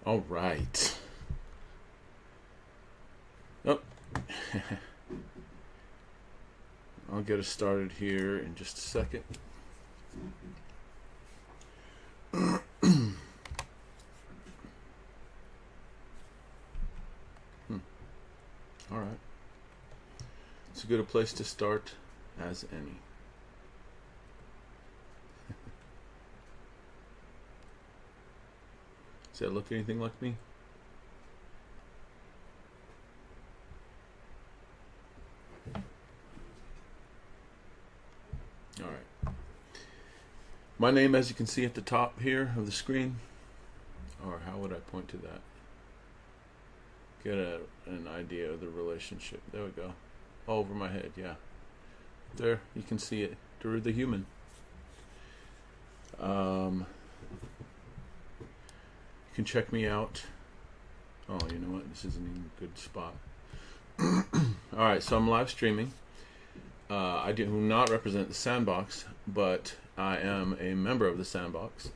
All right. Oh, I'll get us started here in just a second. All right. It's as good a place to start as any. Does that look anything like me? All right. My name, as you can see at the top here of the screen, or how would I point to that? Get an idea of the relationship. There we go. All over my head, yeah. There, you can see it. Daruth the Human. You can check me out. Oh, you know what? This isn't even a good spot. Alright, so I'm live streaming. I do not represent the Sandbox, but I am a member of the Sandbox.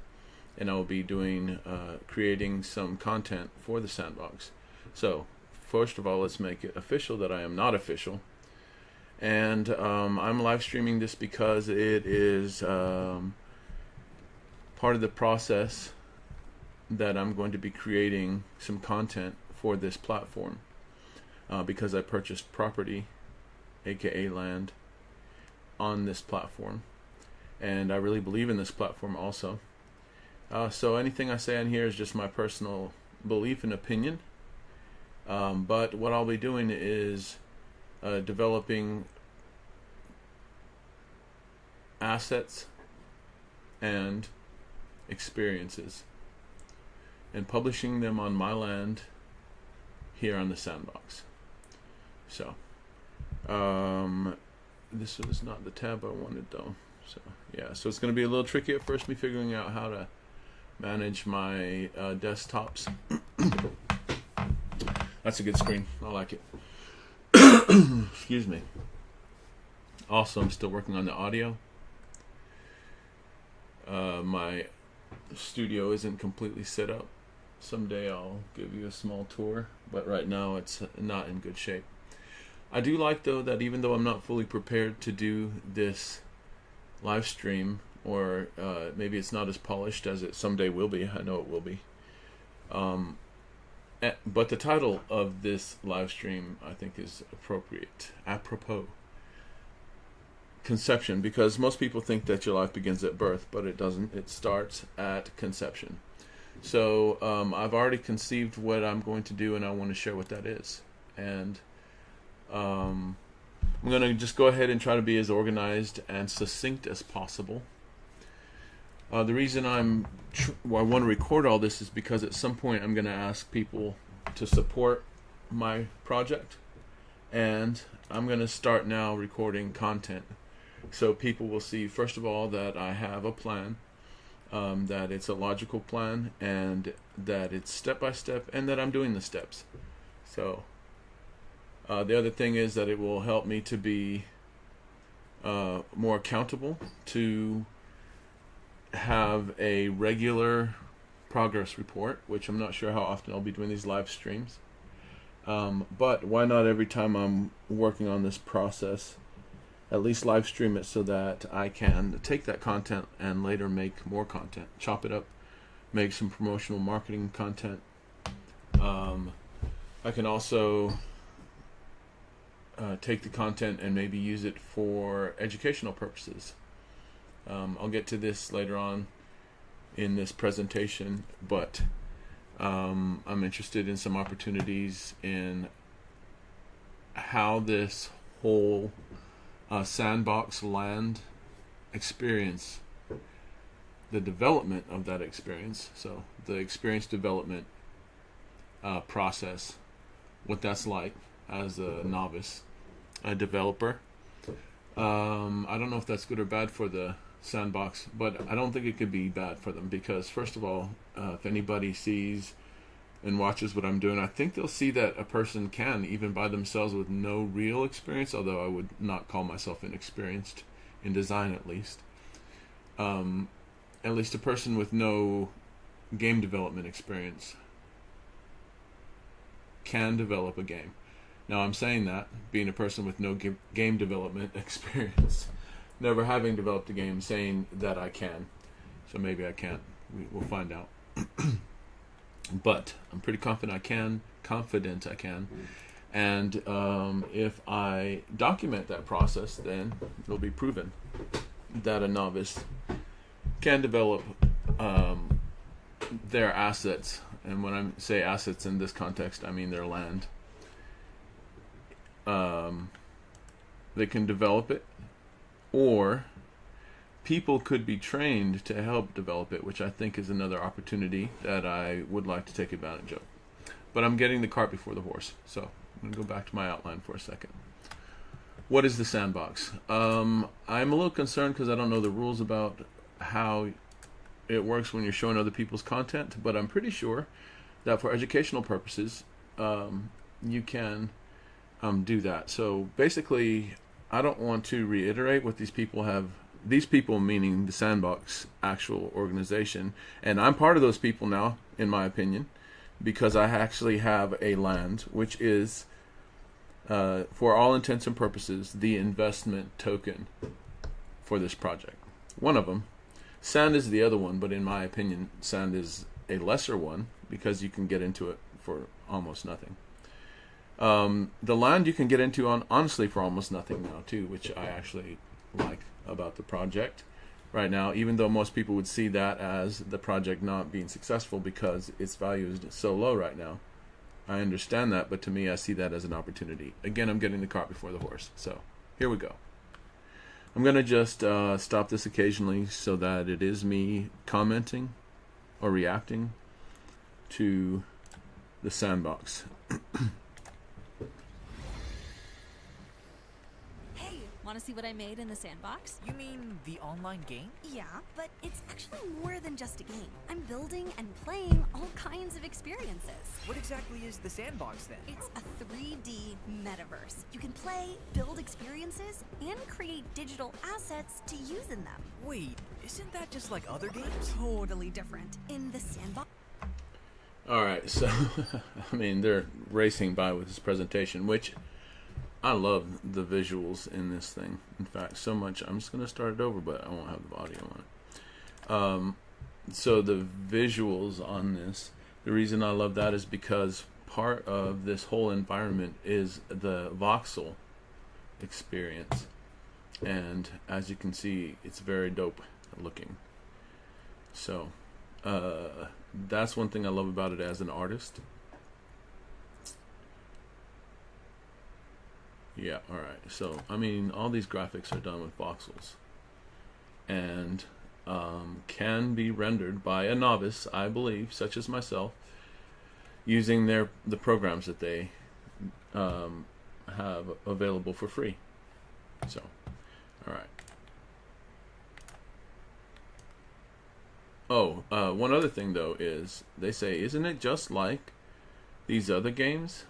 And I will be doing, creating some content for the Sandbox. So, first of all, let's make it official that I am not official. And I'm live streaming this because it is part of the process that I'm going to be creating some content for this platform. Because I purchased property, aka land, on this platform. And I really believe in this platform also. So anything I say on here is just my personal belief and opinion. But what I'll be doing is developing assets and experiences and publishing them on my land here on the Sandbox. So this was not the tab I wanted though. So yeah, so it's going to be a little tricky at first, me figuring out how to manage my desktops. That's a good screen. I like it. Excuse me. Also, I'm still working on the audio. My studio isn't completely set up. Someday I'll give you a small tour, but right now it's not in good shape. I do like, though, that even though I'm not fully prepared to do this live stream, or maybe it's not as polished as it someday will be. I know it will be. But the title of this live stream, I think, is appropriate. Apropos. Conception, because most people think that your life begins at birth, but it doesn't. It starts at conception. So I've already conceived what I'm going to do, and I want to share what that is. And I'm going to just go ahead and try to be as organized and succinct as possible. The reason I want to record all this is because at some point I'm going to ask people to support my project, and I'm going to start now recording content. So people will see, first of all, that I have a plan, that it's a logical plan, and that it's step by step, and that I'm doing the steps. So the other thing is that it will help me to be more accountable, to have a regular progress report, which I'm not sure how often I'll be doing these live streams. But why not every time I'm working on this process, at least live stream it so that I can take that content and later make more content, chop it up, make some promotional marketing content. I can also take the content and maybe use it for educational purposes. I'll get to this later on in this presentation, but I'm interested in some opportunities in how this whole Sandbox land experience, the development of that experience, so the experience development process, what that's like as a novice, a developer. I don't know if that's good or bad for the Sandbox, but I don't think it could be bad for them, because first of all, if anybody sees and watches what I'm doing, I think they'll see that a person can, even by themselves with no real experience, although I would not call myself inexperienced in design, at least a person with no game development experience can develop a game. Now, I'm saying that, being a person with no game development experience, never having developed a game, saying that I can. So maybe I can't. We'll find out. But I'm pretty confident I can. And if I document that process, then it'll be proven that a novice can develop their assets. And when I say assets in this context, I mean their land. They can develop it, or people could be trained to help develop it, which I think is another opportunity that I would like to take advantage of. But I'm getting the cart before the horse, so I'm going to go back to my outline for a second. What is the sandbox? I'm a little concerned because I don't know the rules about how it works when you're showing other people's content, but I'm pretty sure that for educational purposes, you can do that. So basically, I don't want to reiterate what these people have. These people meaning the Sandbox actual organization, and I'm part of those people now, in my opinion, because I actually have a land which is, for all intents and purposes, the investment token for this project. One of them. Sand is the other one, but in my opinion, sand is a lesser one because you can get into it for almost nothing. The land you can get into honestly for almost nothing now too, which I actually like about the project right now, even though most people would see that as the project not being successful because its value is so low right now. I understand that, but to me I see that as an opportunity. Again, I'm getting the cart before the horse. So here we go. I'm going to just stop this occasionally so that it is me commenting or reacting to the Sandbox. Want to see what I made in the Sandbox? You mean the online game? Yeah, but it's actually more than just a game. I'm building and playing all kinds of experiences. What exactly is the Sandbox then? It's a 3D metaverse. You can play, build experiences, and create digital assets to use in them. Wait, isn't that just like other games? Totally different. In the Sandbox... Alright, so, I mean, they're racing by with this presentation, which... I love the visuals in this thing. In fact, so much. I'm just going to start it over, but I won't have the audio on it. So the visuals on this, the reason I love that is because part of this whole environment is the voxel experience. And as you can see, it's very dope looking. So that's one thing I love about it as an artist. Yeah, alright. So, I mean, all these graphics are done with voxels. And can be rendered by a novice, I believe, such as myself, using the programs that they have available for free. So, alright. Oh, one other thing, though, is they say, isn't it just like these other games?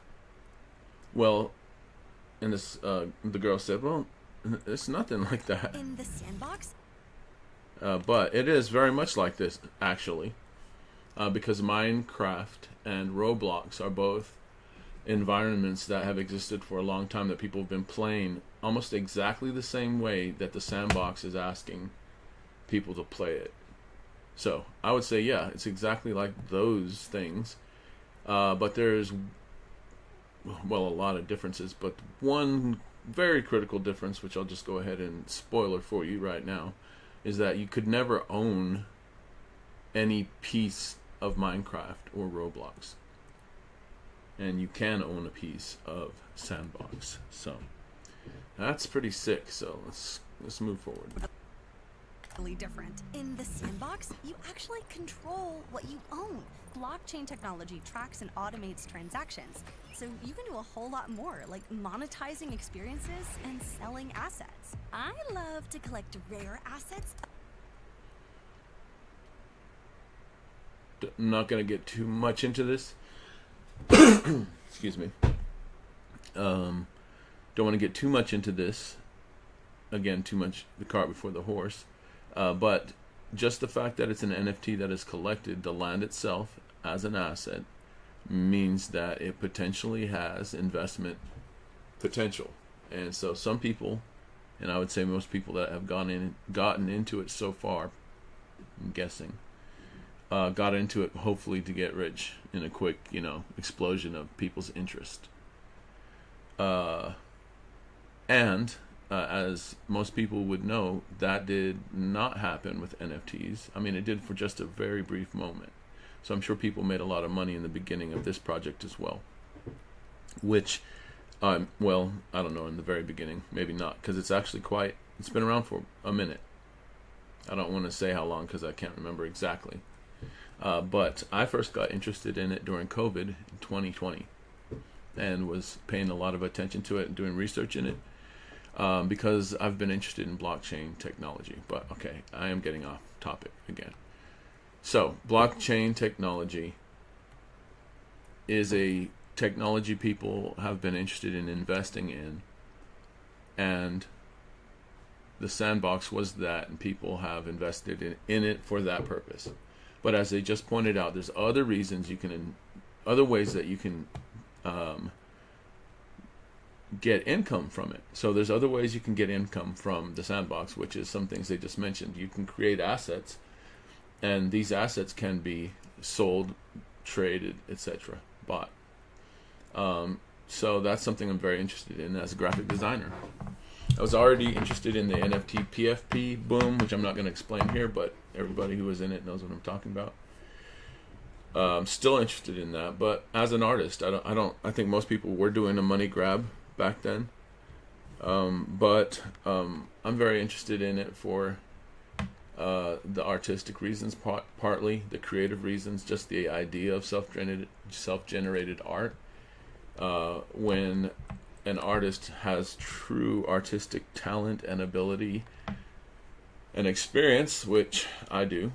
Well... And this, the girl said, well, it's nothing like that. In the Sandbox? But it is very much like this, actually. Because Minecraft and Roblox are both environments that have existed for a long time that people have been playing almost exactly the same way that the Sandbox is asking people to play it. So, I would say, yeah, it's exactly like those things. But there's... well, a lot of differences, but one very critical difference, which I'll just go ahead and spoiler for you right now, is that you could never own any piece of Minecraft or Roblox. And you can own a piece of Sandbox. So that's pretty sick. So let's move forward. Different. In the Sandbox, you actually control what you own. Blockchain technology tracks and automates transactions, so you can do a whole lot more, like monetizing experiences and selling assets. I love to collect rare assets. I'm not going to get too much into this. Excuse me. Don't want to get too much into this. Again, too much the cart before the horse. But just the fact that it's an NFT that is collected, the land itself as an asset, means that it potentially has investment potential. And so some people, and I would say most people that have gotten into it so far, I'm guessing, got into it hopefully to get rich in a quick, explosion of people's interest. And as most people would know, that did not happen with NFTs. I mean, it did for just a very brief moment. So I'm sure people made a lot of money in the beginning of this project as well. Which, well, I don't know, in the very beginning, maybe not, because it's been around for a minute. I don't want to say how long because I can't remember exactly. But I first got interested in it during COVID in 2020 and was paying a lot of attention to it and doing research in it because I've been interested in blockchain technology. But okay, I am getting off topic again. So blockchain technology is a technology people have been interested in investing in, and the Sandbox was that, and people have invested in it for that purpose. But as they just pointed out, there's other reasons other ways that you can get income from it. So there's other ways you can get income from the Sandbox, which is some things they just mentioned. You can create assets, and these assets can be sold, traded, etc., bought. So that's something I'm very interested in as a graphic designer. I was already interested in the NFT PFP boom, which I'm not going to explain here, but everybody who was in it knows what I'm talking about. I'm still interested in that, but as an artist, I think most people were doing a money grab back then. But I'm very interested in it for the artistic reasons, partly the creative reasons, just the idea of self-generated art. When an artist has true artistic talent and ability and experience, which I do,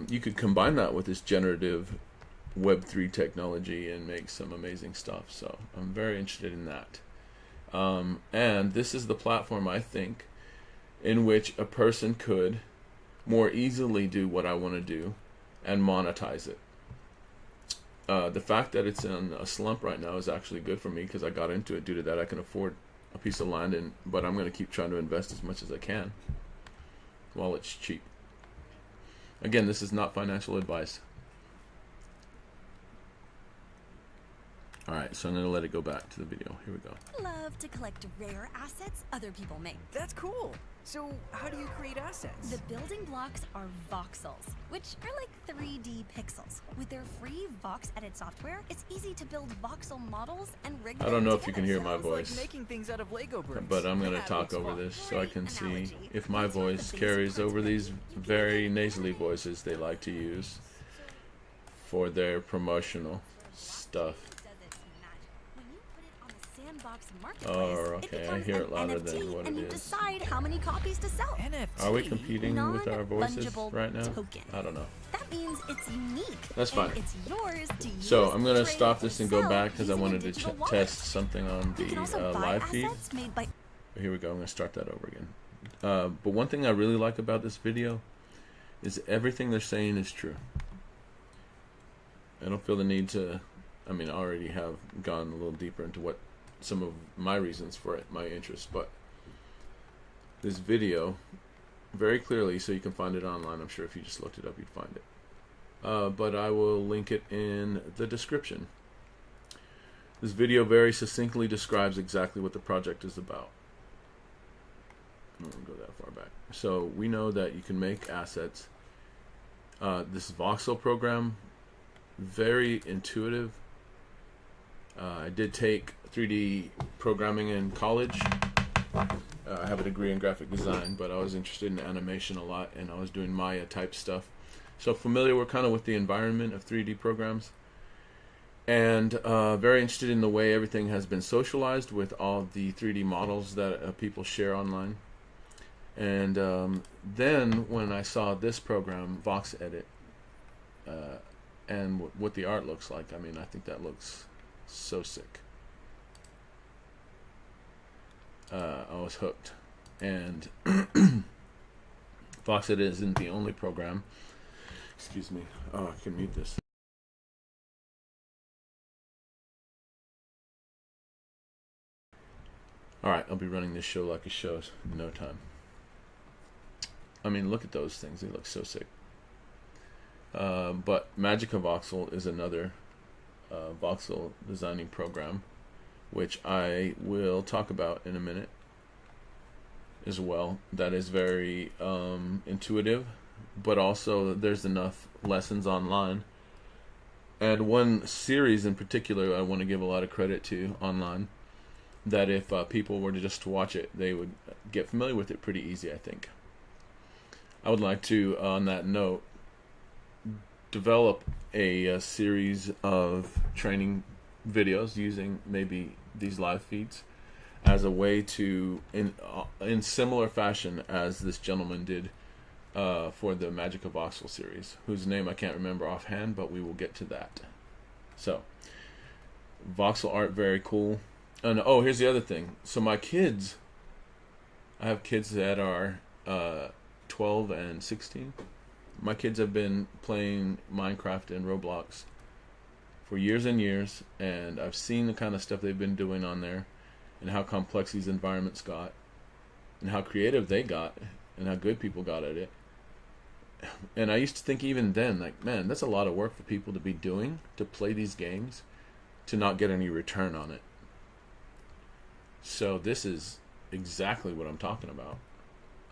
you could combine that with this generative Web3 technology and make some amazing stuff. So I'm very interested in that. And this is the platform, I think, in which a person could more easily do what I want to do and monetize it. The fact that it's in a slump right now is actually good for me because I got into it due to that. I can afford a piece of land, but I'm going to keep trying to invest as much as I can while it's cheap. Again, this is not financial advice. Alright, so I'm going to let it go back to the video. Here we go. Love to collect rare assets other people make. That's cool. So how do you create assets? The building blocks are voxels, which are like 3D pixels. With their free Vox Edit software, it's easy to build voxel models and rig them I don't know together. if you can hear my Sounds voice, like making things out of Lego bricks. but I'm going to Yeah, talk it's over fun. this so I can Great see analogy. if my That's one of the voice basic carries over principles. these You can very use nasally it. voices they like to use for their promotional stuff. When you put it on the Sandbox marketplace, Oh, it okay, I becomes hear an it louder than NFT, what and it you is. decide how many copies to sell. NFT? Are we competing with our voices Non-fungible right now? token. I don't know. That means it's unique. That's and fine. It's yours to use. So I'm going to trade, stop this or and go sell back because I using a wanted to digital wallet. test something on You can also the buy live feed. assets made by Here we go. I'm going to start that over again. But one thing I really like about this video is everything they're saying is true. I don't feel the need to, I mean, I already have gone a little deeper into what some of my reasons for it, my interest, but this video very clearly, so you can find it online. I'm sure if you just looked it up, you'd find it. But I will link it in the description. This video very succinctly describes exactly what the project is about. I don't go that far back. So we know that you can make assets. This voxel program, very intuitive. I did take 3D programming in college. I have a degree in graphic design, but I was interested in animation a lot, and I was doing Maya type stuff. So familiar kind of with the environment of 3D programs. And very interested in the way everything has been socialized with all the 3D models that people share online. And then when I saw this program, Vox Edit, and what the art looks like, I mean, I think that looks so sick. I was hooked. And Vox Edit isn't the only program. Excuse me. Oh, I can mute this. All right, I'll be running this show like a show in no time. I mean, look at those things. They look so sick. But KachingaVerze is another voxel designing program, which I will talk about in a minute as well. That is very intuitive, but also there's enough lessons online. And one series in particular I want to give a lot of credit to online, that if people were to just watch it, they would get familiar with it pretty easy, I think. I would like to, on that note, develop a series of training videos using maybe these live feeds as a way to, in similar fashion as this gentleman did for the KachingaVerze series, whose name I can't remember offhand, but we will get to that. So, voxel art, very cool. And oh, here's the other thing. So my kids, I have kids that are 12 and 16. My kids have been playing Minecraft and Roblox for years and years, and I've seen the kind of stuff they've been doing on there, and how complex these environments got, and how creative they got, and how good people got at it. And I used to think even then, like, man, that's a lot of work for people to be doing, to play these games, to not get any return on it. So this is exactly what I'm talking about.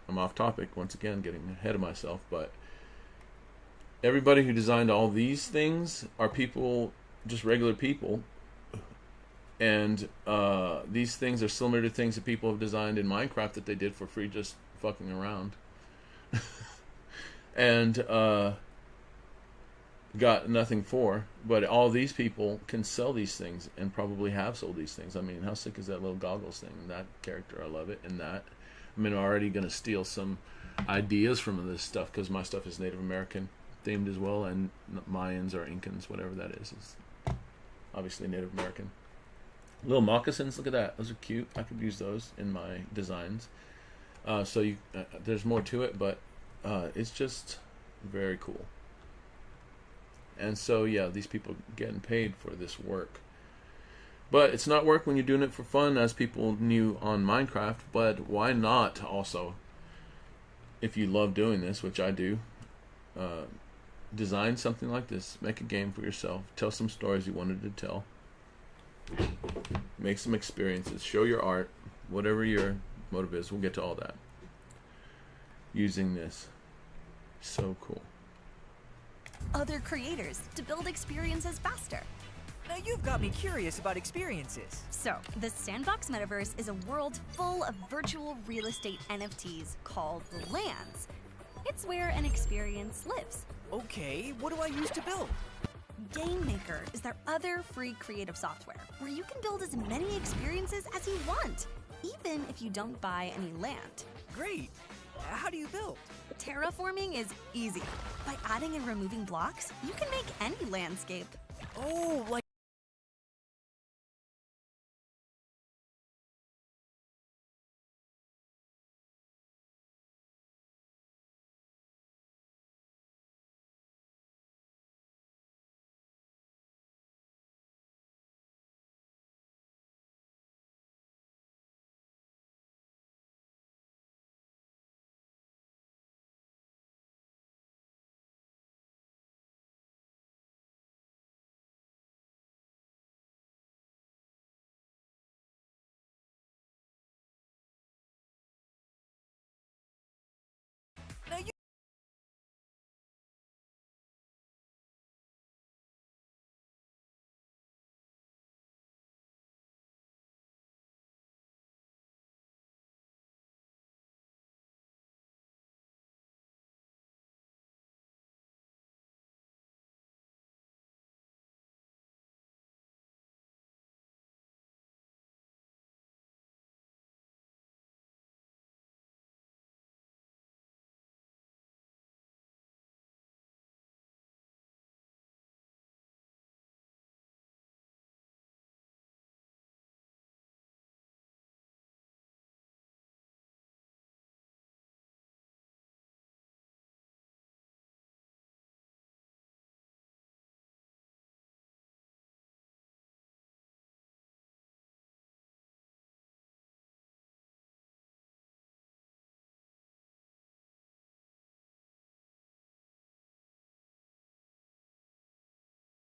I'm off topic, once again, getting ahead of myself, but everybody who designed all these things are people, just regular people, and these things are similar to things that people have designed in Minecraft that they did for free, just fucking around. And got nothing for, but all these people can sell these things and probably have sold these things. I mean, how sick is that little goggles thing? That character, I love it. And that, I mean, I'm already going to steal some ideas from this stuff, because my stuff is Native American themed as well, and Mayans or Incans, whatever that is obviously Native American. Little moccasins, look at that. Those are cute. I could use those in my designs. So you, there's more to it, but it's just very cool. And so, yeah, these people are getting paid for this work. But it's not work when you're doing it for fun, as people knew on Minecraft. But why not also, if you love doing this, which I do, design something like this. Make a game for yourself. Tell some stories you wanted to tell. Make some experiences. Show your art. Whatever your motive is. We'll get to all that. Using this. So cool. Other creators to build experiences faster. Now you've got me curious about experiences. So, the Sandbox metaverse is a world full of virtual real estate NFTs called lands. It's where an experience lives. Okay, what do I use to build? Game Maker is their other free creative software where you can build as many experiences as you want, even if you don't buy any land. Great. How do you build? Terraforming is easy. By adding and removing blocks, you can make any landscape. Oh, like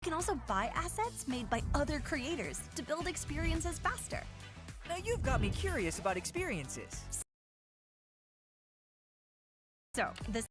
You can also buy assets made by other creators to build experiences faster. Now you've got me curious about experiences. So, the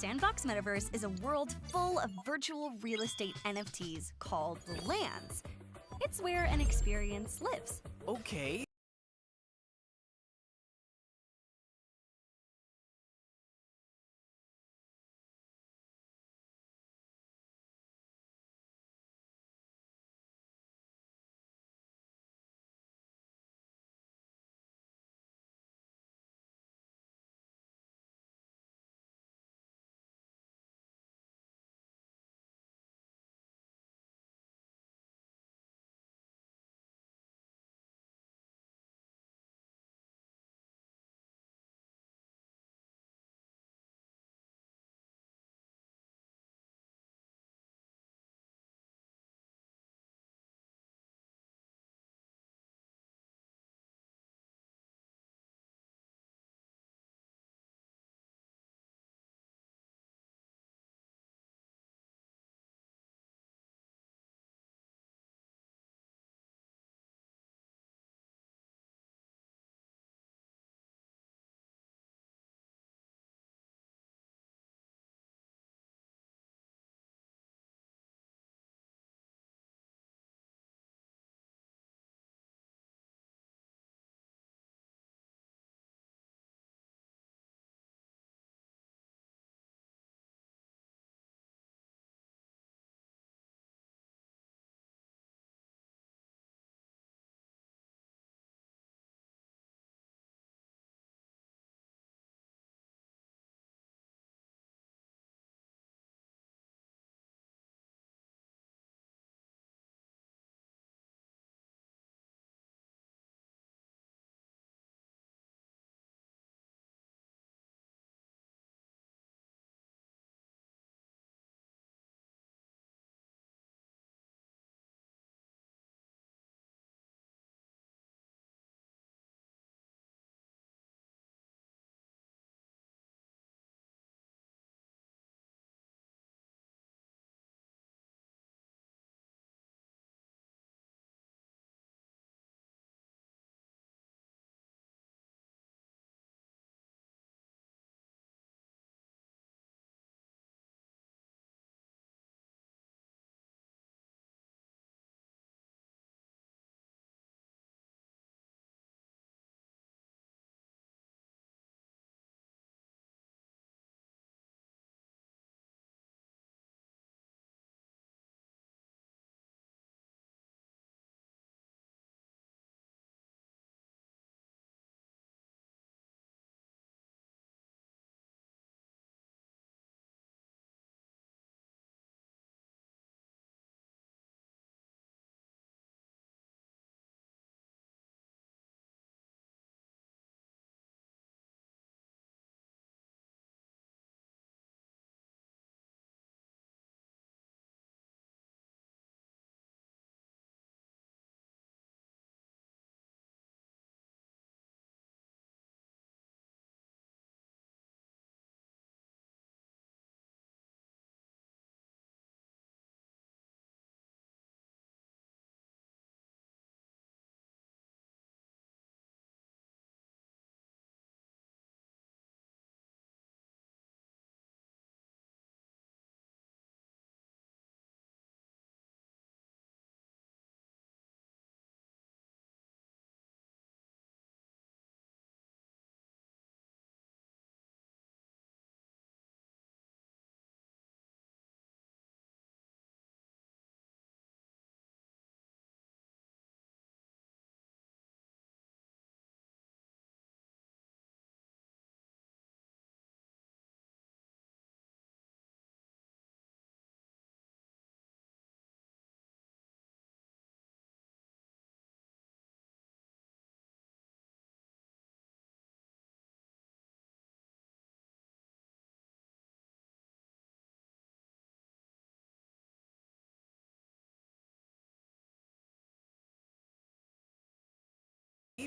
Sandbox Metaverse is a world full of virtual real estate NFTs called lands. It's where an experience lives. Okay.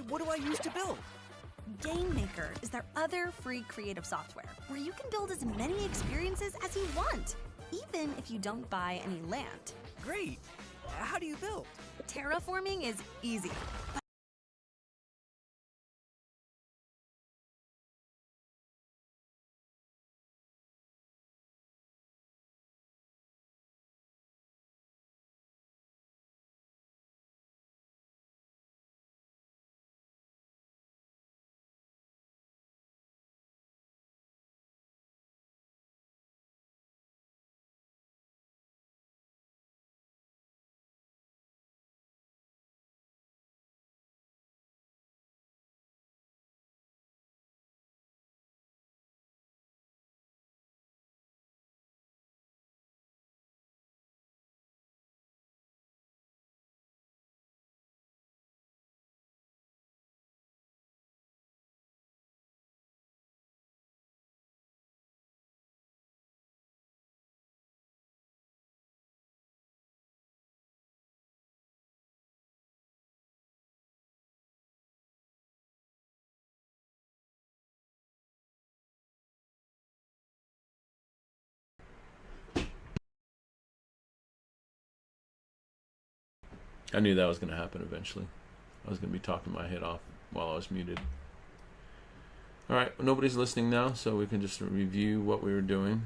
What do I use to build? Game Maker is their other free creative software where you can build as many experiences as you want, even if you don't buy any land. Great. How do you build? Terraforming is easy. I knew that was going to happen eventually. I was going to be talking my head off while I was muted. Alright, well, nobody's listening now, so we can just review what we were doing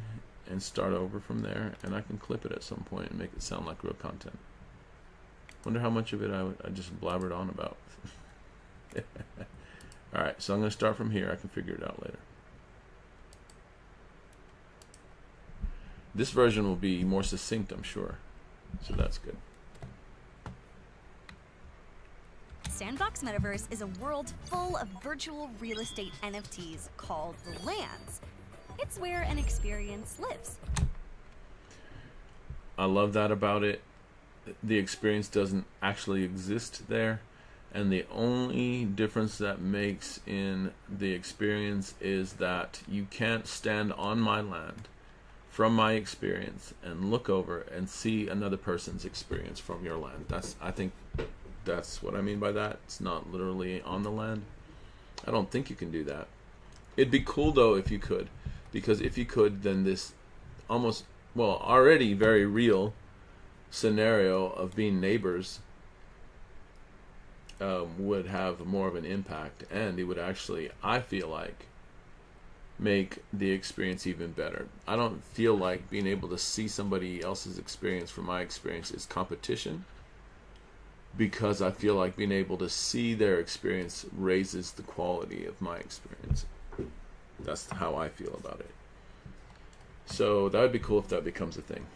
and start over from there, and I can clip it at some point and make it sound like real content. Wonder how much of it I just blabbered on about. Alright, so I'm going to start from here. I can figure it out later. This version will be more succinct, I'm sure, so that's good. Sandbox Metaverse is a world full of virtual real estate NFTs called lands. It's where an experience lives. I love that about it. The experience doesn't actually exist there, and the only difference that makes in the experience is that you can't stand on my land from my experience and look over and see another person's experience from your land. I think that's what I mean by that. It's not literally on the land. I don't think you can do that. It'd be cool though if you could, because if you could, then this almost, well, already very real scenario of being neighbors would have more of an impact, and it would actually, I feel like, make the experience even better. I don't feel like being able to see somebody else's experience from my experience is competition, because I feel like being able to see their experience raises the quality of my experience. That's how I feel about it. So that would be cool if that becomes a thing.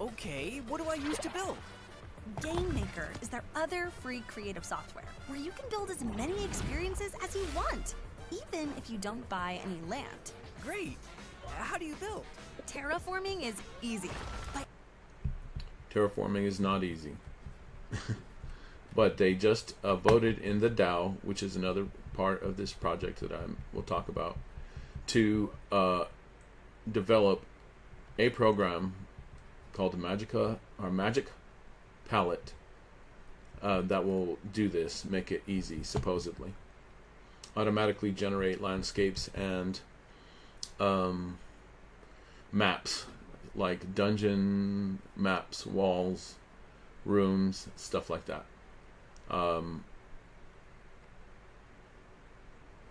Okay, what do I use to build? Game Maker is their other free creative software where you can build as many experiences as you want, even if you don't buy any land. Great. How do you build? Terraforming is easy. Terraforming is not easy. But they just voted in the DAO, which is another part of this project that we'll talk about, to develop a program called Magic Palette that will do this, make it easy, supposedly. Automatically generate landscapes and maps, like dungeon maps, walls, rooms, stuff like that. I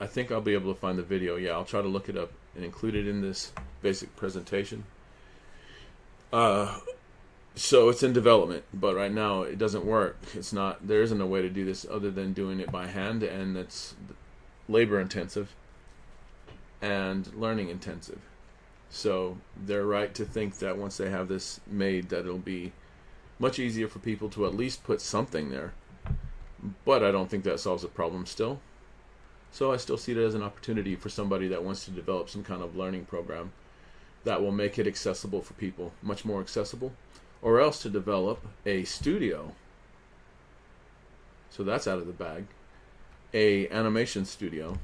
think I'll be able to find the video. Yeah, I'll try to look it up and include it in this basic presentation. So it's in development, but right now it doesn't work. There isn't a way to do this other than doing it by hand, and it's labor intensive and learning intensive. So they're right to think that once they have this made, that it'll be much easier for people to at least put something there. But I don't think that solves the problem still. So I still see it as an opportunity for somebody that wants to develop some kind of learning program that will make it accessible for people, much more accessible, or else to develop a studio. So that's out of the bag. A animation studio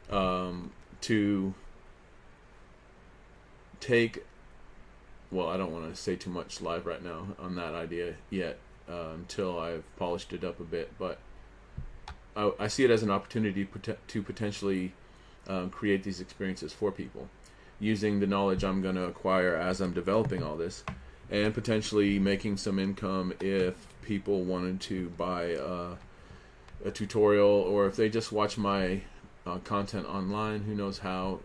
to take, well, I don't want to say too much live right now on that idea yet, until I've polished it up a bit. But I see it as an opportunity to potentially create these experiences for people, using the knowledge I'm going to acquire as I'm developing all this, and potentially making some income if people wanted to buy a tutorial, or if they just watch my content online, who knows how,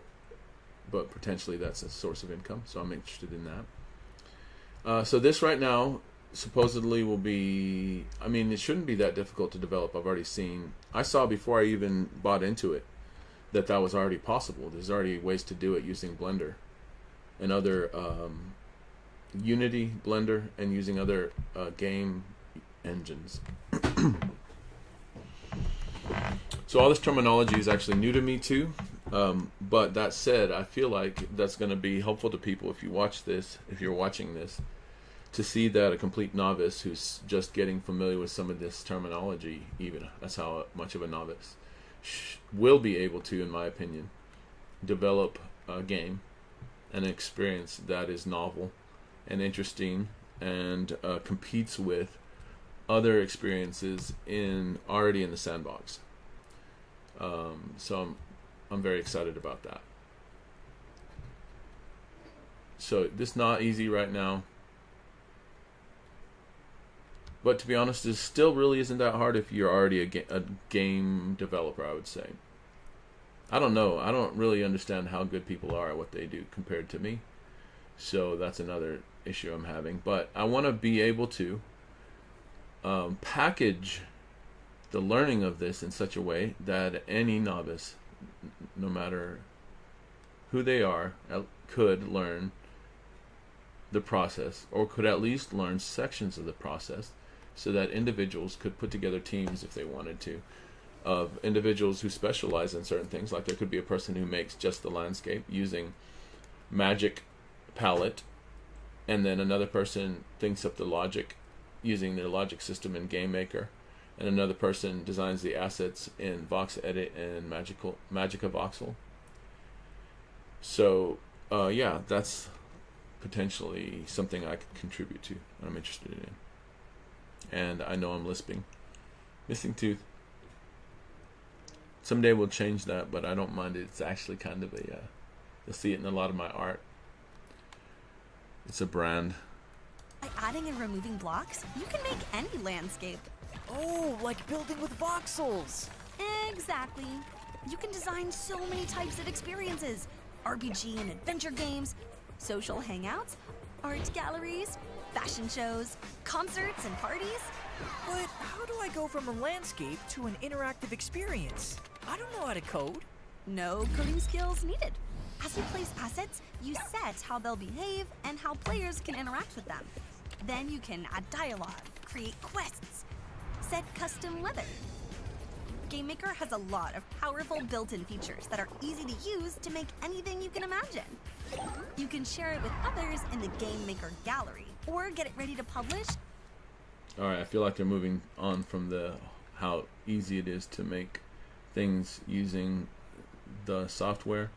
but potentially that's a source of income, so I'm interested in that. So this right now supposedly will be, I mean, it shouldn't be that difficult to develop. I saw before I even bought into it that was already possible. There's already ways to do it using Blender and other Unity, Blender, and using other game engines. So all this terminology is actually new to me too. But that said, I feel like that's going to be helpful to people if you're watching this, to see that a complete novice who's just getting familiar with some of this terminology, even that's how much of a novice, will be able to, in my opinion, develop a game, an experience that is novel and interesting and competes with other experiences already in the sandbox. So I'm very excited about that. So this is not easy right now, but to be honest, it still really isn't that hard if you're already a game developer, I would say. I don't know. I don't really understand how good people are at what they do compared to me. So that's another issue I'm having. But I want to be able to package the learning of this in such a way that any novice, no matter who they are, could learn the process, or could at least learn sections of the process, so that individuals could put together teams, if they wanted to, of individuals who specialize in certain things. Like there could be a person who makes just the landscape using Magic Palette, and then another person thinks up the logic using their logic system in Game Maker, and another person designs the assets in VoxEdit and Magica Voxel. So yeah, that's potentially something I could contribute to, and I'm interested in. And I know I'm lisping. Missing tooth. Someday we'll change that, but I don't mind it. It's actually kind of you'll see it in a lot of my art. It's a brand. By adding and removing blocks, you can make any landscape. Oh, like building with voxels. Exactly. You can design so many types of experiences. RPG and adventure games, social hangouts, art galleries, fashion shows, concerts and parties. But how do I go from a landscape to an interactive experience? I don't know how to code. No coding skills needed. As you place assets, you set how they'll behave and how players can interact with them. Then you can add dialogue, create quests, set custom weather. GameMaker has a lot of powerful built-in features that are easy to use to make anything you can imagine. You can share it with others in the GameMaker gallery, or get it ready to publish. Alright, I feel like they're moving on from how easy it is to make things using the software.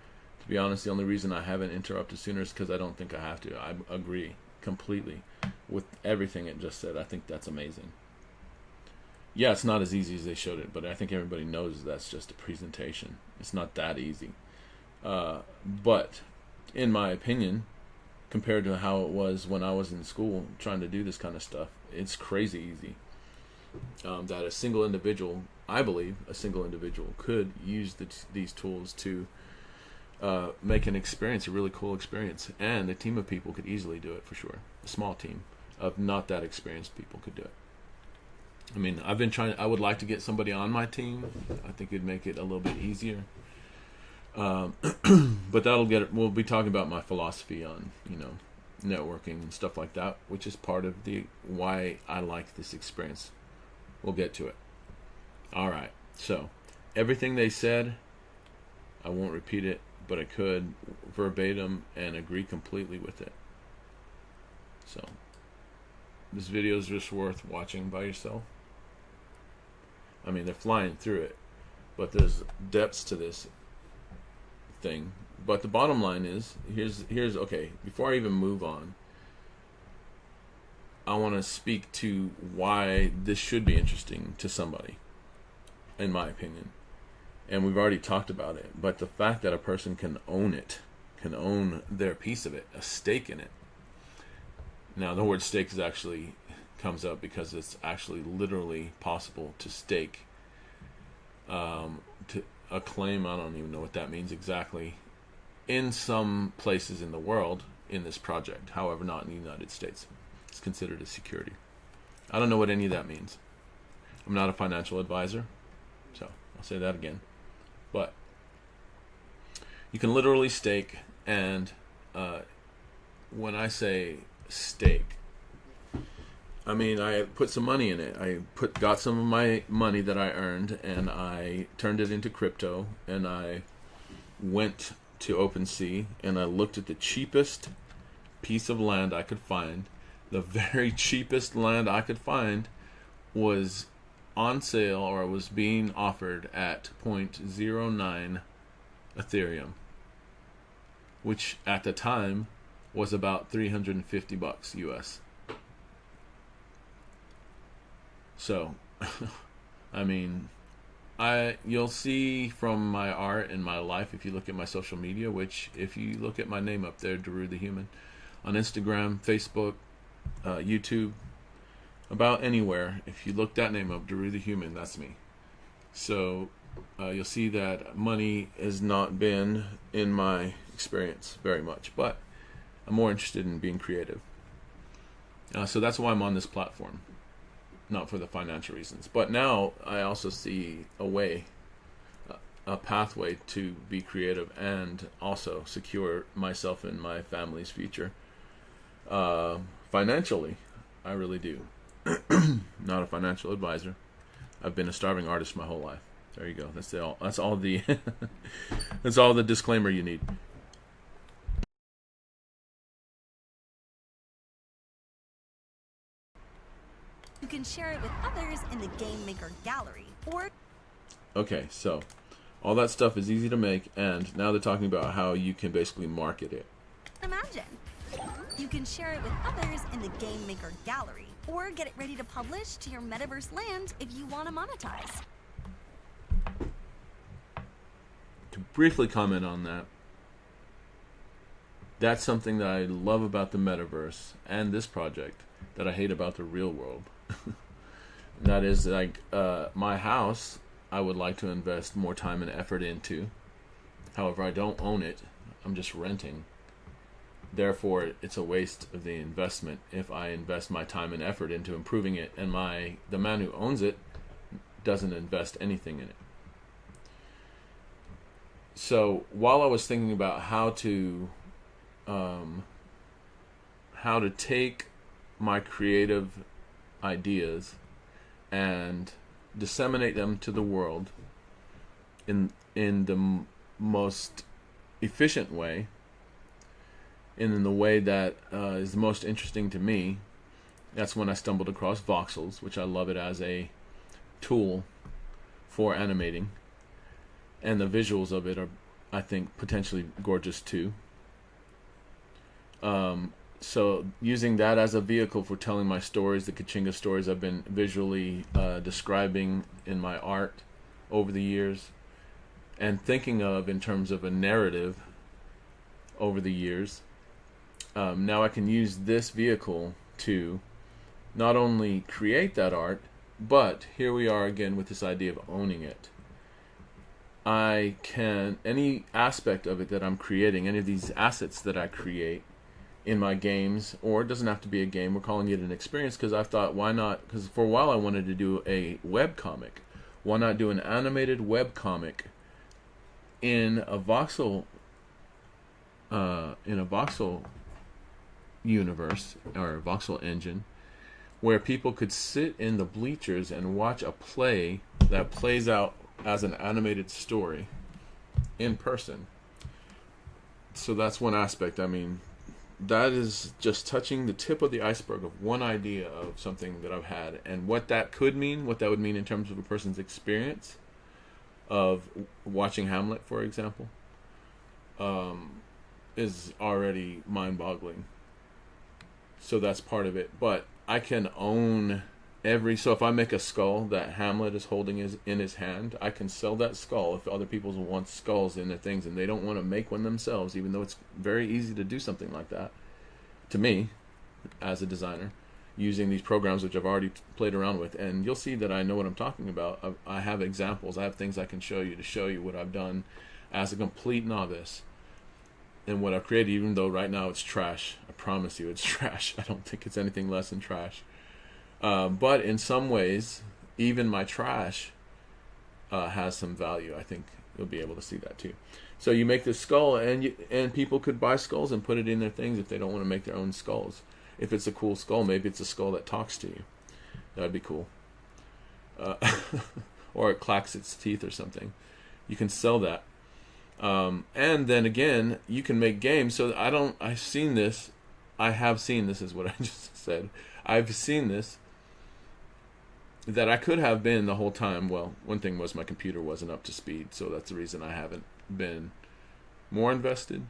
To be honest, the only reason I haven't interrupted sooner is because I don't think I have to. I agree completely with everything it just said. I think that's amazing. Yeah, it's not as easy as they showed it, but I think everybody knows that's just a presentation. It's not that easy. But in my opinion, compared to how it was when I was in school trying to do this kind of stuff, it's crazy easy. That a single individual, I believe, could use these tools to make an experience, a really cool experience. And a team of people could easily do it for sure. A small team of not that experienced people could do it. I mean, I would like to get somebody on my team. I think it'd make it a little bit easier. But we'll be talking about my philosophy on, networking and stuff like that, which is part of why I like this experience. We'll get to it. All right. So everything they said, I won't repeat it, but I could verbatim and agree completely with it. So this video is just worth watching by yourself. I mean, they're flying through it, but there's depths to this thing. But the bottom line is, here's okay, before I even move on, I want to speak to why this should be interesting to somebody, in my opinion. And we've already talked about it, but the fact that a person can own it, can own their piece of it, a stake in it. Now, the word stake is actually comes up because it's actually literally possible to stake to a claim. I don't even know what that means exactly in some places in the world in this project. However, not in the United States. It's considered a security. I don't know what any of that means. I'm not a financial advisor, so I'll say that again. But you can literally stake, and when I say stake, I mean I put some money in it. I got some of my money that I earned, and I turned it into crypto, and I went to OpenSea, and I looked at the cheapest piece of land I could find. The very cheapest land I could find was on sale, or was being offered at 0.09 Ethereum, which at the time was about $350 US. So, I mean, you'll see from my art and my life, if you look at my social media, which if you look at my name up there, Daruth the Human, on Instagram, Facebook, YouTube, about anywhere, if you look that name up, Daruth the Human, that's me. So you'll see that money has not been in my experience very much, but I'm more interested in being creative. So that's why I'm on this platform, not for the financial reasons. But now I also see a way, a pathway to be creative and also secure myself and my family's future. Financially, I really do. Not a financial advisor. I've been a starving artist my whole life. There you go. That's all the that's all the disclaimer you need. You can share it with others in the Game Maker gallery, or... Okay, so all that stuff is easy to make, and now they're talking about how you can basically market it. Imagine. You can share it with others in the Game Maker gallery, or get it ready to publish to your metaverse land if you want to monetize. To briefly comment on that, that's something that I love about the metaverse and this project that I hate about the real world. That is, like, my house, I would like to invest more time and effort into. However, I don't own it. I'm just renting. Therefore, it's a waste of the investment if I invest my time and effort into improving it, and the man who owns it doesn't invest anything in it. So while I was thinking about how to take my creative ideas and disseminate them to the world in the most efficient way, and in the way that is the most interesting to me, that's when I stumbled across voxels, which I love it as a tool for animating. And the visuals of it are, I think, potentially gorgeous too. So using that as a vehicle for telling my stories, the Kachinga stories I've been visually describing in my art over the years, and thinking of in terms of a narrative over the years. Now I can use this vehicle to not only create that art, but here we are again with this idea of owning it. I can, any aspect of it that I'm creating, any of these assets that I create in my games, or it doesn't have to be a game, we're calling it an experience, because I've thought, why not, because for a while I wanted to do a web comic. Why not do an animated web comic in a voxel universe, or a voxel engine, where people could sit in the bleachers and watch a play that plays out as an animated story in person. So that's one aspect. I mean, that is just touching the tip of the iceberg of one idea of something that I've had, and what that could mean, what that would mean in terms of a person's experience of watching Hamlet, for example, is already mind-boggling. So that's part of it. But I can own so if I make a skull that Hamlet is holding in his hand, I can sell that skull if other people want skulls in their things and they don't want to make one themselves, even though it's very easy to do something like that, to me, as a designer, using these programs which I've already played around with. And you'll see that I know what I'm talking about. I have examples. I have things I can show you what I've done as a complete novice and what I've created, even though right now it's trash. I promise you it's trash. I don't think it's anything less than trash. But in some ways, even my trash has some value. I think you'll be able to see that too. So you make this skull, and people could buy skulls and put it in their things if they don't want to make their own skulls. If it's a cool skull, maybe it's a skull that talks to you. That'd be cool. Or it clacks its teeth or something. You can sell that. And then again, you can make games. So I have seen this is what I just said. I've seen this that I could have been the whole time. Well, one thing was my computer wasn't up to speed, so that's the reason I haven't been more invested.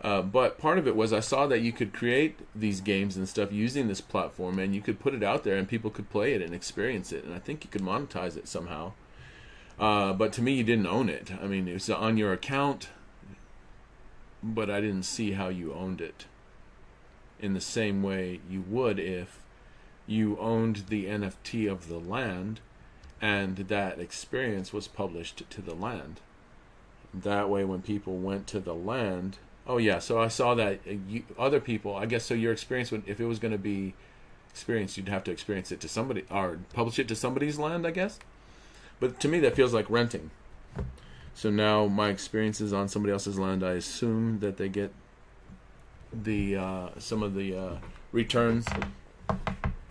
But part of it was I saw that you could create these games and stuff using this platform, and you could put it out there and people could play it and experience it, and I think you could monetize it somehow. But to me, you didn't own it. I mean, it was on your account, but I didn't see how you owned it in the same way you would if you owned the NFT of the land and that experience was published to the land. That way, when people went to the land... Oh, yeah, so I saw that other people... I guess so your experience would... If it was going to be experienced, you'd have to experience it to somebody... Or publish it to somebody's land, I guess? But to me, that feels like renting. So now my experience is on somebody else's land. I assume that they get some of the returns.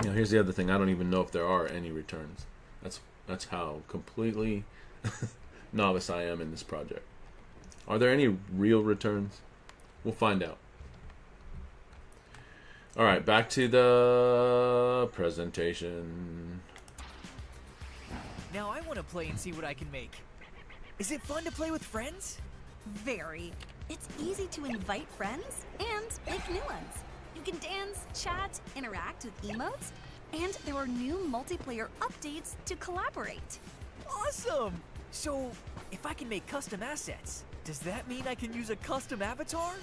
You know, here's the other thing. I don't even know if there are any returns. That's how completely novice I am in this project. Are there any real returns? We'll find out. All right, back to the presentation. Now I want to play and see what I can make. Is it fun to play with friends? Very. It's easy to invite friends and make new ones. You can dance, chat, interact with emotes, and there are new multiplayer updates to collaborate. Awesome! So, if I can make custom assets, does that mean I can use a custom avatar?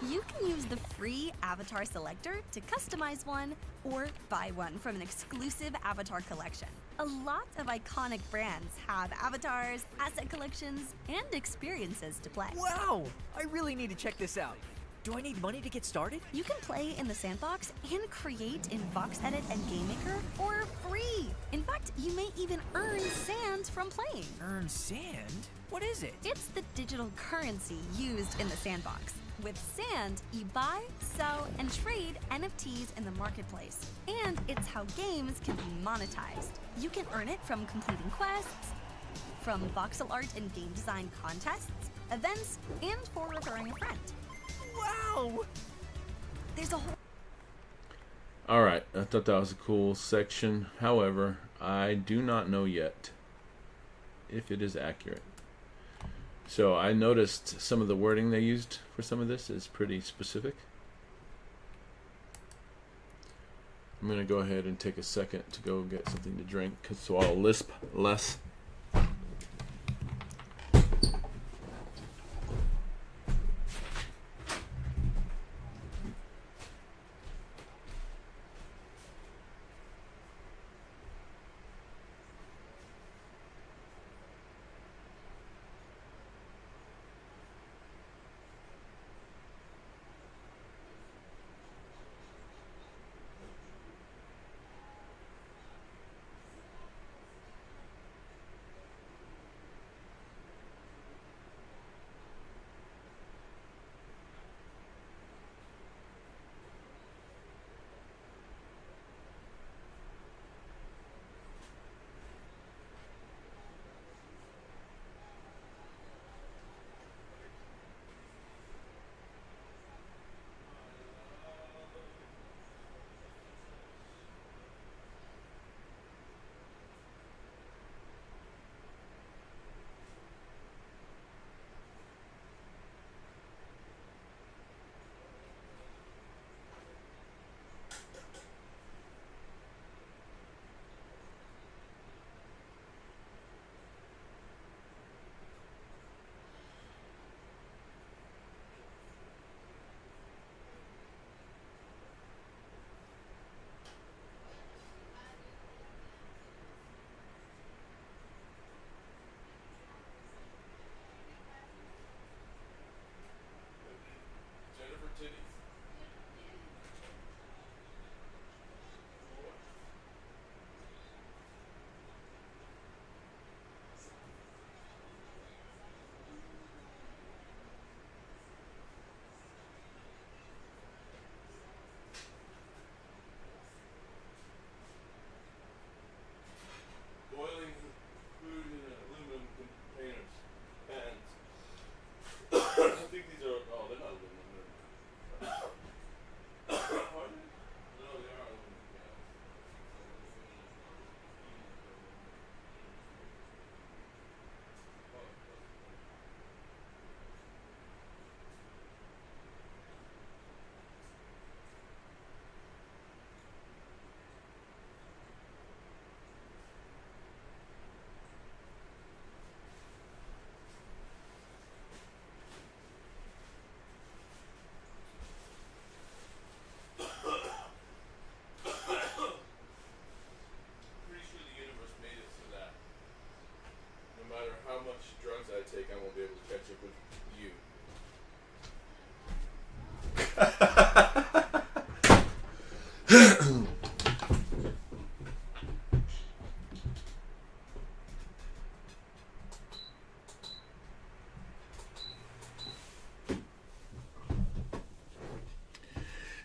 You can use the free avatar selector to customize one or buy one from an exclusive avatar collection. A lot of iconic brands have avatars, asset collections, and experiences to play. Wow! I really need to check this out. Do I need money to get started? You can play in the Sandbox and create in VoxEdit and GameMaker for free. In fact, you may even earn sand from playing. Earn sand? What is it? It's the digital currency used in the Sandbox. With sand, you buy, sell, and trade NFTs in the marketplace. And it's how games can be monetized. You can earn it from completing quests, from voxel art and game design contests, events, and for referring a friend. Wow! There's a whole... Alright, I thought that was a cool section. However, I do not know yet if it is accurate. So I noticed some of the wording they used for some of this is pretty specific. I'm going to go ahead and take a second to go get something to drink, so I'll lisp less.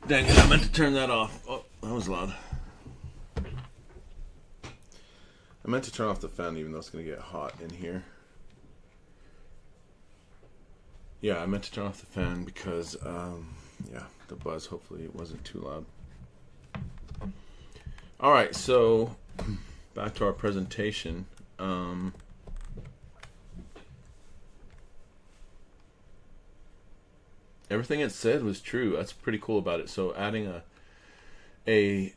Dang it, I meant to turn that off. Oh, that was loud. I meant to turn off the fan even though it's going to get hot in here. Yeah, I meant to turn off the fan because, yeah, the buzz, hopefully it wasn't too loud. Alright, so back to our presentation. Everything it said was true. That's pretty cool about it. So adding it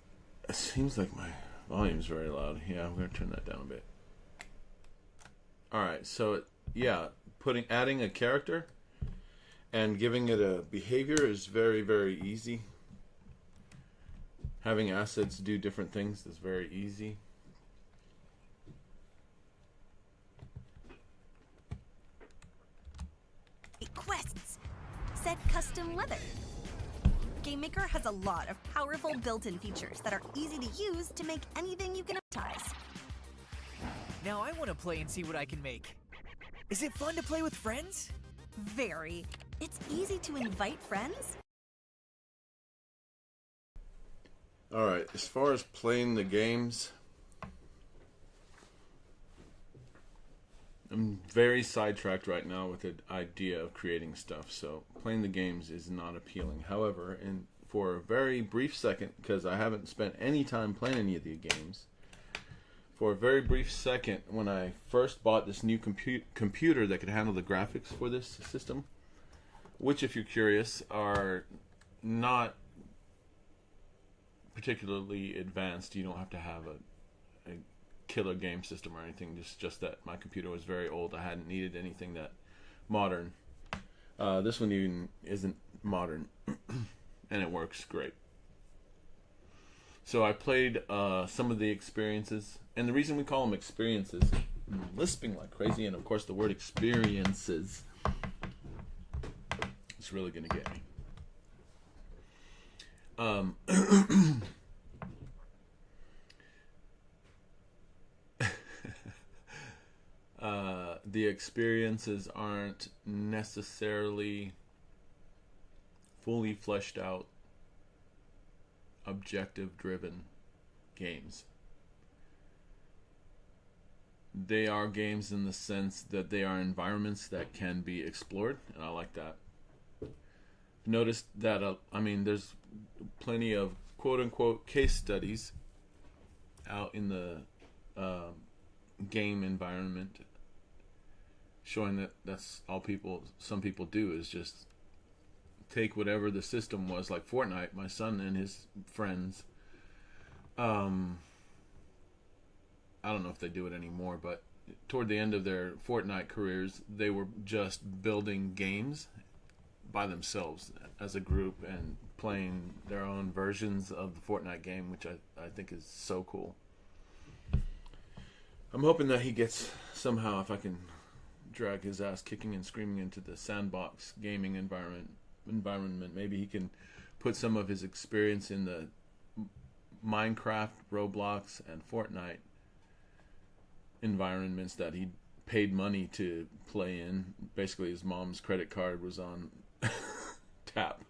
seems like my volume's very loud. Yeah, I'm going to turn that down a bit. Alright, so adding a character and giving it a behavior is very, very easy. Having assets do different things is very easy. Quests. Set custom weather. GameMaker has a lot of powerful built-in features that are easy to use to make anything you can advertise. Now I want to play and see what I can make. Is it fun to play with friends? Very. It's easy to invite friends. Alright, as far as playing the games, I'm very sidetracked right now with the idea of creating stuff, so playing the games is not appealing. However, for a very brief second, because I haven't spent any time playing any of the games, for a very brief second, when I first bought this new computer that could handle the graphics for this system, which, if you're curious, are not particularly advanced. You don't have to have a killer game system or anything. Just that my computer was very old. I hadn't needed anything that modern. This one even isn't modern, and it works great. So I played some of the experiences, and the reason we call them experiences, I'm lisping like crazy, and of course the word experiences is really going to get me. The experiences aren't necessarily fully fleshed out, objective driven games. They are games in the sense that they are environments that can be explored, and I like that. Noticed that there's plenty of quote-unquote case studies out in the game environment showing that that's all some people do is just take whatever the system was, like Fortnite. My son and his friends, I don't know if they do it anymore, but toward the end of their Fortnite careers, they were just building games by themselves as a group and playing their own versions of the Fortnite game, which I think is so cool. I'm hoping that he gets, somehow, if I can drag his ass kicking and screaming into the Sandbox gaming environment, maybe he can put some of his experience in the Minecraft, Roblox, and Fortnite environments that he paid money to play in. Basically, his mom's credit card was on tap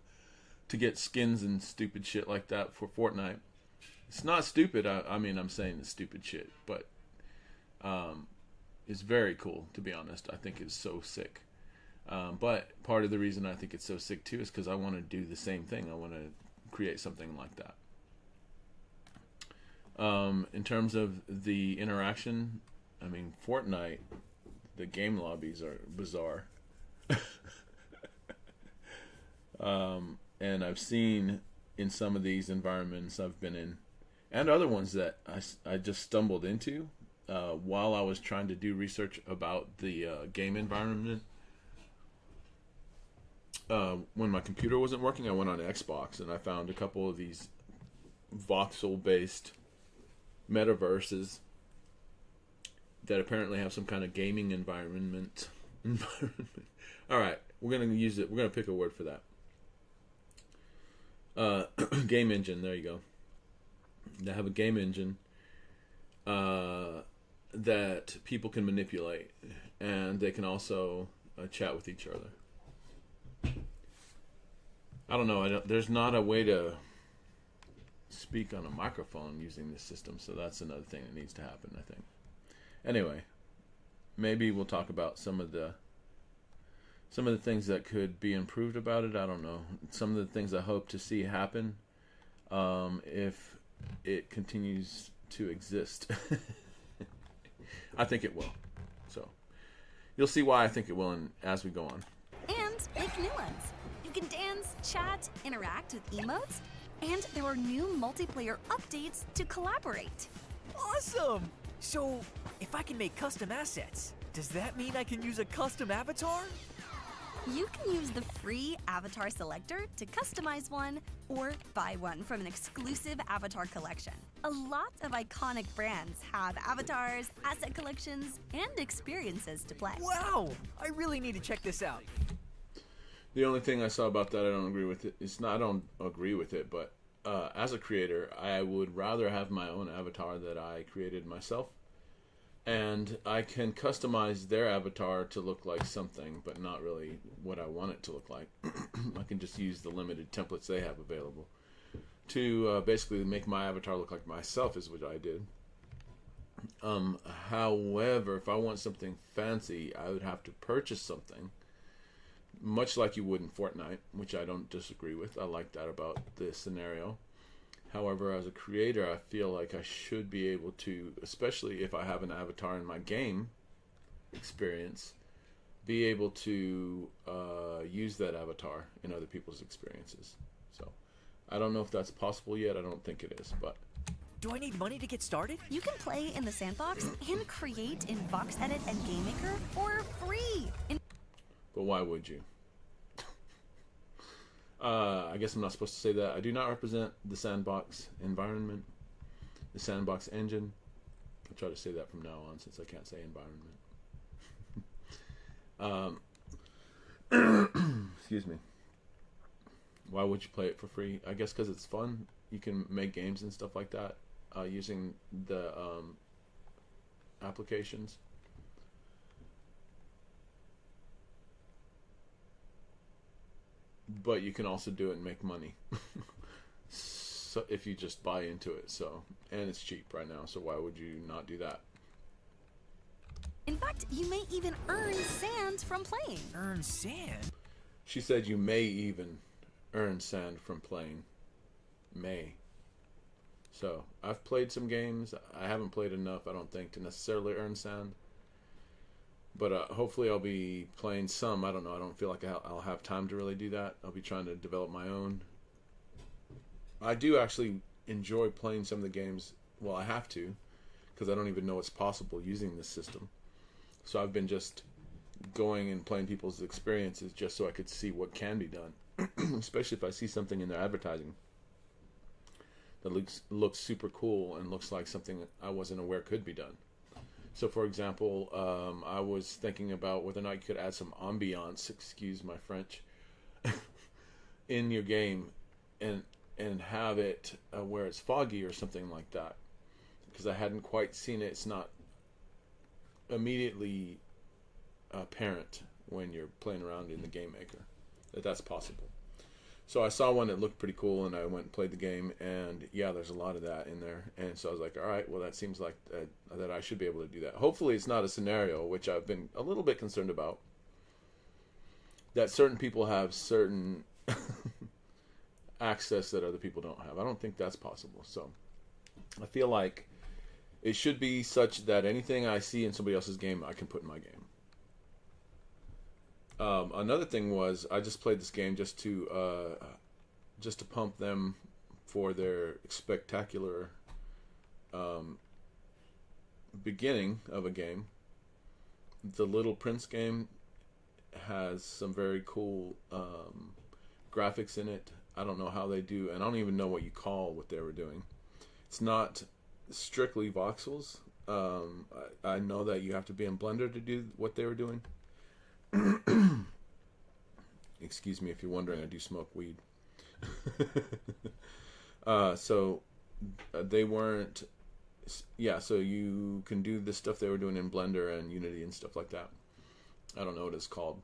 to get skins and stupid shit like that for Fortnite. It's not stupid. I'm saying it's stupid shit, but it's very cool, to be honest. I think it's so sick. But part of the reason I think it's so sick too is because I want to do the same thing. I want to create something like that. In terms of the interaction, Fortnite, the game lobbies are bizarre. And I've seen in some of these environments I've been in, and other ones that I just stumbled into while I was trying to do research about the game environment. When my computer wasn't working, I went on Xbox and I found a couple of these voxel-based metaverses that apparently have some kind of gaming environment. All right, we're gonna use it. We're gonna pick a word for that. Game engine. There you go. They have a game engine that people can manipulate, and they can also chat with each other. I don't know. There's not a way to speak on a microphone using this system, so that's another thing that needs to happen, I think. Anyway, maybe we'll talk about some of the things that could be improved about it. I don't know. Some of the things I hope to see happen if it continues to exist. I think it will. So you'll see why I think it will as we go on. And make new ones. You can dance, chat, interact with emotes, and there are new multiplayer updates to collaborate. Awesome! So, if I can make custom assets, does that mean I can use a custom avatar? You can use the free avatar selector to customize one or buy one from an exclusive avatar collection. A lot of iconic brands have avatars, asset collections, and experiences to play. Wow! I really need to check this out. The only thing I saw about that I don't agree with it. I don't agree with it, but as a creator, I would rather have my own avatar that I created myself. And I can customize their avatar to look like something, but not really what I want it to look like. I can just use the limited templates they have available to basically make my avatar look like myself, is what I did. However, if I want something fancy, I would have to purchase something, much like you would in Fortnite, which I don't disagree with. I like that about this scenario. However, as a creator, I feel like I should be able to, especially if I have an avatar in my game experience, be able to use that avatar in other people's experiences. So, I don't know if that's possible yet. I don't think it is, but... Do I need money to get started? You can play in the Sandbox and create in Box Edit and Game Maker for free. But why would you? I guess I'm not supposed to say that. I do not represent the Sandbox environment, the Sandbox engine. I'll try to say that from now on, since I can't say environment. Excuse me. Why would you play it for free? I guess because it's fun. You can make games and stuff like that using the applications. But you can also do it and make money. So if you just buy into it. So, and it's cheap right now, so why would you not do that? In fact, you may even earn sand from playing. Earn sand? She said you may even earn sand from playing. May. So, I've played some games. I haven't played enough, I don't think, to necessarily earn sand. But hopefully I'll be playing some. I don't know. I don't feel like I'll have time to really do that. I'll be trying to develop my own. I do actually enjoy playing some of the games. Well, I have to, because I don't even know it's possible using this system. So I've been just going and playing people's experiences just so I could see what can be done. Especially if I see something in their advertising that looks super cool and looks like something I wasn't aware could be done. So, for example, I was thinking about whether or not you could add some ambiance, excuse my French, in your game, and have it where it's foggy or something like that. Because I hadn't quite seen it. It's not immediately apparent when you're playing around in the game maker that's possible. So I saw one that looked pretty cool, and I went and played the game, and yeah, there's a lot of that in there. And so I was like, all right, well, that seems like that I should be able to do that. Hopefully it's not a scenario, which I've been a little bit concerned about, that certain people have certain access that other people don't have. I don't think that's possible. So I feel like it should be such that anything I see in somebody else's game, I can put in my game. Another thing was I just played this game just to pump them for their spectacular beginning of a game. The Little Prince game has some very cool graphics in it. I don't know how they do, and I don't even know what you call what they were doing. It's not strictly voxels. I know that you have to be in Blender to do what they were doing. Excuse me if you're wondering, I do smoke weed. So they weren't, yeah, so you can do the stuff they were doing in Blender and Unity and stuff like that. I don't know what it's called.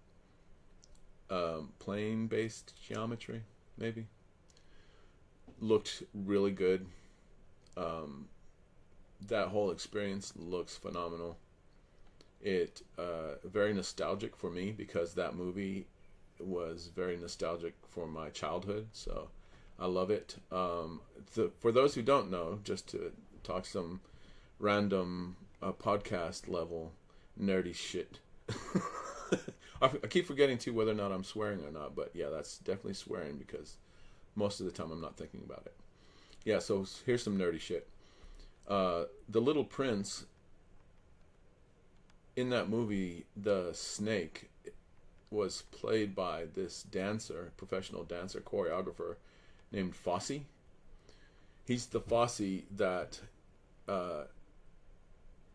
Plane-based geometry. maybe. Looked really good. That whole experience looks phenomenal. It very nostalgic for me because that movie was very nostalgic for my childhood. So I love it. For those who don't know, just to talk some random podcast level nerdy shit. I keep forgetting too whether or not I'm swearing or not, but yeah, that's definitely swearing because most of the time I'm not thinking about it. Yeah, so here's some nerdy shit. The Little Prince, in that movie, the snake was played by this dancer, professional dancer, choreographer named Fosse. He's the Fosse that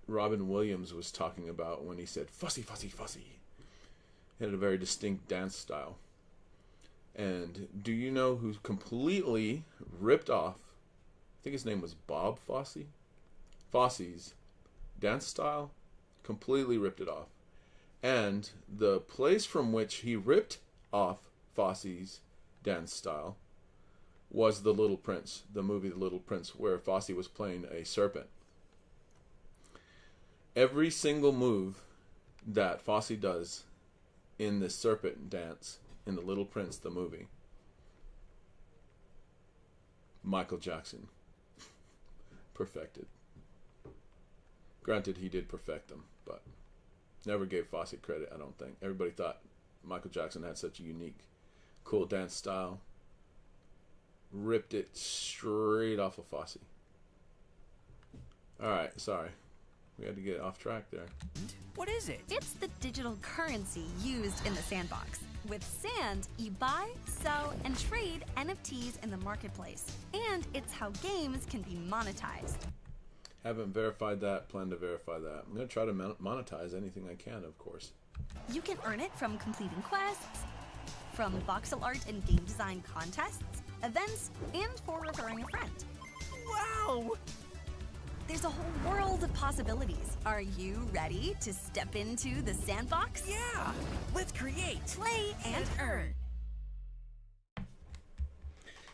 Robin Williams was talking about when he said, Fosse, Fosse, Fosse. He had a very distinct dance style. And do you know who completely ripped off, I think his name was Bob Fosse? Fosse's dance style, completely ripped it off. And the place from which he ripped off Fosse's dance style was The Little Prince, the movie The Little Prince, where Fosse was playing a serpent. Every single move that Fosse does in this serpent dance in The Little Prince, the movie, Michael Jackson perfected. Granted, he did perfect them, but never gave Fosse credit, I don't think. Everybody thought Michael Jackson had such a unique, cool dance style. Ripped it straight off of Fosse. Alright, sorry. We had to get off track there. What is it? It's the digital currency used in the Sandbox. With Sand, you buy, sell, and trade NFTs in the marketplace. And it's how games can be monetized. Haven't verified that, plan to verify that. I'm going to try to monetize anything I can, of course. You can earn it from completing quests, from voxel art and game design contests, events, and for referring a friend. Wow! There's a whole world of possibilities. Are you ready to step into the Sandbox? Yeah! Let's create, Play, and earn.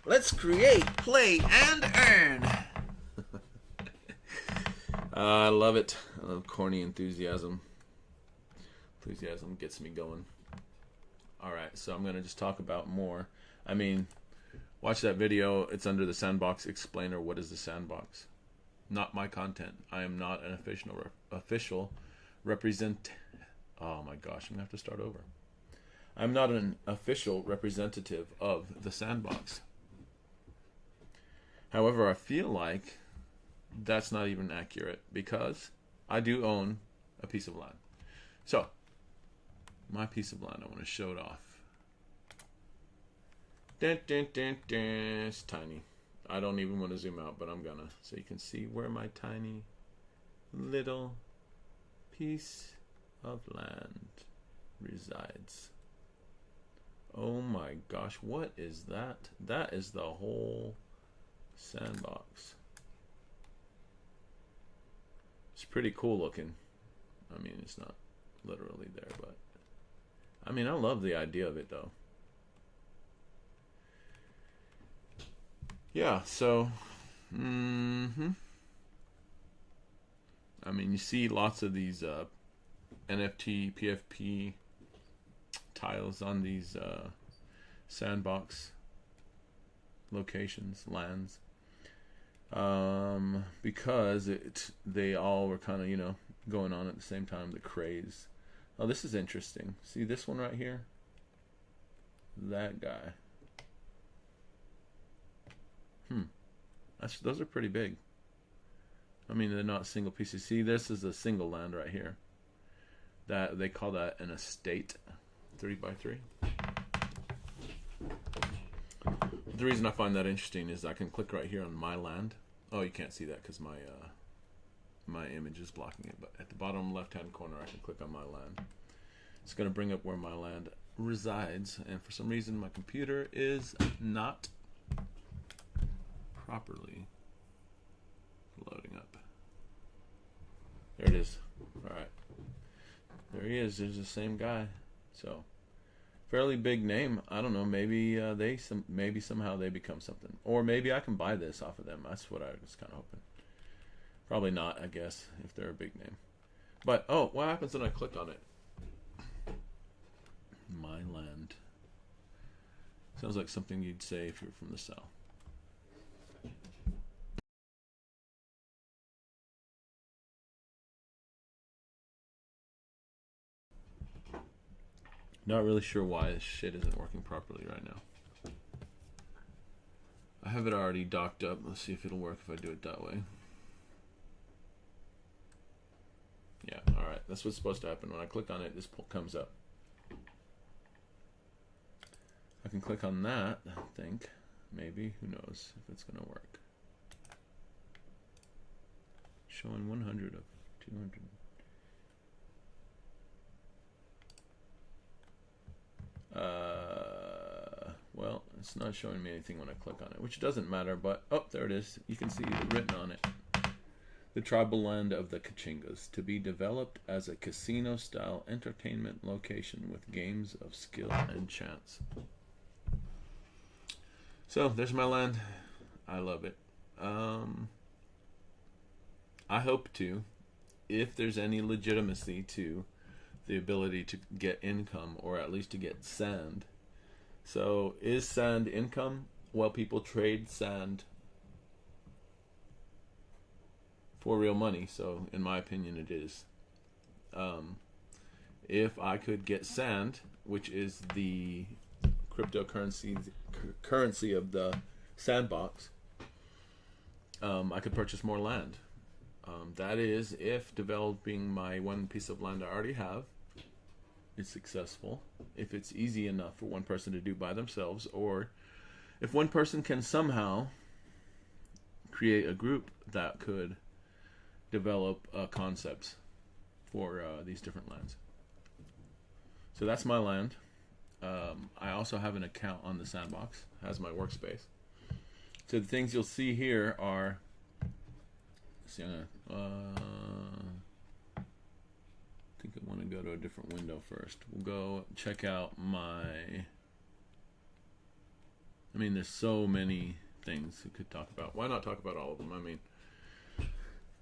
Let's create, play, and earn. I love it. I love corny enthusiasm. Enthusiasm gets me going. Alright, so I'm going to just talk about more. I mean, watch that video. It's under the Sandbox Explainer. What is the Sandbox? Not my content. I am not an official represent. Oh my gosh, I'm going to have to start over. I'm not an official representative of the Sandbox. However, I feel like that's not even accurate because I do own a piece of land. So, my piece of land, I want to show it off. Dun, dun, dun, dun. It's tiny. I don't even want to zoom out, but I'm gonna. So you can see where my tiny little piece of land resides. Oh my gosh, what is that? That is the whole Sandbox. It's pretty cool looking. I mean, it's not literally there, but I mean, I love the idea of it though. Yeah, so I mean, you see lots of these NFT, PFP tiles on these Sandbox locations, lands. Because they all were kind of, you know, going on at the same time, the craze. Oh, this is interesting. See this one right here? That guy. Those are pretty big. I mean, they're not single pieces. See, this is a single land right here. That they call that an estate, 3x3. The reason I find that interesting is I can click right here on my land. Oh, you can't see that because my image is blocking it. But at the bottom left-hand corner, I can click on my land. It's going to bring up where my land resides, and for some reason, my computer is not properly loading up. There it is. Alright. There he is. There's the same guy. So, fairly big name. I don't know. Maybe maybe somehow they become something, or maybe I can buy this off of them. That's what I was kind of hoping. Probably not, I guess, if they're a big name. But oh, what happens when I click on it? My land. Sounds like something you'd say if you're from the South. Not really sure why this shit isn't working properly right now. I have it already docked up. Let's see if it'll work if I do it that way. Yeah, alright. That's what's supposed to happen. When I click on it, this comes up. I can click on that, I think. Maybe. Who knows if it's going to work. Showing 100 of 200. Well, it's not showing me anything when I click on it, which doesn't matter, but, oh, there it is. You can see it written on it. The tribal land of the Kachingas, to be developed as a casino-style entertainment location with games of skill and chance. So, there's my land. I love it. I hope to, if there's any legitimacy to the ability to get income, or at least to get sand. So, is sand income? Well, people trade sand for real money, so in my opinion it is. If I could get sand, which is the currency of the Sandbox, I could purchase more land. That is, if developing my one piece of land I already have is successful, if it's easy enough for one person to do by themselves, or if one person can somehow create a group that could develop concepts for these different lands. So that's my land. I also have an account on the Sandbox. It has my workspace. So the things you'll see here are, see, I think I want to go to a different window first. We'll go check out my, I mean, there's so many things we could talk about. Why not talk about all of them? I mean,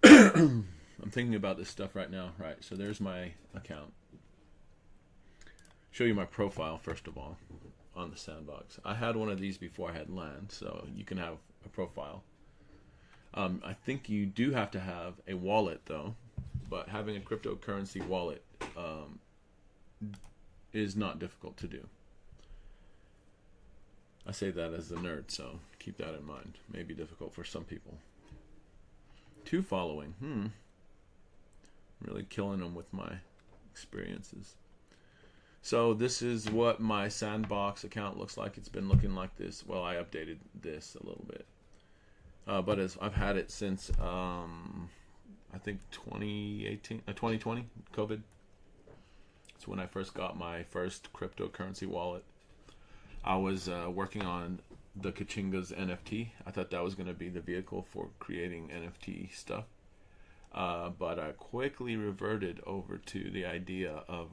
I'm thinking about this stuff right now. Right, so there's my account. Show you my profile first of all on the Sandbox. I had one of these before I had land, so you can have a profile. I think you do have to have a wallet though, but having a cryptocurrency wallet is not difficult to do. I say that as a nerd, so keep that in mind. Maybe difficult for some people. 2 following. Really killing them with my experiences. So this is what my Sandbox account looks like. It's been looking like this. Well, I updated this a little bit. But as I've had it since, I think 2020, COVID. It's when I first got my first cryptocurrency wallet. I was working on the Kachinga's NFT. I thought that was going to be the vehicle for creating NFT stuff. But I quickly reverted over to the idea of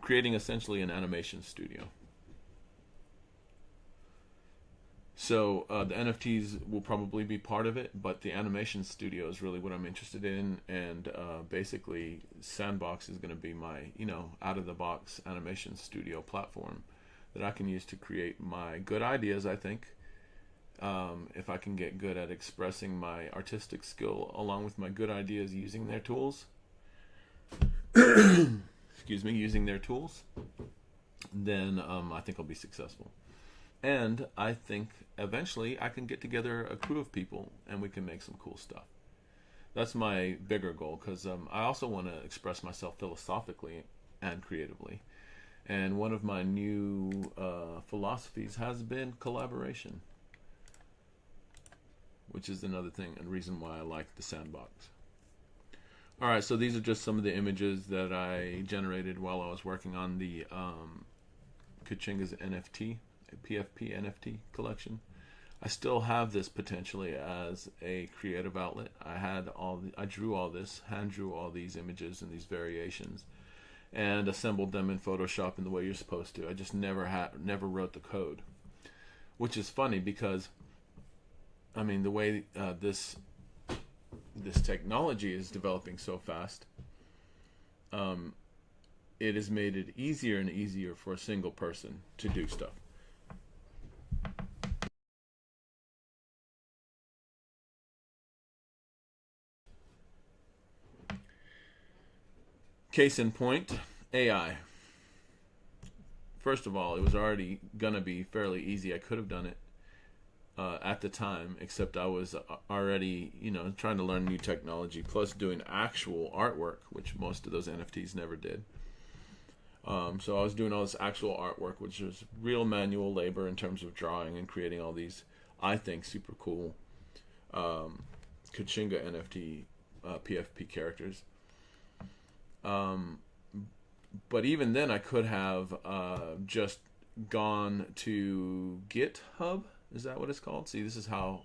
creating essentially an animation studio. So the NFTs will probably be part of it, but the animation studio is really what I'm interested in, and basically Sandbox is going to be my, out-of-the-box animation studio platform that I can use to create my good ideas, I think. If I can get good at expressing my artistic skill along with my good ideas using their tools, using their tools, then I think I'll be successful. And I think eventually I can get together a crew of people and we can make some cool stuff. That's my bigger goal, because I also want to express myself philosophically and creatively. And one of my new philosophies has been collaboration, which is another thing and reason why I like the Sandbox. Alright, so these are just some of the images that I generated while I was working on the Kachinga's NFT, PFP NFT collection. I still have this potentially as a creative outlet. I drew all this, hand drew all these images and these variations, and assembled them in Photoshop in the way you're supposed to. I just never wrote the code, which is funny because, I mean, the way this technology is developing so fast, it has made it easier and easier for a single person to do stuff. Case in point, AI. First of all, it was already gonna be fairly easy. I could have done it at the time, except I was already, trying to learn new technology, plus doing actual artwork, which most of those NFTs never did. So I was doing all this actual artwork, which was real manual labor in terms of drawing and creating all these, I think, super cool Kachinga NFT PFP characters. But even then, I could have just gone to GitHub. Is that what it's called? See, this is how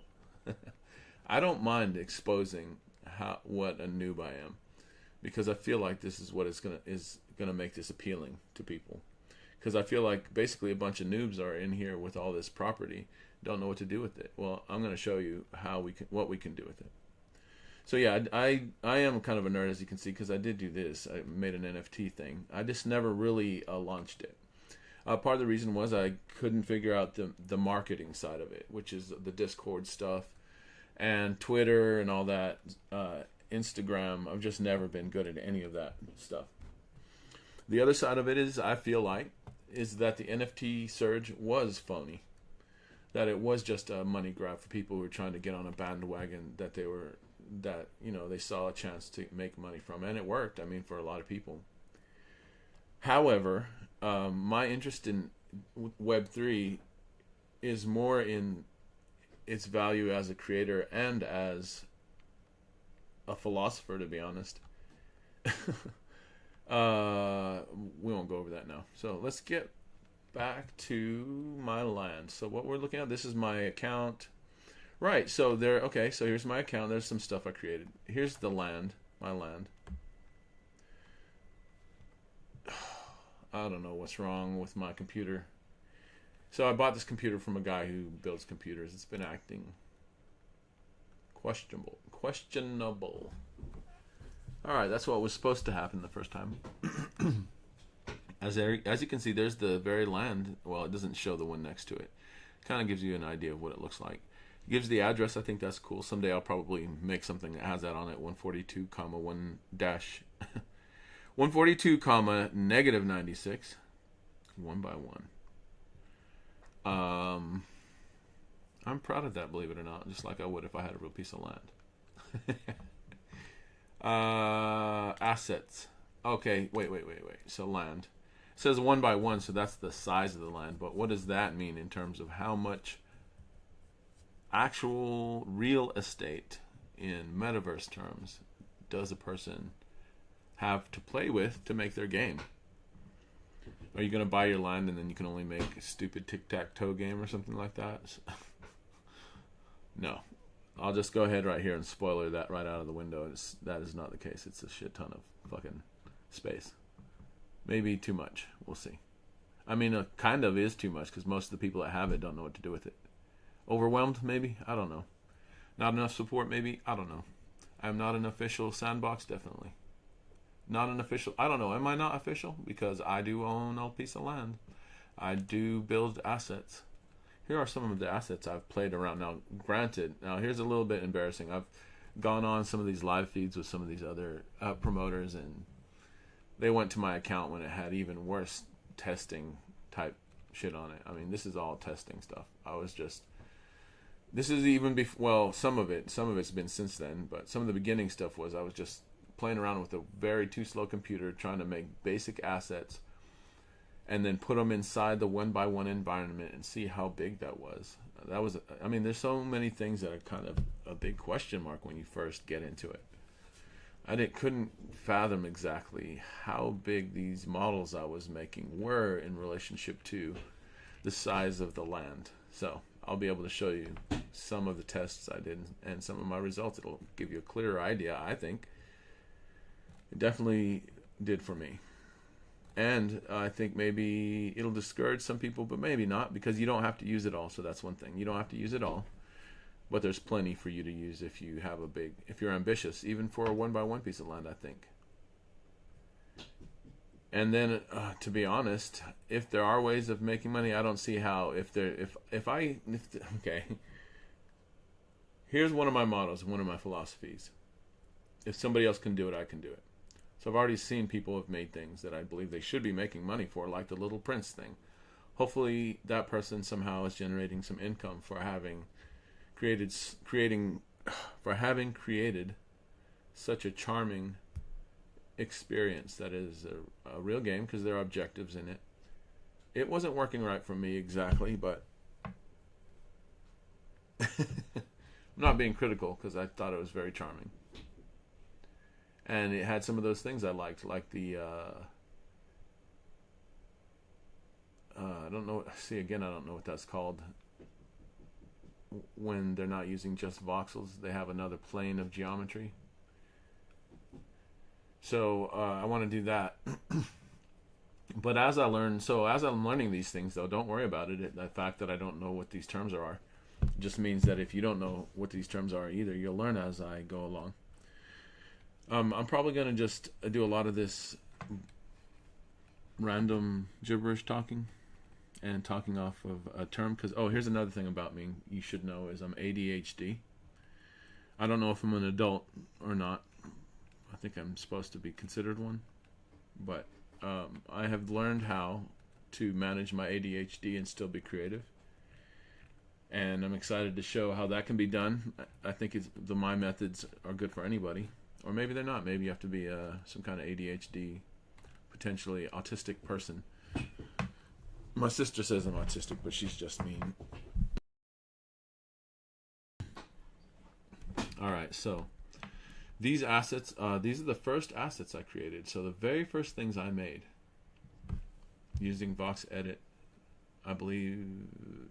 I don't mind exposing what a noob I am, because I feel like this is what is gonna make this appealing to people. Because I feel like basically a bunch of noobs are in here with all this property, don't know what to do with it. Well, I'm going to show you what we can do with it. So yeah, I am kind of a nerd, as you can see, because I did do this. I made an NFT thing. I just never really launched it. Part of the reason was I couldn't figure out the marketing side of it, which is the Discord stuff and Twitter and all that. Instagram, I've just never been good at any of that stuff. The other side of it is, I feel like, is that the NFT surge was phony. That it was just a money grab for people who were trying to get on a bandwagon that they saw a chance to make money from, and it worked. I mean, for a lot of people. However, my interest in Web3 is more in its value as a creator and as a philosopher, to be honest. We won't go over that now. So let's get back to my land. So what we're looking at, this is my account. Right, so so here's my account. There's some stuff I created. Here's the land, my land. I don't know what's wrong with my computer. So I bought this computer from a guy who builds computers. It's been acting questionable. All right, that's what was supposed to happen the first time. As you can see, there's the very land. Well, it doesn't show the one next to it. Kind of gives you an idea of what it looks like. It gives the address. I think that's cool. Someday I'll probably make something that has that on it. 142, 142, -96, 1 by 1. I'm proud of that, believe it or not, just like I would if I had a real piece of land. Assets. Okay, wait. So land. It says 1 by 1, so that's the size of the land. But what does that mean in terms of how much actual real estate in metaverse terms does a person have to play with to make their game? Are you going to buy your land and then you can only make a stupid tic-tac-toe game or something like that? No. I'll just go ahead right here and spoiler that right out of the window. That is not the case. It's a shit ton of fucking space. Maybe too much. We'll see. I mean, it kind of is too much because most of the people that have it don't know what to do with it. Overwhelmed, maybe? I don't know. Not enough support, maybe? I don't know. I'm not an official Sandbox, definitely. Not an official. I don't know. Am I not official? Because I do own a piece of land. I do build assets. Here are some of the assets I've played around. Now, granted, here's a little bit embarrassing. I've gone on some of these live feeds with some of these other promoters, and they went to my account when it had even worse testing type shit on it. I mean, this is all testing stuff. This is even before, well, some of it's been since then, but some of the beginning stuff was I was just playing around with a very too slow computer trying to make basic assets and then put them inside the 1 by 1 environment and see how big that was. I mean, there's so many things that are kind of a big question mark when you first get into it. I couldn't fathom exactly how big these models I was making were in relationship to the size of the land. So I'll be able to show you some of the tests I did and some of my results. It'll give you a clearer idea, I think. It definitely did for me. And I think maybe it'll discourage some people, but maybe not, because you don't have to use it all. So that's one thing. You don't have to use it all. But there's plenty for you to use if you have if you're ambitious, even for a 1x1 piece of land, I think. And then, to be honest, if there are ways of making money, I don't see how. Okay. Here's one of my mottos, one of my philosophies. If somebody else can do it, I can do it. So I've already seen people have made things that I believe they should be making money for, like the Little Prince thing. Hopefully, that person somehow is generating some income for having created such a charming experience that is a real game, because there are objectives in it. It wasn't working right for me exactly, but I'm not being critical, because I thought it was very charming. And it had some of those things I liked, like the I don't know. See, again, I don't know what that's called. When they're not using just voxels, they have another plane of geometry. So I want to do that. But as I'm learning these things, though, don't worry about it. The fact that I don't know what these terms are just means that if you don't know what these terms are either, you'll learn as I go along. I'm probably going to just do a lot of this random gibberish talking and talking off of a term, because, here's another thing about me you should know is I'm ADHD. I don't know if I'm an adult or not. I think I'm supposed to be considered one, but I have learned how to manage my ADHD and still be creative, and I'm excited to show how that can be done. I think my methods are good for anybody, or maybe they're not. Maybe you have to be some kind of ADHD, potentially autistic person. My sister says I'm autistic, but she's just mean. All right, so these assets, these are the first assets I created. So the very first things I made using Vox Edit, I believe,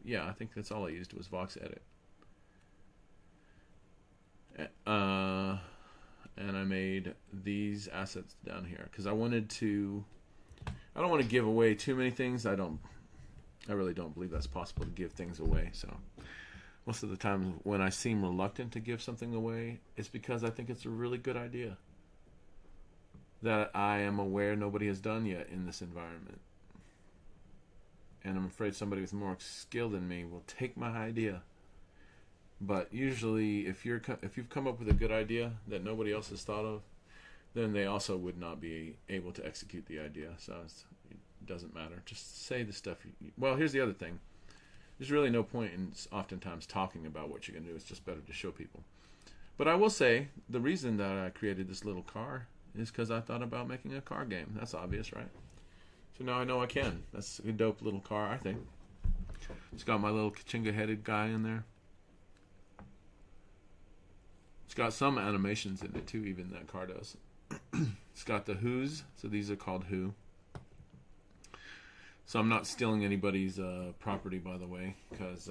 I think that's all I used was Vox Edit. And I made these assets down here because I don't want to give away too many things. I really don't believe that's possible to give things away. So most of the time when I seem reluctant to give something away, it's because I think it's a really good idea that I am aware nobody has done yet in this environment. And I'm afraid somebody with more skill than me will take my idea. But usually if you've come up with a good idea that nobody else has thought of, then they also would not be able to execute the idea. So it doesn't matter. Just say the stuff. Well, here's the other thing. There's really no point in oftentimes talking about what you're going to do. It's just better to show people. But I will say, the reason that I created this little car is because I thought about making a car game. That's obvious, right? So now I know I can. That's a dope little car, I think. It's got my little Kachinga-headed guy in there. It's got some animations in it too, even that car does. It's got the Who's, so these are called Who. So I'm not stealing anybody's property, by the way, because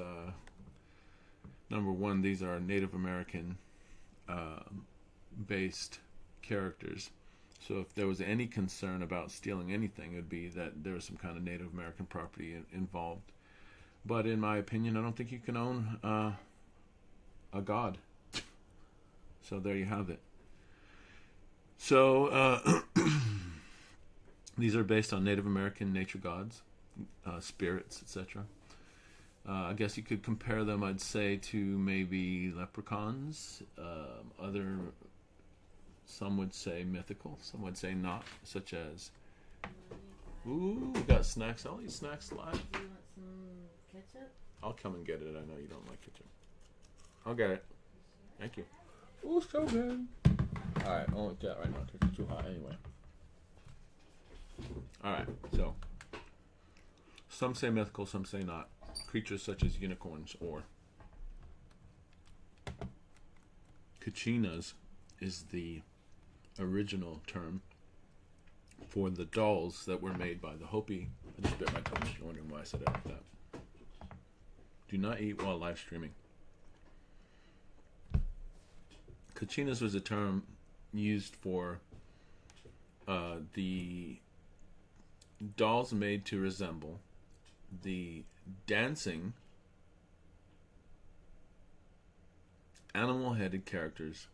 number one, these are Native American based characters. So if there was any concern about stealing anything, it would be that there was some kind of Native American property involved. But in my opinion, I don't think you can own a god. So there you have it. So these are based on Native American nature gods, spirits, etc. I guess you could compare them, I'd say, to maybe leprechauns. Some would say mythical, some would say not, such as... Ooh, we got snacks. I'll eat snacks live. Do you want some ketchup? I'll come and get it. I know you don't like ketchup. I'll get it. Thank you. Ooh, so good. Alright, I won't eat that right now because it's too hot anyway. Alright, so some say mythical, some say not. Creatures such as unicorns or kachinas is the original term for the dolls that were made by the Hopi. I just bit my tongue if you're wondering why I said it like that. Do not eat while live streaming. Kachinas was a term used for the dolls made to resemble the dancing animal-headed characters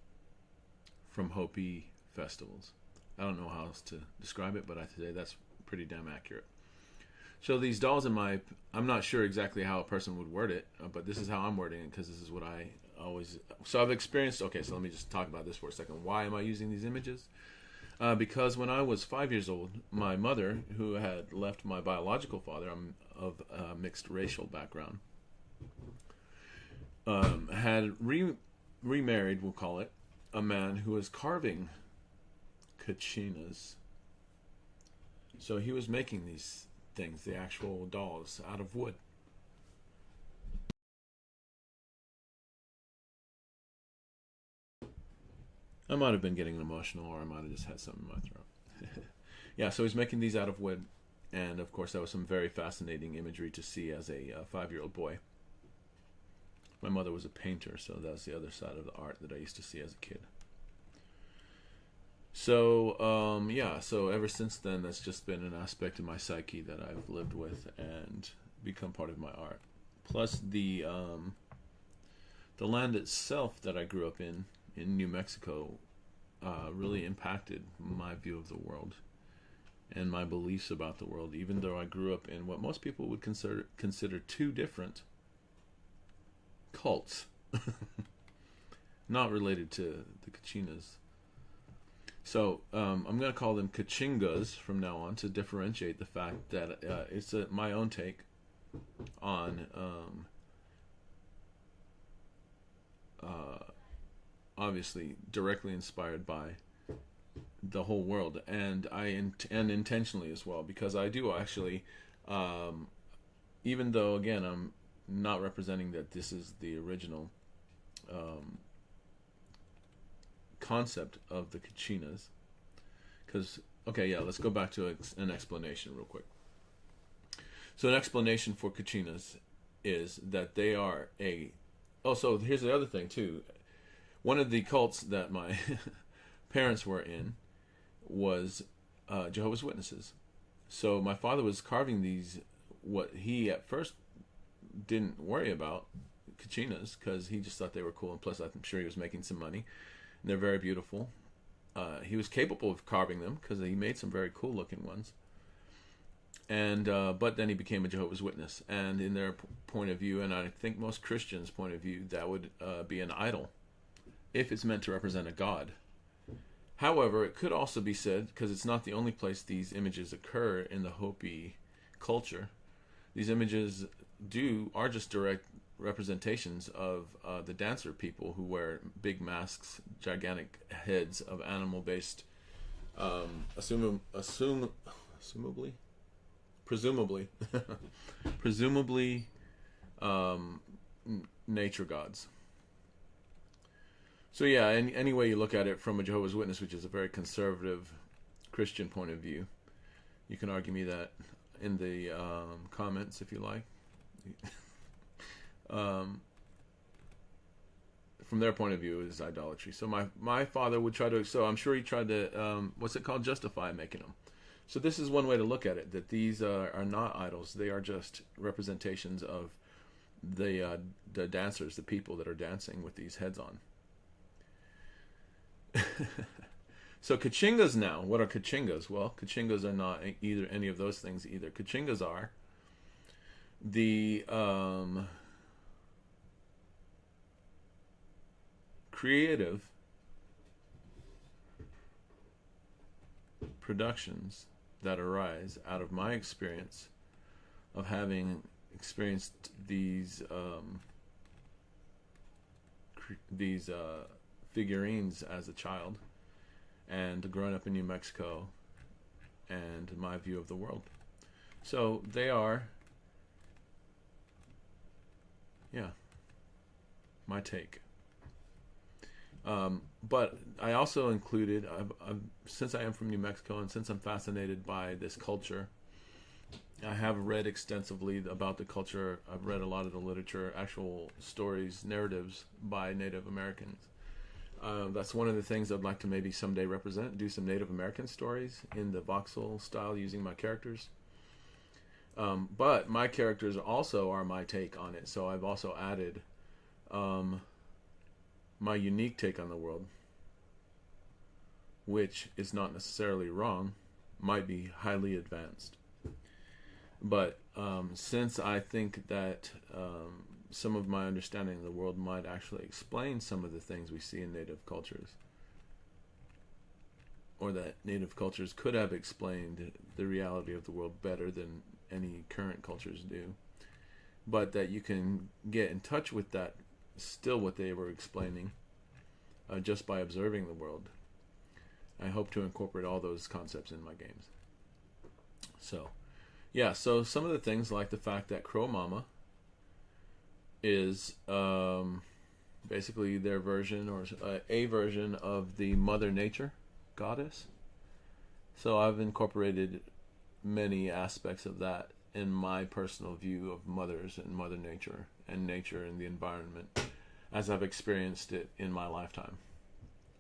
from Hopi festivals. I don't know how else to describe it, but I say that's pretty damn accurate. So these dolls I'm not sure exactly how a person would word it, but this is how I'm wording it because this is what I always... So I've experienced... Okay, so let me just talk about this for a second. Why am I using these images? Because when I was 5 years old, my mother, who had left my biological father, I'm of a mixed racial background, had remarried, we'll call it, a man who was carving kachinas. So he was making these things, the actual dolls, out of wood. I might have been getting emotional, or I might have just had something in my throat. Yeah, so he's making these out of wood, and of course that was some very fascinating imagery to see as a 5-year-old boy. My mother was a painter, so that was the other side of the art that I used to see as a kid. So, yeah, so ever since then, that's just been an aspect of my psyche that I've lived with and become part of my art. Plus the land itself that I grew up in New Mexico, really impacted my view of the world and my beliefs about the world, even though I grew up in what most people would consider two different cults, not related to the Kachinas. So I'm going to call them Kachingas from now on to differentiate the fact that it's my own take on obviously directly inspired by the whole world, and and intentionally as well, because I do actually, even though again I'm not representing that this is the original concept of the Kachinas, because okay, yeah, let's go back to an explanation real quick. So an explanation for Kachinas is that they are so here's the other thing too. One of the cults that my parents were in was Jehovah's Witnesses. So my father was carving these, what he at first didn't worry about, Kachinas, because he just thought they were cool, and plus I'm sure he was making some money. And they're very beautiful. He was capable of carving them because he made some very cool looking ones. And but then he became a Jehovah's Witness, and in their point of view, and I think most Christians' point of view, that would be an idol if it's meant to represent a god. However, it could also be said, because it's not the only place these images occur in the Hopi culture, these images are just direct representations of the dancer people who wear big masks, gigantic heads of presumably nature gods. So yeah, any way you look at it from a Jehovah's Witness, which is a very conservative Christian point of view, you can argue me that in the comments if you like. From their point of view, is idolatry. So my father would try to, so I'm sure he tried to, what's it called, justify making them. So this is one way to look at it, that these are not idols. They are just representations of the dancers, the people that are dancing with these heads on. So Kachingas now, what are Kachingas? Well, Kachingas are not either any of those things either. Kachingas are the creative productions that arise out of my experience of having experienced these figurines as a child and growing up in New Mexico and my view of the world. So they are, yeah, my take. But I also included, since I am from New Mexico and since I'm fascinated by this culture, I have read extensively about the culture. I've read a lot of the literature, actual stories, narratives by Native Americans. That's one of the things I'd like to maybe someday represent. Do some Native American stories in the voxel style using my characters. But my characters also are my take on it. So I've also added my unique take on the world, which is not necessarily wrong, might be highly advanced. But since I think that some of my understanding of the world might actually explain some of the things we see in native cultures, or that native cultures could have explained the reality of the world better than any current cultures do, but that you can get in touch with that, still what they were explaining, just by observing the world. I hope to incorporate all those concepts in my games. So, yeah, so some of the things, like the fact that Crow Mama is basically their version, or a version of the Mother Nature goddess. So I've incorporated many aspects of that in my personal view of mothers and Mother Nature and nature and the environment as I've experienced it in my lifetime.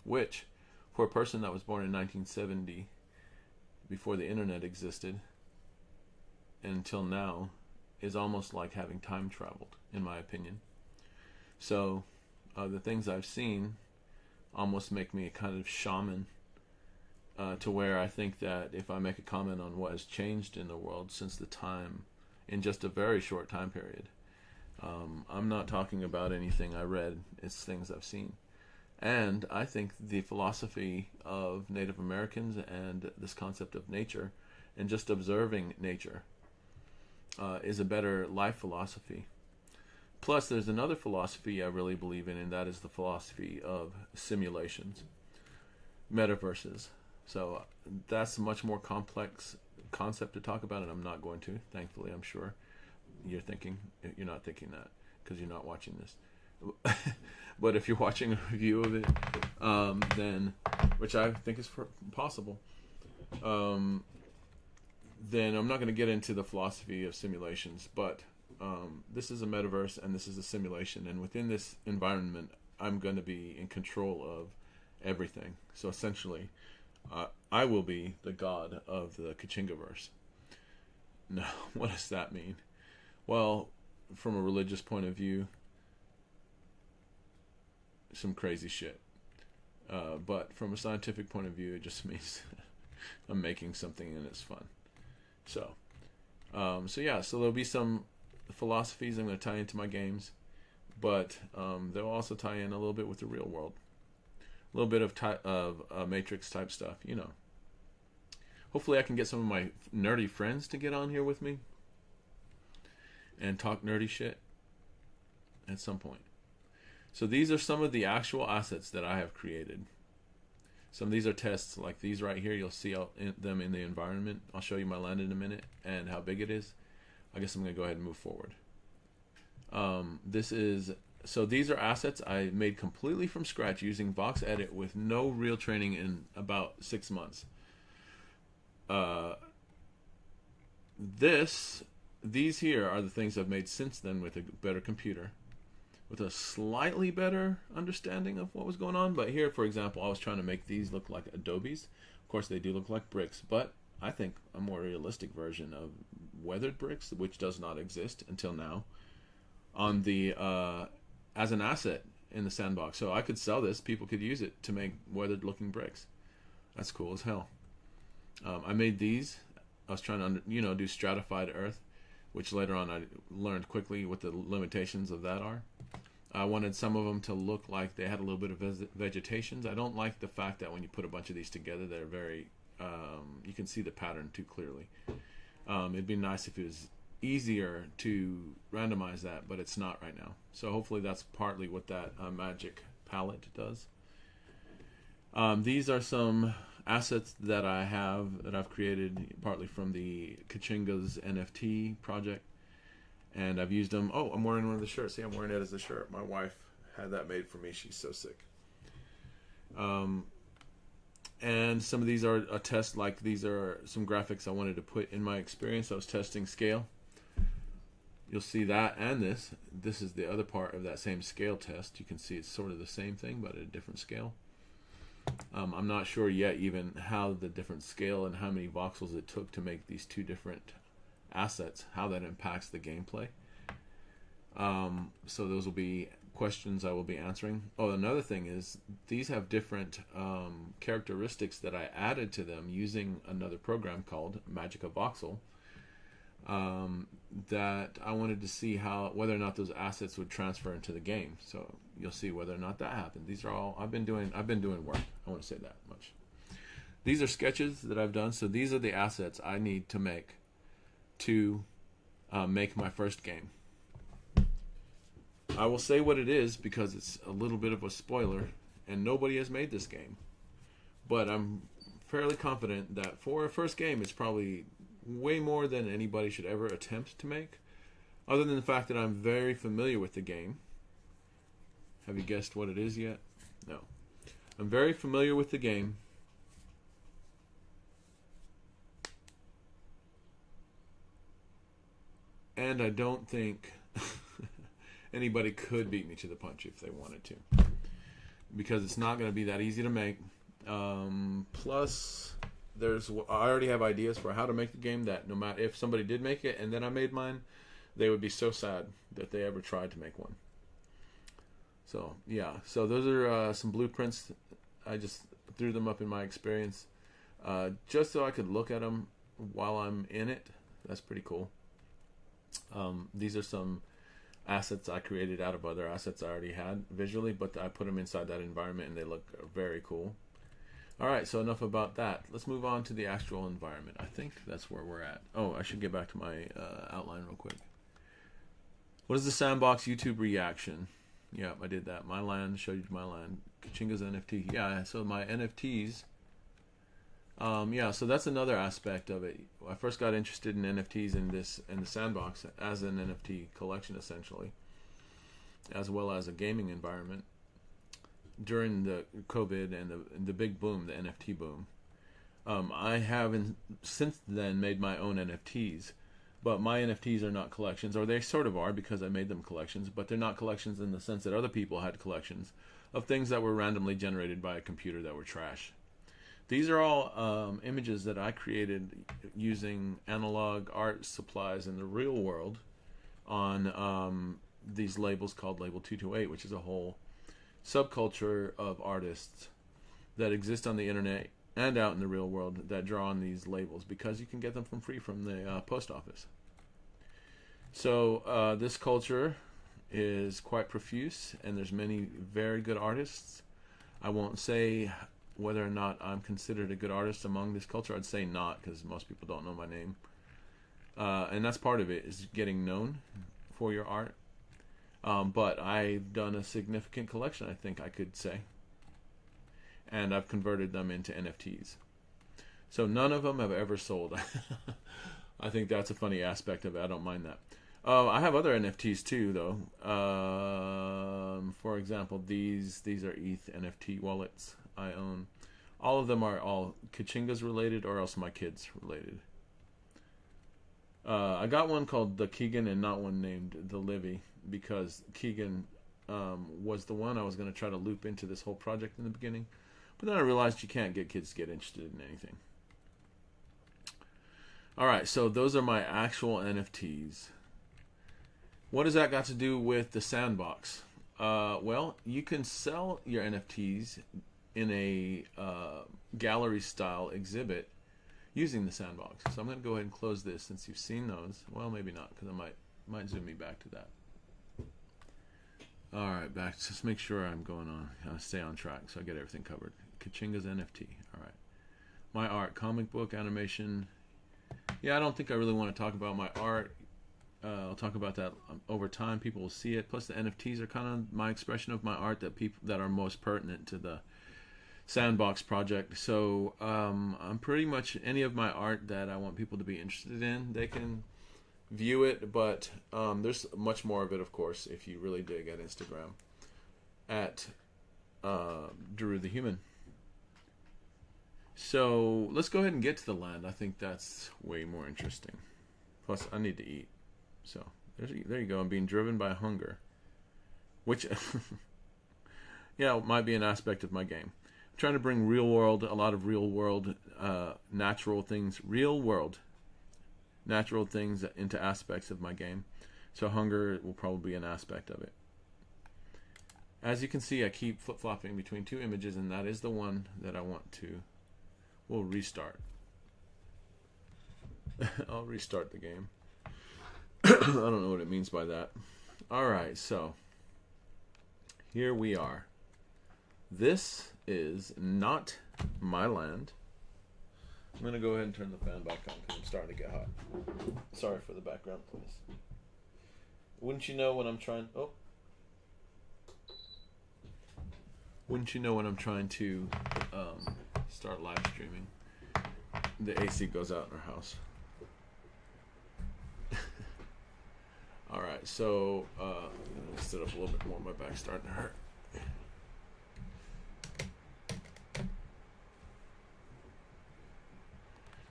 Which, for a person that was born in 1970, before the internet existed, until now, is almost like having time traveled, in my opinion. So, the things I've seen almost make me a kind of shaman, to where I think that if I make a comment on what has changed in the world since the time, in just a very short time period, I'm not talking about anything I read, it's things I've seen. And I think the philosophy of Native Americans and this concept of nature, and just observing nature, is a better life philosophy. Plus, there's another philosophy I really believe in, and that is the philosophy of simulations, metaverses. So that's a much more complex concept to talk about, and I'm not going to, thankfully. I'm sure you're not thinking that because you're not watching this. But if you're watching a review of it, then, which I think is possible, then I'm not going to get into the philosophy of simulations, but this is a metaverse and this is a simulation, and within this environment I'm going to be in control of everything. So essentially, I will be the god of the KachingaVerze. Now, what does that mean? Well, from a religious point of view, some crazy shit. But from a scientific point of view, it just means I'm making something and it's fun. So there'll be some philosophies I'm going to tie into my games, but they'll also tie in a little bit with the real world, a little bit of Matrix type stuff, you know. Hopefully I can get some of my nerdy friends to get on here with me and talk nerdy shit at some point. So these are some of the actual assets that I have created. Some of these are tests, like these right here. You'll see them in the environment. I'll show you my land in a minute and how big it is. I guess I'm going to go ahead and move forward. So these are assets I made completely from scratch using Vox Edit with no real training in about 6 months. These here are the things I've made since then with a better computer, with a slightly better understanding of what was going on. But here, for example, I was trying to make these look like Adobes. Of course, they do look like bricks, but I think a more realistic version of weathered bricks, which does not exist until now, on the as an asset in the sandbox. So I could sell this. People could use it to make weathered-looking bricks. That's cool as hell. I made these. I was trying to, do stratified earth, which later on I learned quickly what the limitations of that are. I wanted some of them to look like they had a little bit of vegetations. I don't like the fact that when you put a bunch of these together, they're very, you can see the pattern too clearly. It'd be nice if it was easier to randomize that, but it's not right now. So hopefully that's partly what that magic palette does. These are some assets that I've created partly from the Kachinga's NFT project, and I've used them. Oh, I'm wearing one of the shirts. See, I'm wearing it as a shirt. My wife had that made for me. She's so sick. And some of these are a test, like these are some graphics I wanted to put in my experience. I was testing scale. You'll see that and this. This is the other part of that same scale test. You can see it's sort of the same thing, but at a different scale. I'm not sure yet even how the different scale and how many voxels it took to make these two different assets, how that impacts the gameplay. So those will be questions I will be answering. Oh, another thing is these have different characteristics that I added to them using another program called Magica Voxel. That I wanted to see whether or not those assets would transfer into the game. So you'll see whether or not that happened. These are all I've been doing work. I want to say that much. These are sketches that I've done. So these are the assets I need to make my first game. I will say what it is because it's a little bit of a spoiler, and nobody has made this game. But I'm fairly confident that for a first game, it's probably way more than anybody should ever attempt to make, other than the fact that I'm very familiar with the game. Have you guessed what it is yet? No. I'm very familiar with the game. And I don't think anybody could beat me to the punch if they wanted to, because it's not going to be that easy to make. Plus, I already have ideas for how to make the game that no matter if somebody did make it and then I made mine, they would be so sad that they ever tried to make one. So yeah, so those are some blueprints. I just threw them up in my experience, just so I could look at them while I'm in it. That's pretty cool. These are some assets I created out of other assets I already had visually, but I put them inside that environment and they look very cool. Alright, so enough about that. Let's move on to the actual environment. I think that's where we're at. Oh, I should get back to my outline real quick. What is the Sandbox YouTube reaction? Yeah, I did that. My land, showed you my land. Kachinga's NFT. Yeah, so my NFTs. Yeah, so that's another aspect of it. I first got interested in NFTs in the Sandbox as an NFT collection, essentially, as well as a gaming environment during the COVID and the big boom, the NFT boom. I haven't since then made my own NFTs, but my NFTs are not collections, or they sort of are because I made them collections, but they're not collections in the sense that other people had collections of things that were randomly generated by a computer that were trash. These are all images that I created using analog art supplies in the real world on these labels called Label 228, which is a whole subculture of artists that exist on the internet and out in the real world that draw on these labels because you can get them for free from the post office. So this culture is quite profuse, and there's many very good artists. I won't say whether or not I'm considered a good artist among this culture. I'd say not, because most people don't know my name. And that's part of it, is getting known for your art. But I've done a significant collection, I think I could say. And I've converted them into NFTs. So none of them have ever sold. I think that's a funny aspect of it. I don't mind that. I have other NFTs too, though. For example, these are ETH NFT wallets I own. All of them are all Kachinga's related or else my kids related. I got one called the Keegan and not one named the Livy, because Keegan was the one I was going to try to loop into this whole project in the beginning. But then I realized you can't get kids to get interested in anything. Alright, so those are my actual NFTs. What has that got to do with the Sandbox? Well, you can sell your NFTs in a gallery-style exhibit using the Sandbox. So I'm going to go ahead and close this since you've seen those. Well, maybe not, because I might zoom me back to that. All right, back. Just make sure I'm going on. Stay on track so I get everything covered. Kachinga's NFT. All right. My art, comic book, animation. Yeah, I don't think I really want to talk about my art. I'll talk about that over time. People will see it. Plus, the NFTs are kind of my expression of my art that are most pertinent to the Sandbox project. So I'm pretty much any of my art that I want people to be interested in, they can view it. But there's much more of it, of course, if you really dig at Instagram at Daruth the Human. So let's go ahead and get to the land. I think that's way more interesting. Plus, I need to eat. So There you go. I'm being driven by hunger. Which, yeah, it might be an aspect of my game. I'm trying to bring a lot of real world, natural things into aspects of my game. So hunger will probably be an aspect of it. As you can see, I keep flip-flopping between two images, and that is the one that I want to... We'll restart. I'll restart the game. I don't know what it means by that. Alright, so here we are. This is not my land. I'm going to go ahead and turn the fan back on because I'm starting to get hot. Sorry for the background, please. Wouldn't you know when I'm trying... Oh. Wouldn't you know when I'm trying to start live streaming, the AC goes out in our house. Alright, so I'm going to sit up a little bit more. My back's starting to hurt.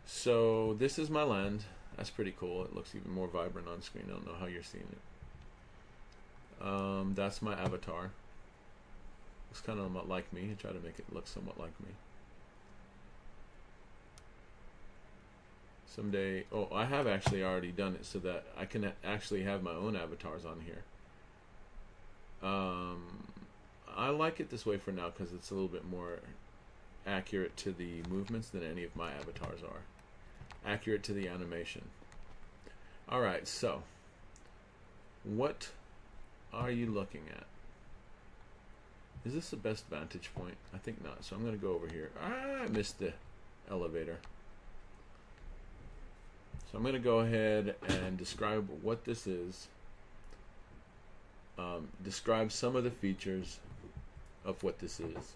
So this is my land. That's pretty cool. It looks even more vibrant on screen. I don't know how you're seeing it. That's my avatar. Looks kind of like me. I try to make it look somewhat like me. Someday, oh, I have actually already done it so that I can actually have my own avatars on here. I like it this way for now because it's a little bit more accurate to the movements than any of my avatars are. Accurate to the animation. Alright, so what are you looking at? Is this the best vantage point? I think not. So I'm going to go over here. I missed the elevator. So I'm going to go ahead and describe what this is. Describe some of the features of what this is.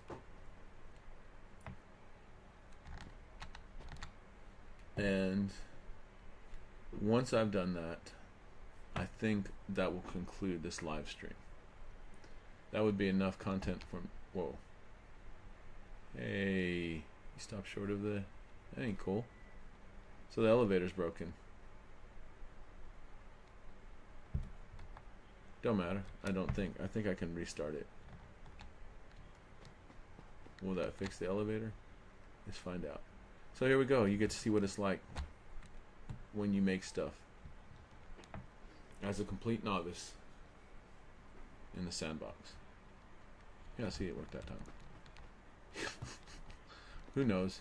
And once I've done that, I think that will conclude this live stream. That would be enough content from... Whoa. Hey, you stop short of the... That ain't cool. So the elevator's broken. Don't matter. I don't think. I think I can restart it. Will that fix the elevator? Let's find out. So here we go. You get to see what it's like when you make stuff as a complete novice in the sandbox. Yeah, see, it worked that time. Who knows?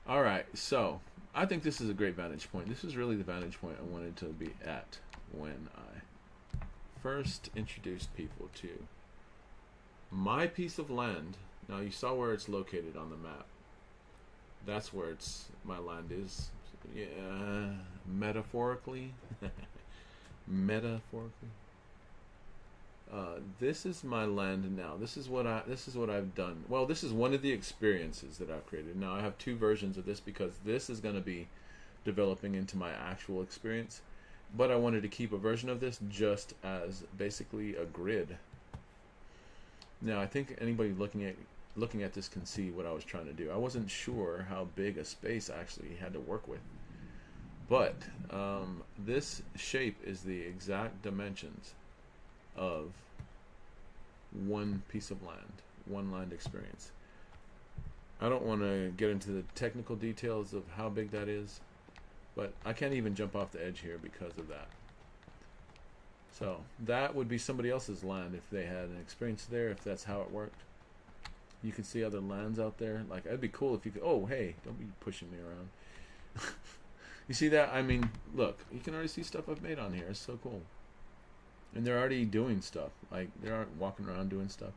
Alright, so I think this is a great vantage point. This is really the vantage point I wanted to be at when I first introduced people to my piece of land. Now you saw where it's located on the map. That's where my land is. Yeah, metaphorically. Metaphorically. This is my land now. This is what I've done. Well, this is one of the experiences that I've created. Now I have two versions of this because this is going to be developing into my actual experience. But I wanted to keep a version of this just as basically a grid. Now I think anybody looking at this can see what I was trying to do. I wasn't sure how big a space I actually had to work with. But this shape is the exact dimensions of one piece of land, one land experience. I don't want to get into the technical details of how big that is, but I can't even jump off the edge here because of that. So that would be somebody else's land if they had an experience there, if that's how it worked. You can see other lands out there. Like, it'd be cool if you could... Oh, hey, don't be pushing me around. You see that? I mean, look, you can already see stuff I've made on here. It's so cool. And they're already doing stuff. Like, they aren't walking around doing stuff.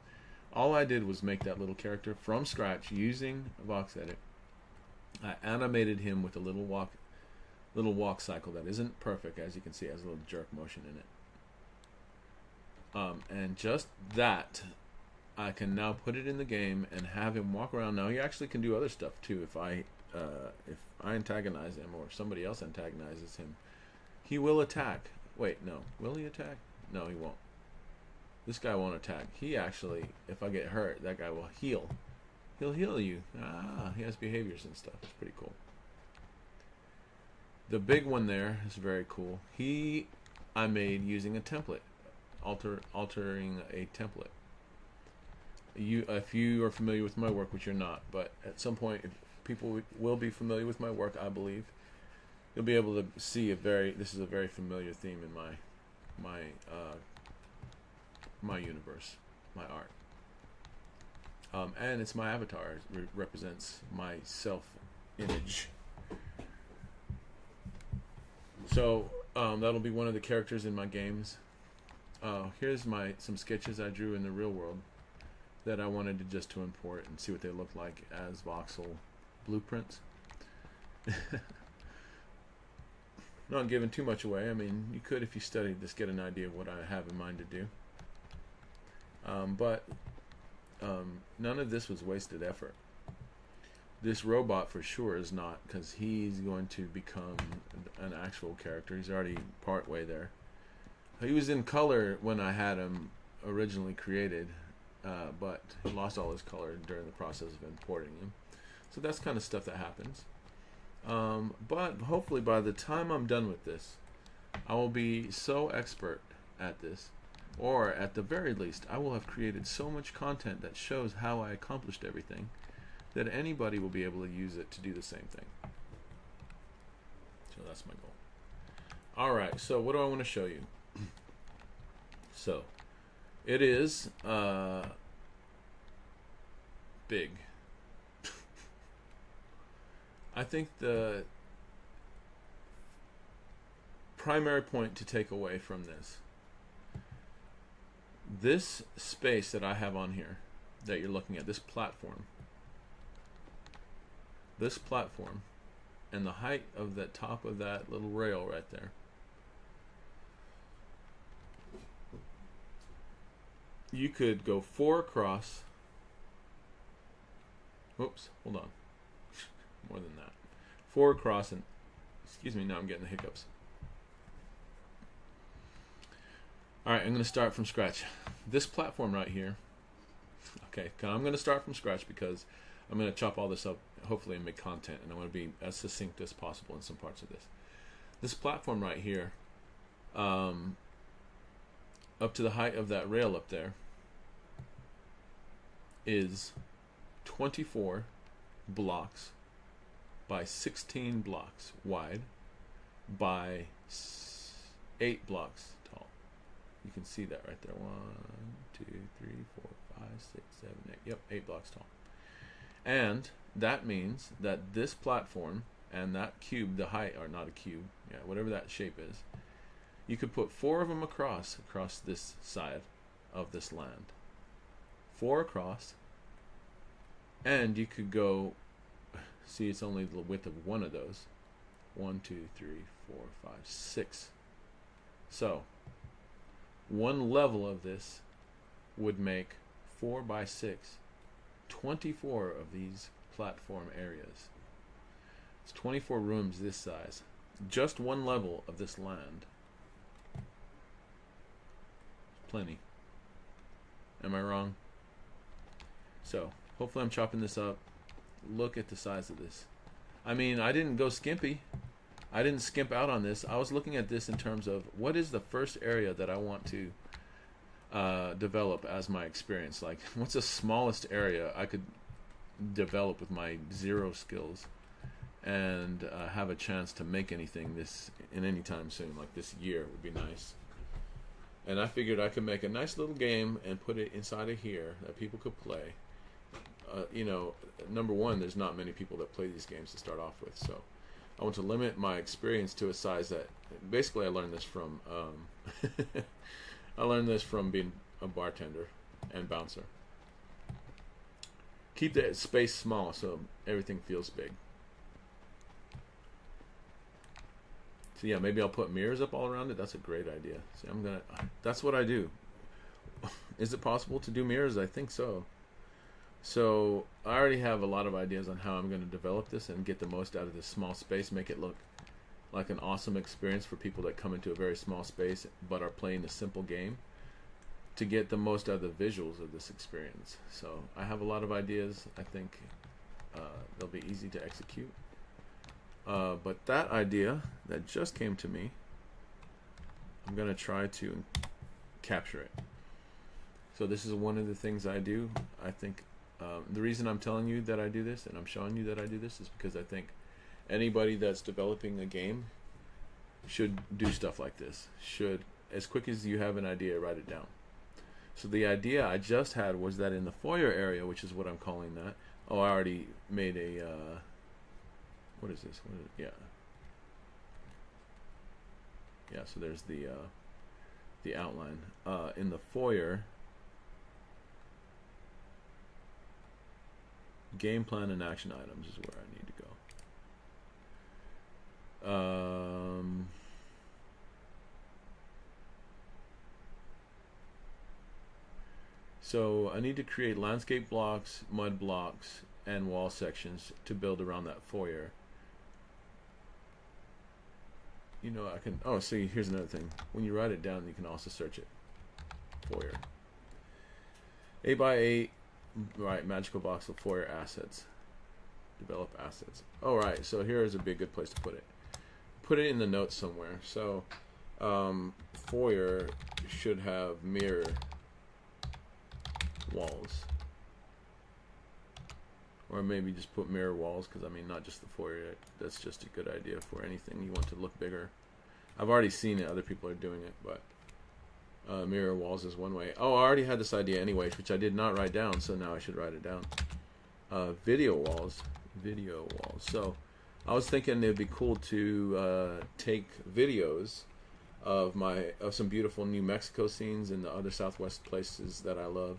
All I did was make that little character from scratch using VoxEdit. I animated him with a little walk cycle that isn't perfect, as you can see. It has a little jerk motion in it. And just that, I can now put it in the game and have him walk around. Now he actually can do other stuff too. If I antagonize him or if somebody else antagonizes him, he will attack. Wait, no. Will he attack? No, he won't. This guy won't attack. He actually, if I get hurt, that guy will heal. He'll heal you. He has behaviors and stuff. It's pretty cool. The big one there is very cool. He I made using a template, altering a template. If you are familiar with my work, which you're not, but at some point, if people will be familiar with my work, I believe, you'll be able to see this is a very familiar theme in my universe, my art. And it's my avatar. It represents my self-image. So that'll be one of the characters in my games. Here's some sketches I drew in the real world that I wanted to import and see what they look like as voxel blueprints. Not giving too much away. I mean, you could, if you studied this, get an idea of what I have in mind to do. But none of this was wasted effort. This robot for sure is not, because he's going to become an actual character. He's already part way there. He was in color when I had him originally created, but he lost all his color during the process of importing him. So that's kind of stuff that happens. But hopefully by the time I'm done with this, I will be so expert at this, or at the very least, I will have created so much content that shows how I accomplished everything, that anybody will be able to use it to do the same thing. So that's my goal. Alright, so what do I want to show you? So, it is big. I think the primary point to take away from this space that I have on here, that you're looking at, this platform, and the height of the top of that little rail right there, you could go 4 across. Oops, hold on. More than that. 4 across, and excuse me, now I'm getting the hiccups. Alright, I'm going to start from scratch. This platform right here, okay, I'm going to start from scratch because I'm going to chop all this up, hopefully, and make content, and I want to be as succinct as possible in some parts of this. This platform right here, up to the height of that rail up there, is 24 blocks by 16 blocks wide by 8 blocks tall. You can see that right there. 1, 2, 3, 4, 5, 6, 7, 8. Yep, 8 blocks tall. And that means that this platform and that cube, the height, or not a cube, yeah, whatever that shape is, you could put 4 of them across this side of this land. 4 across, and you could go, see, it's only the width of one of those. 1, 2, 3, 4, 5, 6. So, one level of this would make 4 by 6, 24 of these platform areas. It's 24 rooms this size. Just one level of this land. Plenty. Am I wrong? So, hopefully I'm chopping this up. Look at the size of this. I mean, I didn't go skimpy. I didn't skimp out on this. I was looking at this in terms of what is the first area that I want to develop as my experience. Like, what's the smallest area I could develop with my 0 skills and have a chance to make anything in any time soon, like this year would be nice. And I figured I could make a nice little game and put it inside of here that people could play. You know, number one, there's not many people that play these games to start off with, so I want to limit my experience to a size that, basically I learned this from being a bartender and bouncer. Keep the space small so everything feels big. So yeah, maybe I'll put mirrors up all around it. That's a great idea. See, that's what I do. Is it possible to do mirrors? I think so. So I already have a lot of ideas on how I'm going to develop this and get the most out of this small space, make it look like an awesome experience for people that come into a very small space but are playing a simple game, to get the most out of the visuals of this experience. So I have a lot of ideas. I think they'll be easy to execute. But that idea that just came to me I'm going to try to capture it. So this is one of the things I do. I think the reason I'm telling you that I do this and I'm showing you that I do this is because I think anybody that's developing a game should do stuff like this. Should, as quick as you have an idea, write it down. So the idea I just had was that in the foyer area, which is what I'm calling that. Oh, I already made a, what is this? What is it? Yeah, so there's the outline. In the foyer, game plan and action items is where I need to go. So I need to create landscape blocks, mud blocks, and wall sections to build around that foyer. You know, I can, oh, see, here's another thing. When you write it down, you can also search it. Foyer. 8 by 8, right, magical box of foyer assets. Develop assets. All right, so here is a big good place to put it. Put it in the notes somewhere. So, foyer should have mirror walls. Or maybe just put mirror walls, because I mean, not just the foyer. That's just a good idea for anything you want to look bigger. I've already seen it. Other people are doing it, but mirror walls is one way. Oh, I already had this idea anyways, which I did not write down, so now I should write it down. Video walls. Video walls. So I was thinking it'd be cool to take videos of some beautiful New Mexico scenes and the other Southwest places that I love,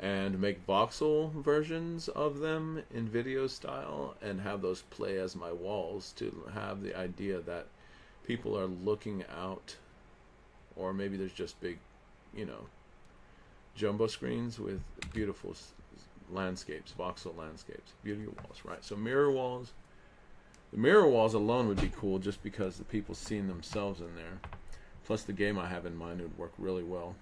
and make voxel versions of them in video style and have those play as my walls, to have the idea that people are looking out, or maybe there's just big, you know, jumbo screens with beautiful landscapes, voxel landscapes, beauty walls, right? So mirror walls. The mirror walls alone would be cool just because the people seeing themselves in there. Plus the game I have in mind would work really well.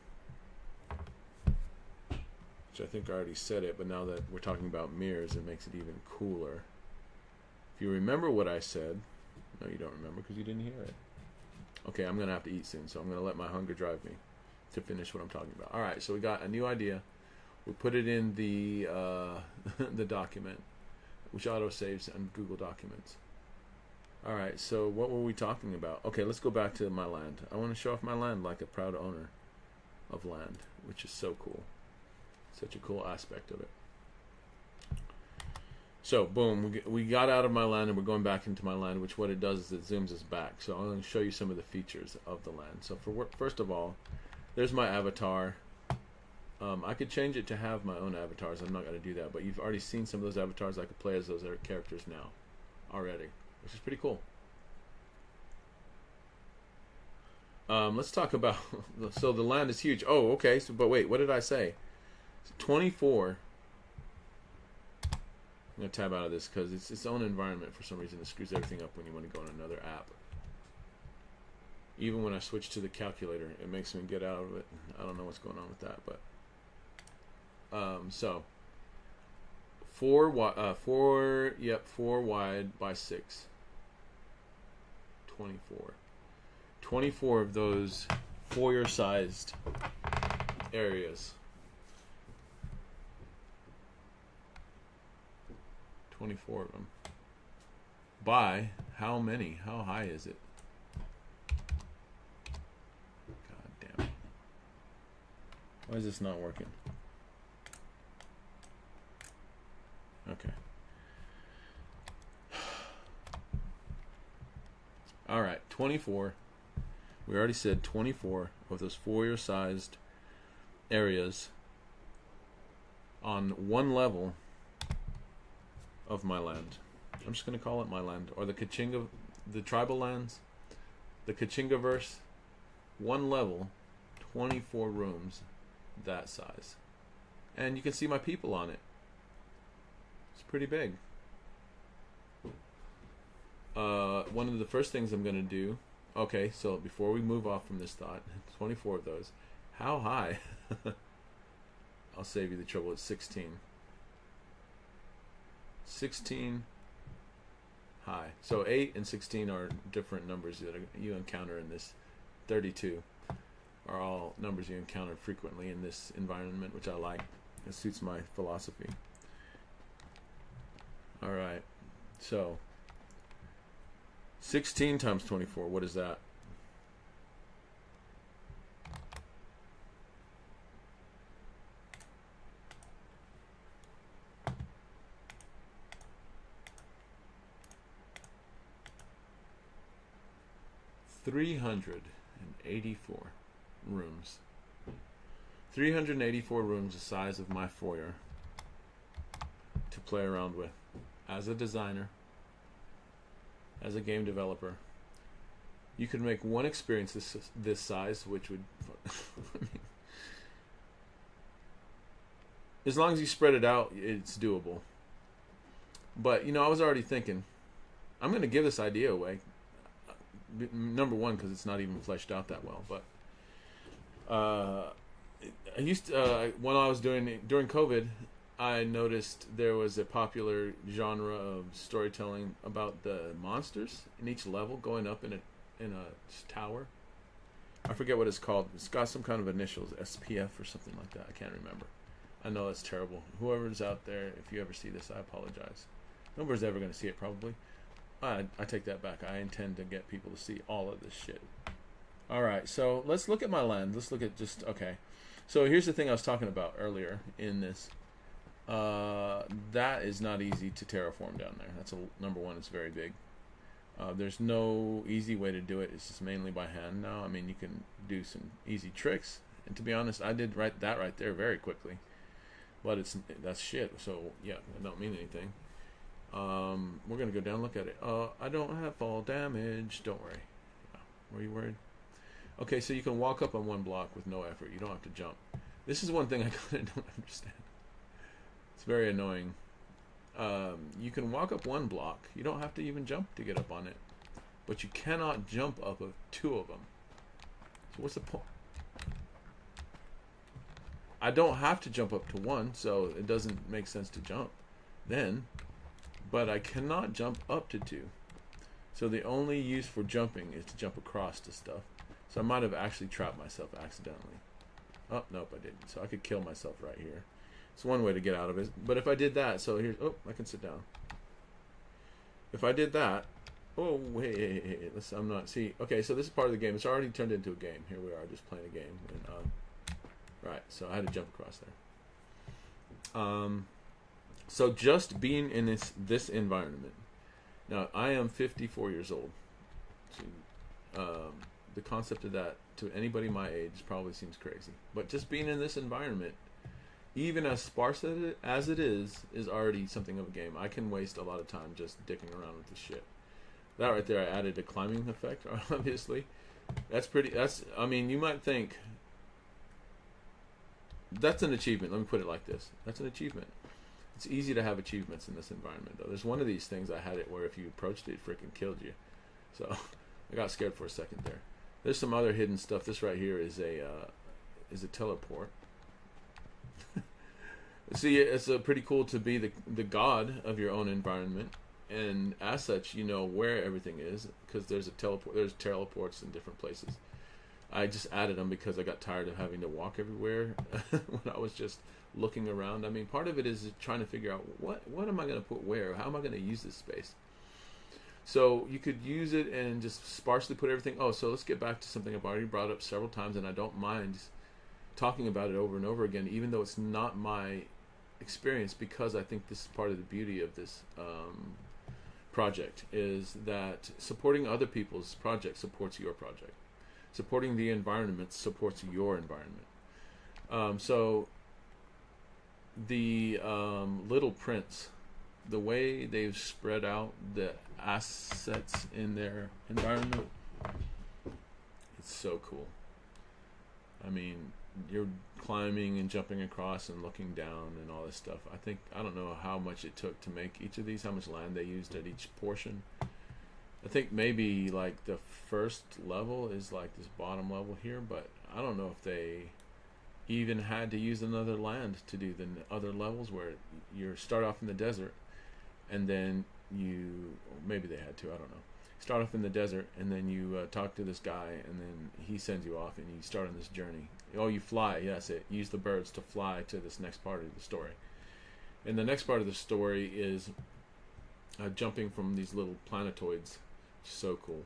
Which I think I already said it, but now that we're talking about mirrors, it makes it even cooler. If you remember what I said, no, you don't remember because you didn't hear it. Okay, I'm going to have to eat soon, so I'm going to let my hunger drive me to finish what I'm talking about. All right, so we got a new idea. We put it in the the document, which auto-saves on Google Documents. All right, so what were we talking about? Okay, let's go back to my land. I want to show off my land like a proud owner of land, which is so cool. Such a cool aspect of it. So, boom, we got out of my land and we're going back into my land, which what it does is it zooms us back. So I'm going to show you some of the features of the land. So first of all, there's my avatar. I could change it to have my own avatars. I'm not going to do that, but you've already seen some of those avatars. I could play as those other characters now already, which is pretty cool. Let's talk about, so the land is huge. Oh, okay, so, but wait, what did I say? 24. I'm going to tab out of this because it's its own environment. For some reason it screws everything up when you want to go on another app. Even when I switch to the calculator, it makes me get out of it. I don't know what's going on with that, but so 4 wide by 6. 24 of those foyer sized areas. 24 of them. By how many? How high is it? God damn it. Why is this not working? Okay. Alright, 24. We already said 24 of those foyer sized areas on one level of my land. I'm just going to call it my land, or the tribal lands, the KachingaVerse, one level, 24 rooms, that size. And you can see my people on it. It's pretty big. One of the first things I'm going to do, okay, so before we move off from this thought, 24 of those, how high? I'll save you the trouble, it's 16. 16 high. So 8 and 16 are different numbers that you encounter in this 32 are all numbers you encounter frequently in this environment, which I like. It suits my philosophy. All right, so 16 times 24, what is that? $384 rooms. 384 rooms the size of my foyer to play around with. As a designer, as a game developer, you could make one experience this size, which would I mean, as long as you spread it out, it's doable. But I was already thinking, I'm going to give this idea away. Number one, because it's not even fleshed out that well. But I used to, when I was during COVID, I noticed there was a popular genre of storytelling about the monsters in each level going up in a tower. I forget what it's called. It's got some kind of initials, SPF or something like that. I can't remember. I know that's terrible. Whoever's out there, if you ever see this, I apologize. Nobody's ever going to see it, probably. I take that back. I intend to get people to see all of this shit. Alright, so let's look at my land. Let's look at okay. So here's the thing I was talking about earlier in this. That is not easy to terraform down there. That's number one, it's very big. There's no easy way to do it. It's just mainly by hand now. I mean, you can do some easy tricks. And to be honest, I did that right there very quickly. But that's shit, so yeah, it don't mean anything. We're gonna go down and look at it. I don't have fall damage. Don't worry. Were you worried? Okay, so you can walk up on one block with no effort. You don't have to jump. This is one thing I kind of don't understand. It's very annoying. You can walk up one block. You don't have to even jump to get up on it. But you cannot jump up of two of them. So what's the point? I don't have to jump up to one, so it doesn't make sense to jump then. But I cannot jump up to two. So the only use for jumping is to jump across to stuff. So I might have actually trapped myself accidentally. Oh, nope, I didn't. So I could kill myself right here. It's one way to get out of it. But if I did that, so here's... Oh, I can sit down. If I did that... Oh, hey. I'm not... See, okay, so this is part of the game. It's already turned into a game. Here we are, just playing a game. And, right, so I had to jump across there. So just being in this environment. Now, I am 54 years old. So, the concept of that to anybody my age probably seems crazy. But just being in this environment, even as sparse as it is already something of a game. I can waste a lot of time just dicking around with this shit. That right there, I added a climbing effect, obviously. I mean, you might think, that's an achievement. Let me put it like this. That's an achievement. It's easy to have achievements in this environment, though. There's one of these things I had it where if you approached it, it freaking killed you. So I got scared for a second there. There's some other hidden stuff. This right here is a teleport. See, it's pretty cool to be the god of your own environment, and as such, you know where everything is because there's teleports in different places. I just added them because I got tired of having to walk everywhere when I was just looking around. I mean, part of it is trying to figure out what am I going to put where? How am I going to use this space? So you could use it and just sparsely put everything. Oh, so let's get back to something I've already brought up several times, and I don't mind talking about it over and over again, even though it's not my experience, because I think this is part of the beauty of this project, is that supporting other people's project supports your project. Supporting the environment supports your environment. So the Little Prince, the way they've spread out the assets in their environment, it's so cool. I mean, you're climbing and jumping across and looking down and all this stuff. I don't know how much it took to make each of these, how much land they used at each portion. I think maybe like the first level is like this bottom level here, but I don't know if they even had to use another land to do the other levels where you start off in the desert and then maybe they had to, I don't know. Start off in the desert, and then you talk to this guy, and then he sends you off, and you start on this journey. Oh, you fly. Yes, it. Use the birds to fly to this next part of the story. And the next part of the story is jumping from these little planetoids. So cool.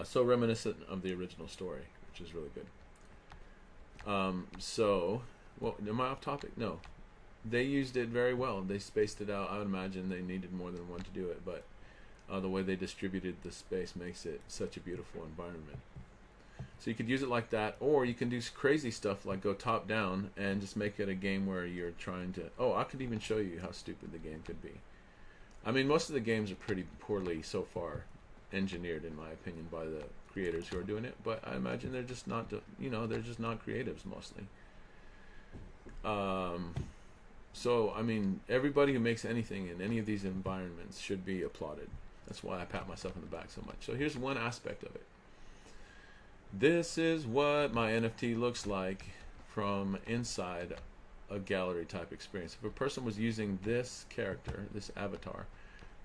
So reminiscent of the original story, which is really good. Well, am I off topic? No. They used it very well. They spaced it out. I would imagine they needed more than one to do it, but the way they distributed the space makes it such a beautiful environment. So you could use it like that, or you can do crazy stuff like go top down and just make it a game where you're trying to... Oh, I could even show you how stupid the game could be. I mean, most of the games are pretty poorly so far engineered, in my opinion, by the creators who are doing it, but I imagine they're just not, they're just not creatives mostly. So, I mean, everybody who makes anything in any of these environments should be applauded. That's why I pat myself on the back so much. So here's one aspect of it. This is what my NFT looks like from inside a gallery type experience. If a person was using this character, this avatar,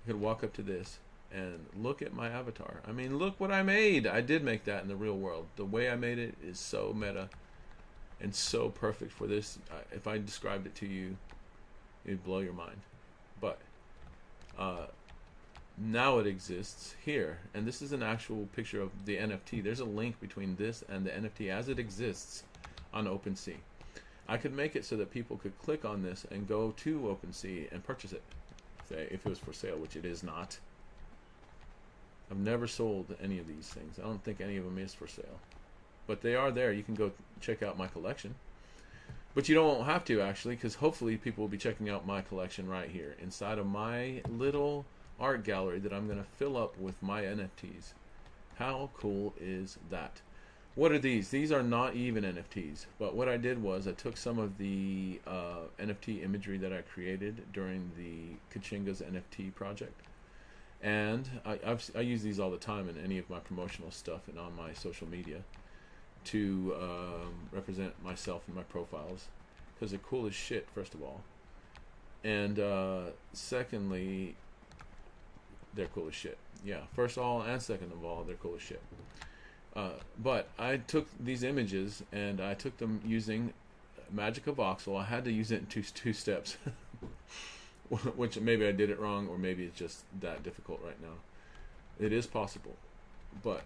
you could walk up to this and look at my avatar. I mean, look what I made. I did make that in the real world. The way I made it is so meta and so perfect for this. If I described it to you, it'd blow your mind. But now it exists here, and this is an actual picture of the NFT. There's a link between this and the NFT as it exists on OpenSea. I could make it so that people could click on this and go to OpenSea and purchase it, say, if it was for sale, which it is not. I've never sold any of these things. I don't think any of them is for sale, but they are there. You can go check out my collection, but you don't have to actually, because hopefully people will be checking out my collection right here inside of my little art gallery that I'm going to fill up with my NFTs. How cool is that? What are these? These are not even NFTs, but what I did was I took some of the NFT imagery that I created during the Kachinga's NFT project, and I use these all the time in any of my promotional stuff and on my social media to represent myself and my profiles, because they're cool as shit, first of all, and secondly, they're cool as shit. Yeah, first of all and second of all, they're cool as shit. But I took these images and I took them using Magic of Voxel. I had to use it in two steps, which maybe I did it wrong, or maybe it's just that difficult right now. It is possible. But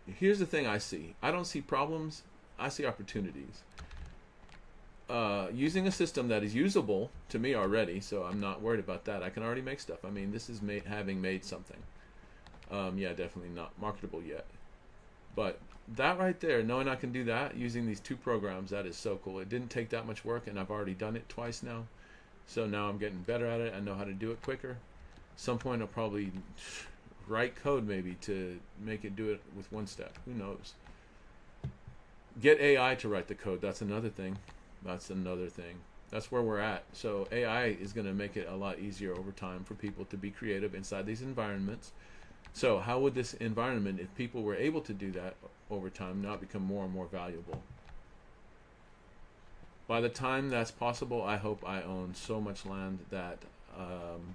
here's the thing I see. I don't see problems. I see opportunities. Using a system that is usable to me already, so I'm not worried about that. I can already make stuff. I mean, this is having made something. Yeah, definitely not marketable yet. But that right there, knowing I can do that using these two programs, that is so cool. It didn't take that much work, and I've already done it twice now. So now I'm getting better at it. I know how to do it quicker. At some point I'll probably write code maybe to make it do it with one step. Who knows? Get AI to write the code. That's another thing. That's where we're at. So AI is going to make it a lot easier over time for people to be creative inside these environments. So how would this environment, if people were able to do that over time, not become more and more valuable? By the time that's possible, I hope I own so much land that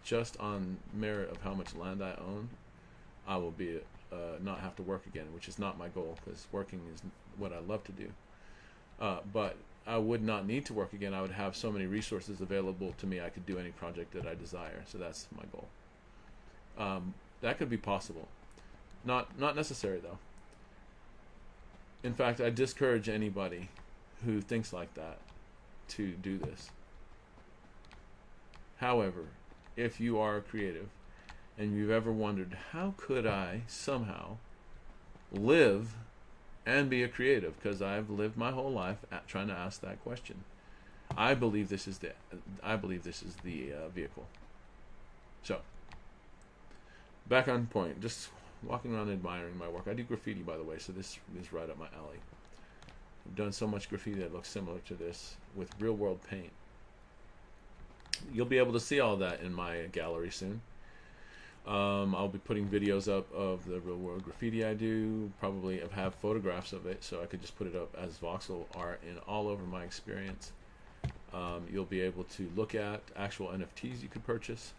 just on merit of how much land I own, I will be not have to work again, which is not my goal, because working is what I love to do. But I would not need to work again. I would have so many resources available to me, I could do any project that I desire. So that's my goal. That could be possible. Not necessary, though. In fact, I discourage anybody who thinks like that to do this. However, if you are creative and you've ever wondered, how could I somehow live and be a creative? Because I've lived my whole life trying to ask that question. I believe this is the vehicle. So, back on point. Just walking around admiring my work. I do graffiti, by the way, so this is right up my alley. I've done so much graffiti that looks similar to this with real-world paint. You'll be able to see all that in my gallery soon. I'll be putting videos up of the real-world graffiti I do. Probably have photographs of it, so I could just put it up as voxel art in all over my experience. You'll be able to look at actual NFTs you could purchase.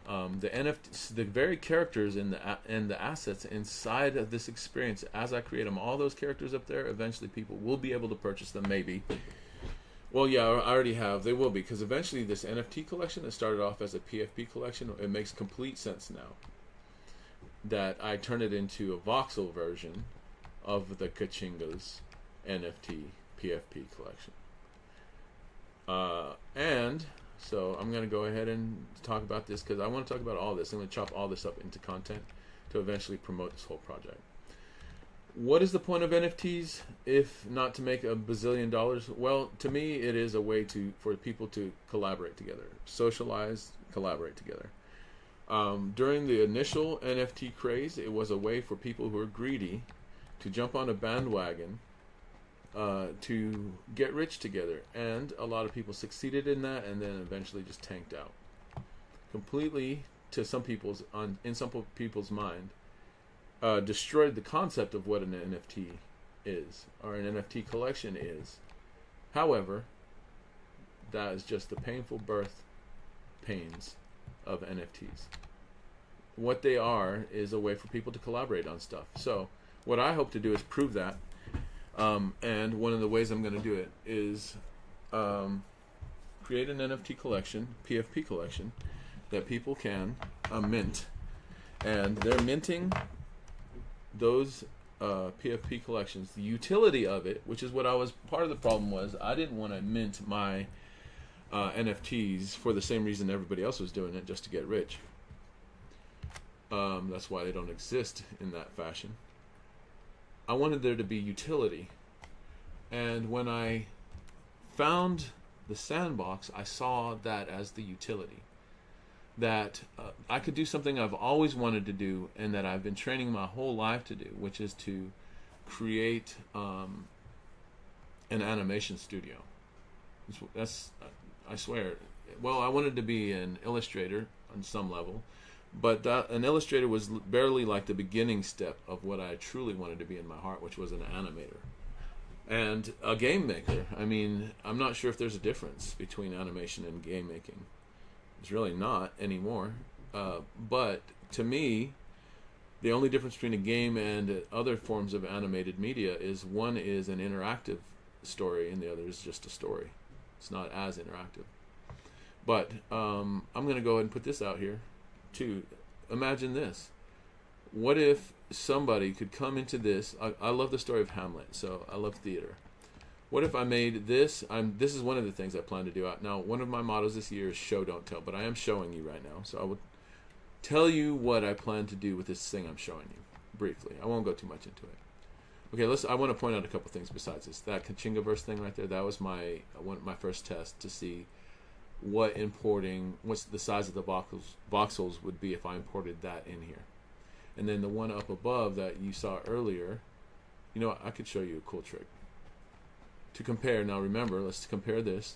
The NFTs, the very characters and the assets inside of this experience, as I create them, all those characters up there, eventually people will be able to purchase them, maybe. Well, yeah, I already have. They will be, because eventually this NFT collection that started off as a PFP collection, it makes complete sense now that I turn it into a voxel version of the KachingaVerze NFT PFP collection. And so I'm going to go ahead and talk about this, because I want to talk about all this. I'm going to chop all this up into content to eventually promote this whole project. What is the point of NFTs if not to make a bazillion dollars? Well, to me, it is a way for people to collaborate together, socialize, collaborate together. During the initial NFT craze, it was a way for people who are greedy to jump on a bandwagon to get rich together, and a lot of people succeeded in that, and then eventually just tanked out completely. In some people's mind, destroyed the concept of what an NFT is, or an NFT collection is. However, that is just the painful birth pains of NFTs. What they are is a way for people to collaborate on stuff. So what I hope to do is prove that. And one of the ways I'm going to do it is create an NFT collection, PFP collection, that people can mint. And they're minting those PFP collections. The utility of it, which is what part of the problem was, I didn't want to mint my NFTs for the same reason everybody else was doing it, just to get rich. That's why they don't exist in that fashion. I wanted there to be utility. And when I found the Sandbox, I saw that as the utility. That I could do something I've always wanted to do, and that I've been training my whole life to do, which is to create an animation studio. I swear. Well, I wanted to be an illustrator on some level, but an illustrator was barely like the beginning step of what I truly wanted to be in my heart, which was an animator. And a game maker. I mean, I'm not sure if there's a difference between animation and game making. It's really not anymore. But to me, the only difference between a game and other forms of animated media is one is an interactive story and the other is just a story. It's not as interactive. But I'm going to go ahead and put this out here too. Imagine this. What if somebody could come into this? I love the story of Hamlet, so I love theater. What if I made this? This is one of the things I plan to do. Now, one of my mottos this year is show, don't tell, but I am showing you right now. So I would tell you what I plan to do with this thing I'm showing you, briefly. I won't go too much into it. Okay, I want to point out a couple things besides this. That KachingaVerze thing right there, that was my first test to see what's the size of the voxels would be if I imported that in here. And then the one up above that you saw earlier, you know what, I could show you a cool trick. To compare, now remember, let's compare this.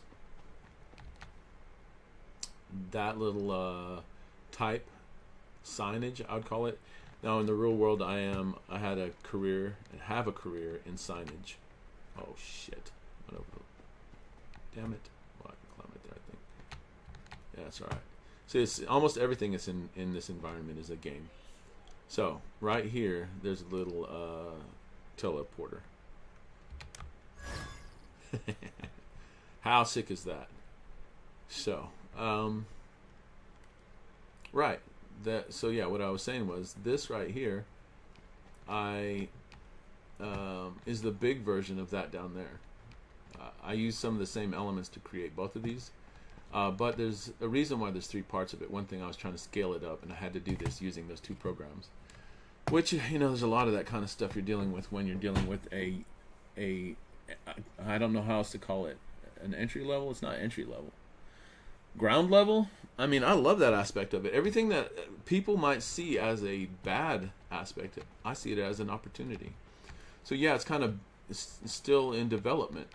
That little type signage, I would call it. Now in the real world, I had a career and have a career in signage. Oh shit! Damn it! Well, I can climb it there, I think. Yeah, that's all right. So it's almost everything that's in this environment is a game. So right here, there's a little teleporter. How sick is that? So, right. So yeah, what I was saying was this right here, is the big version of that down there. I use some of the same elements to create both of these, but there's a reason why there's three parts of it. One thing, I was trying to scale it up, and I had to do this using those two programs. Which, there's a lot of that kind of stuff you're dealing with when you're dealing with a I don't know how else to call it. An entry level? It's not entry level. Ground level? I mean, I love that aspect of it. Everything that people might see as a bad aspect, I see it as an opportunity. So yeah, it's kind of still in development,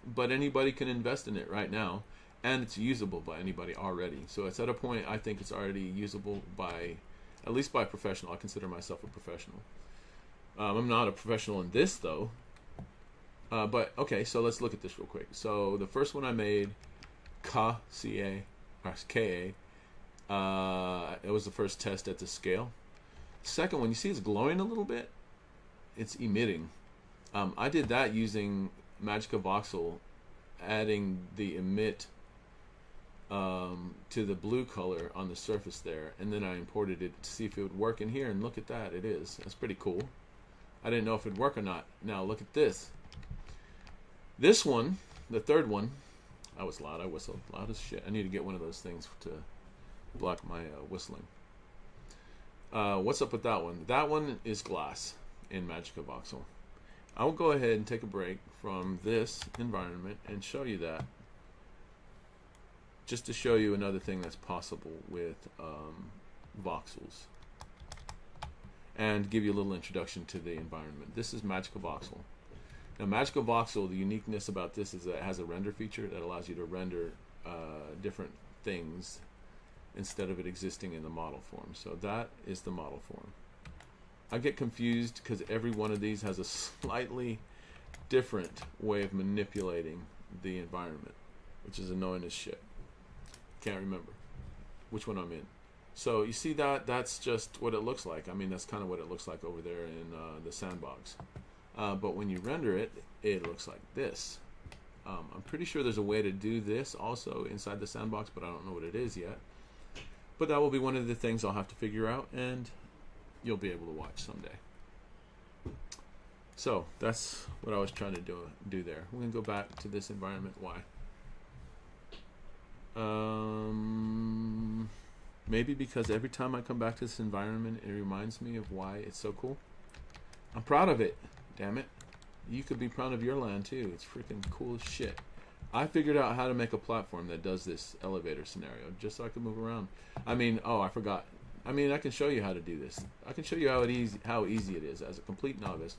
but anybody can invest in it right now, and it's usable by anybody already. So it's at a point I think it's already usable at least by a professional. I consider myself a professional. I'm not a professional in this though. But okay, so let's look at this real quick. So the first one I made, K-A, It was the first test at the scale. Second one, you see it's glowing a little bit? It's emitting. I did that using KachingaVerze, adding the emit to the blue color on the surface there, and then I imported it to see if it would work in here, and look at that, it is. That's pretty cool. I didn't know if it'd work or not. Now look at this. This one, the third one, I was loud, I whistled loud as shit. I need to get one of those things to block my whistling. What's up with that one? That one is glass in KachingaVerze. I will go ahead and take a break from this environment and show you that, just to show you another thing that's possible with voxels, and give you a little introduction to the environment. This is KachingaVerze. Now KachingaVerze, the uniqueness about this is that it has a render feature that allows you to render different things instead of it existing in the model form. So that is the model form. I get confused because every one of these has a slightly different way of manipulating the environment, which is annoying as shit. Can't remember which one I'm in. So you see that? That's just what it looks like. I mean, that's kind of what it looks like over there in the Sandbox. But when you render it, it looks like this. I'm pretty sure there's a way to do this also inside the Sandbox, but I don't know what it is yet. But that will be one of the things I'll have to figure out, and you'll be able to watch someday. So that's what I was trying to do there. We're going to go back to this environment. Why? Maybe because every time I come back to this environment, it reminds me of why it's so cool. I'm proud of it. Damn it. You could be proud of your land too. It's freaking cool as shit. I figured out how to make a platform that does this elevator scenario just so I can move around. I mean, oh, I forgot. I mean, I can show you how to do this. I can show you how easy it is as a complete novice.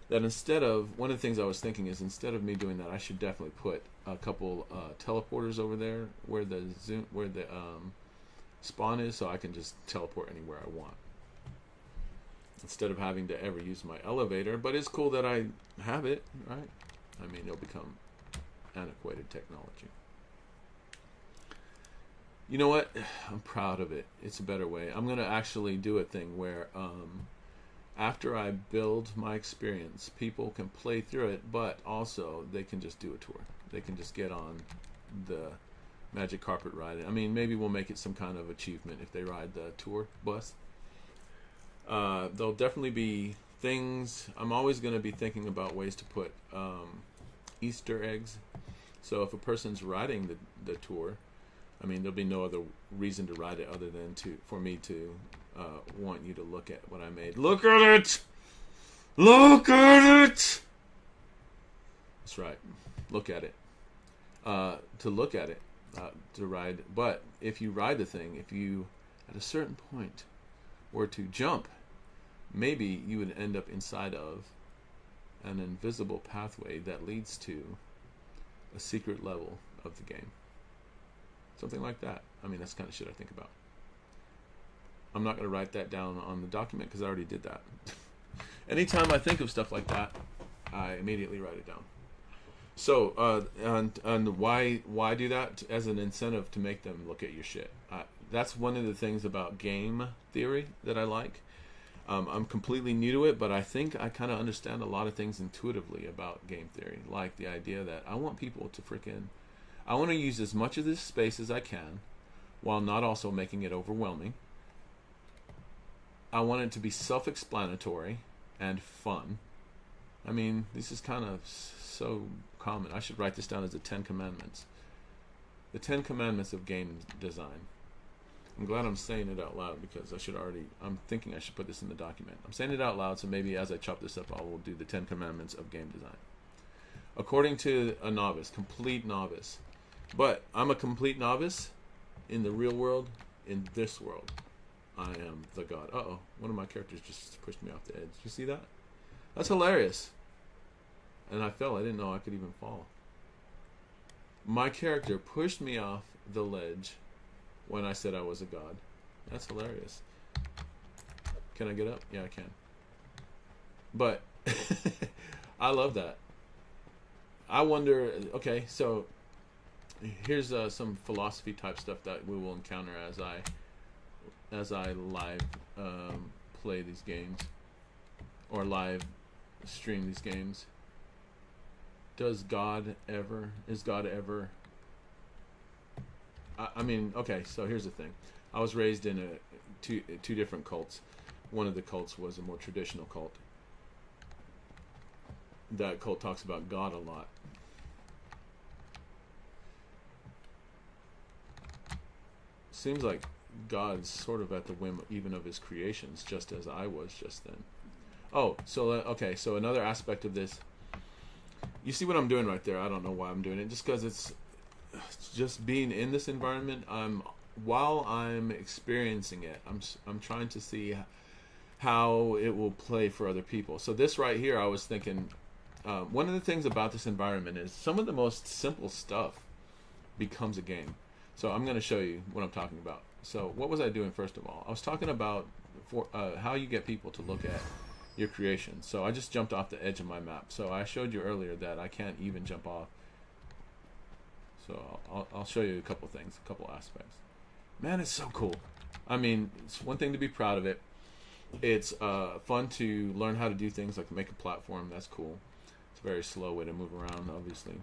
That instead of, one of the things I was thinking is, instead of me doing that, I should definitely put a couple teleporters over there where the spawn is, so I can just teleport anywhere I want, instead of having to ever use my elevator. But it's cool that I have it, right? I mean, it'll become antiquated technology. You know what? I'm proud of it. It's a better way. I'm going to actually do a thing where after I build my experience, people can play through it, but also they can just do a tour. They can just get on the Magic Carpet ride. I mean, maybe we'll make it some kind of achievement if they ride the tour bus. There'll definitely be things. I'm always going to be thinking about ways to put Easter eggs. So if a person's riding the tour, I mean, there'll be no other reason to ride it other than for me to want you to look at what I made. Look at it! Look at it! That's right. Look at it. To look at it. To ride. But if you ride the thing, if you, at a certain point, were to jump, maybe you would end up inside of an invisible pathway that leads to a secret level of the game. Something like that. I mean, that's the kind of shit I think about. I'm not going to write that down on the document because I already did that. Anytime I think of stuff like that, I immediately write it down. So, and why do that? As an incentive to make them look at your shit. That's one of the things about game theory that I like. I'm completely new to it, but I think I kind of understand a lot of things intuitively about game theory. Like the idea that I want people to I want to use as much of this space as I can while not also making it overwhelming. I want it to be self-explanatory and fun. I mean, this is kind of so common. I should write this down as the 10 Commandments. The 10 Commandments of game design. I'm glad I'm saying it out loud because I'm thinking I should put this in the document. I'm saying it out loud, so maybe as I chop this up, I will do the 10 Commandments of game design. According to a novice, complete novice. But I'm a complete novice in the real world, in this world. I am the god. Uh-oh, one of my characters just pushed me off the edge. Did you see that? That's hilarious. And I fell. I didn't know I could even fall. My character pushed me off the ledge when I said I was a god. That's hilarious. Can I get up? Yeah, I can. But I love that. I wonder, okay, so here's some philosophy type stuff that we will encounter as I live play these games or live stream these games. Is God ever? I mean, okay. So here's the thing. I was raised in two different cults. One of the cults was a more traditional cult. That cult talks about God a lot. Seems like God's sort of at the whim even of his creations, just as I was just then. Oh, so okay. So another aspect of this. You see what I'm doing right there? I don't know why I'm doing it. Just because it's just being in this environment. While I'm experiencing it, I'm trying to see how it will play for other people. So this right here, I was thinking, one of the things about this environment is some of the most simple stuff becomes a game. So I'm going to show you what I'm talking about. So what was I doing first of all? I was talking about how you get people to look at your creation. So I just jumped off the edge of my map. So I showed you earlier that I can't even jump off. So I'll show you a couple things, a couple aspects. Man, it's so cool. I mean, it's one thing to be proud of it. It's fun to learn how to do things like make a platform. That's cool. It's a very slow way to move around, obviously.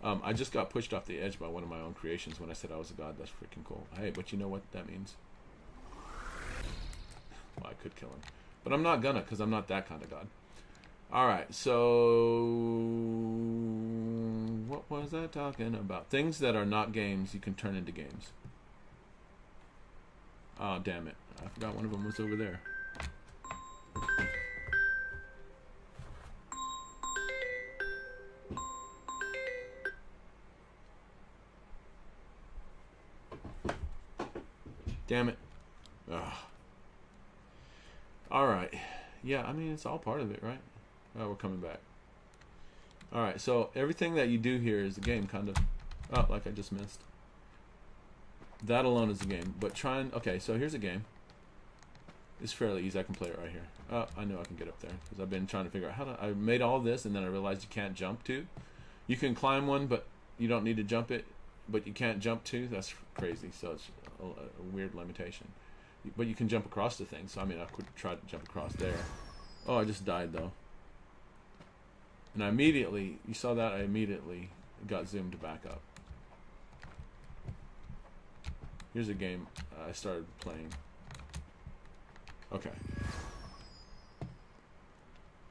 I just got pushed off the edge by one of my own creations when I said I was a god. That's freaking cool. Hey, but you know what that means? Well, I could kill him. But I'm not gonna, because I'm not that kind of god. Alright, so what was I talking about? Things that are not games you can turn into games. Oh, damn it. I forgot one of them was over there. Damn it. Ugh. Alright. Yeah, I mean, it's all part of it, right? Oh, we're coming back. Alright, so everything that you do here is a game, kind of. Oh, like I just missed. That alone is a game. But okay, so here's a game. It's fairly easy. I can play it right here. Oh, I know I can get up there. Because I've been trying to figure out how to... I made all this, and then I realized you can't jump to. You can climb one, but you don't need to jump it. But you can't jump to. That's crazy. So it's a weird limitation. But you can jump across the thing. So, I mean, I could try to jump across there. Oh, I just died, though. And I immediately... You saw that? I immediately got zoomed back up. Here's a game I started playing. Okay.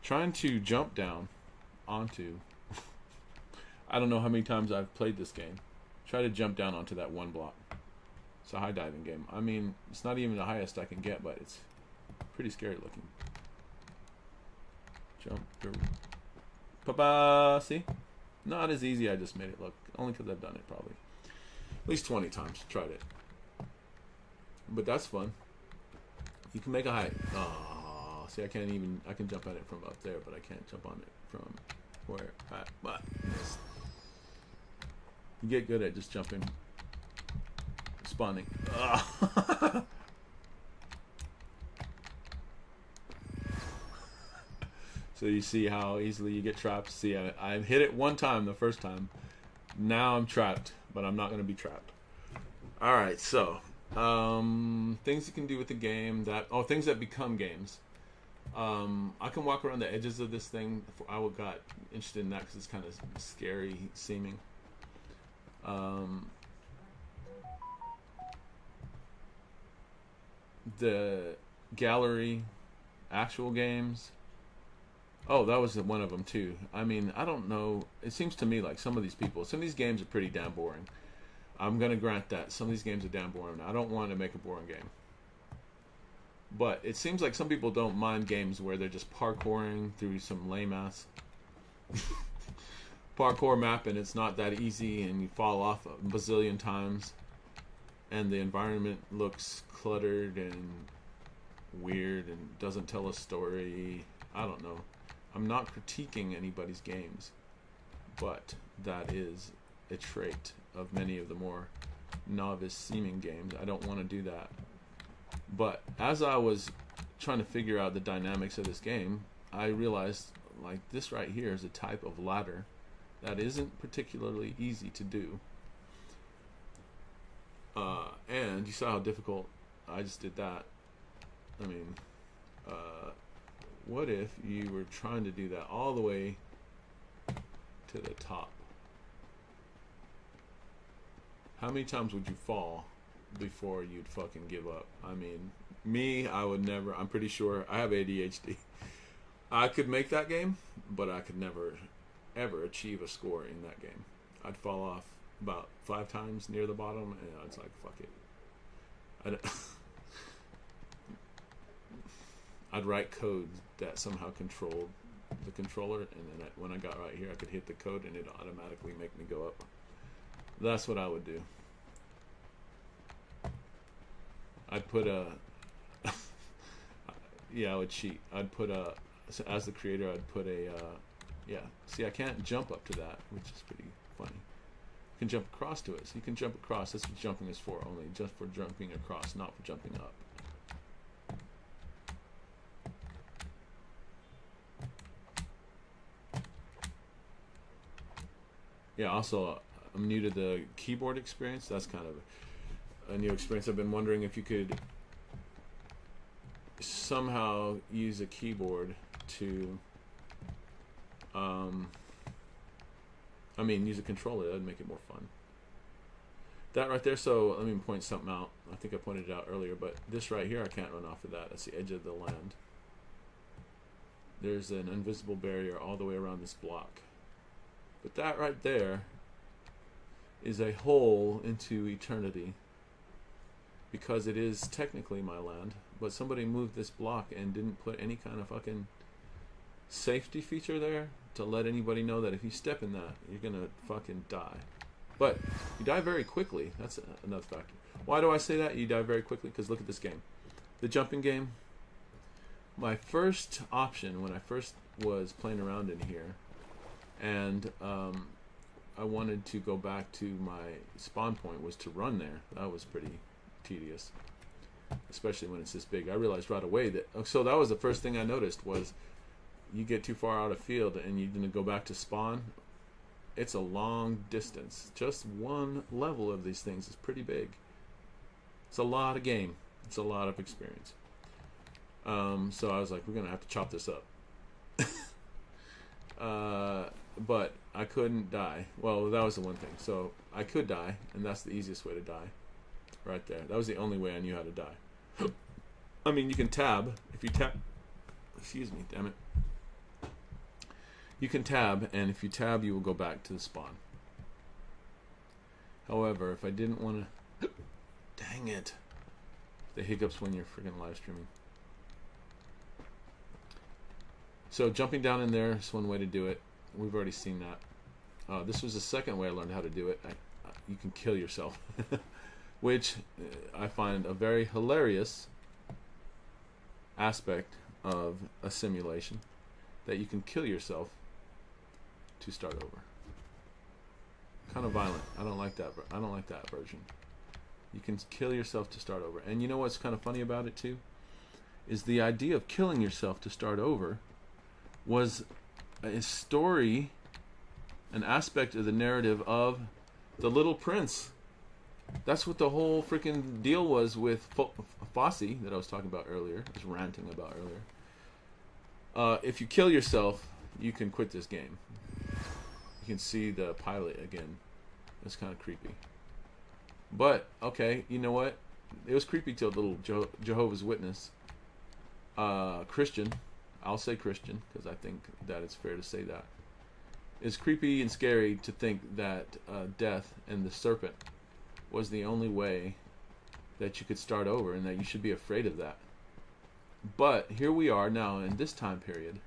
Trying to jump down onto... I don't know how many times I've played this game. Try to jump down onto that one block. It's a high diving game. I mean, it's not even the highest I can get, but it's pretty scary looking. Jump through. Pa-ba! See? Not as easy I just made it look. Only because I've done it probably. At least 20 times. Tried it. But that's fun. You can make a height. Oh, see, I can't even... I can jump at it from up there, but I can't jump on it from where but you get good at just jumping. Spawning. Oh. So you see how easily you get trapped. See, I hit it one time the first time. Now I'm trapped, but I'm not going to be trapped. Alright, so... things you can do with the game things that become games. I can walk around the edges of this thing. I got interested in that because it's kind of scary seeming. The gallery, actual games. Oh, that was one of them too. I mean, I don't know. It seems to me like some of these games are pretty damn boring. I'm going to grant that. Some of these games are damn boring. I don't want to make a boring game. But it seems like some people don't mind games where they're just parkouring through some lame-ass parkour map and it's not that easy and you fall off a bazillion times and the environment looks cluttered and weird and doesn't tell a story. I don't know. I'm not critiquing anybody's games, but that is a trait of many of the more novice seeming games. I don't want to do that. But as I was trying to figure out the dynamics of this game, I realized like this right here is a type of ladder that isn't particularly easy to do. And you saw how difficult I just did that. I mean, what if you were trying to do that all the way to the top? How many times would you fall before you'd fucking give up? I mean, me, I would never. I'm pretty sure I have ADHD. I could make that game, but I could never, ever achieve a score in that game. I'd fall off about 5 times near the bottom, and I was like, fuck it. I'd write code that somehow controlled the controller, and then when I got right here, I could hit the code, and it'd automatically make me go up. That's what I would do. I'd put a... yeah, I would cheat. I'd put a... As the creator, I'd put a... yeah. See, I can't jump up to that, which is pretty funny. You can jump across to it. So you can jump across. That's what jumping is for, only just for jumping across, not for jumping up. Yeah, also, I'm new to the keyboard experience. That's kind of a new experience. I've been wondering if you could somehow use a keyboard to, use a controller. That would make it more fun. That right there, so let me point something out. I think I pointed it out earlier, but this right here, I can't run off of that. That's the edge of the land. There's an invisible barrier all the way around this block. But that right there is a hole into eternity, because it is technically my land, but somebody moved this block and didn't put any kind of fucking safety feature there to let anybody know that if you step in that, you're gonna fucking die. But you die very quickly. That's another factor. Why do I say that? You die very quickly? Because look at this game. The jumping game. My first option when I first was playing around in here, and I wanted to go back to my spawn point, was to run there. That was pretty tedious, especially when it's this big. I realized right away that, so that was the first thing I noticed, was you get too far out of field and you're going to go back to spawn. It's a long distance. Just one level of these things is pretty big. It's a lot of game. It's a lot of experience. So I was like, we're going to have to chop this up. But I couldn't die. Well, that was the one thing. So I could die, and that's the easiest way to die. Right there. That was the only way I knew how to die. I mean, you can tab. If you tab... Excuse me, damn it. You can tab, and if you tab, you will go back to the spawn. However, if I didn't want to... Dang it. The hiccups when you're freaking live streaming. So jumping down in there is one way to do it. We've already seen that. This was the second way I learned how to do it. You can kill yourself. Which I find a very hilarious aspect of a simulation. That you can kill yourself to start over. Kind of violent. I don't like that. I don't like that version. You can kill yourself to start over. And you know what's kind of funny about it too? Is the idea of killing yourself to start over was a story, an aspect of the narrative of The Little Prince. That's what the whole freaking deal was with Fosse that I was talking about earlier. I was ranting about earlier. If you kill yourself, you can quit this game. You can see the pilot again. It's kind of creepy. But, okay, you know what? It was creepy till the little Jehovah's Witness. Christian. I'll say Christian, because I think that it's fair to say that. It's creepy and scary to think that death and the serpent was the only way that you could start over, and that you should be afraid of that. But here we are now in this time period.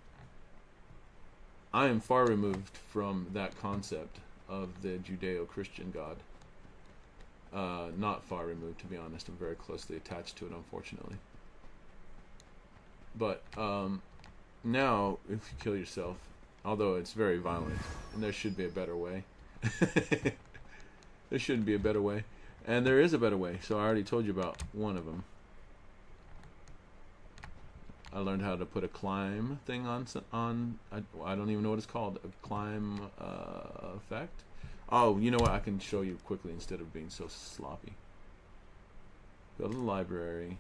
I am far removed from that concept of the Judeo-Christian God. Not far removed, to be honest. I'm very closely attached to it, unfortunately. But now, if you kill yourself, although it's very violent, and there should be a better way. There shouldn't be a better way. And there is a better way, so I already told you about one of them. I learned how to put a climb thing on I don't even know what it's called. A climb effect. Oh, you know what? I can show you quickly instead of being so sloppy. Go to the library.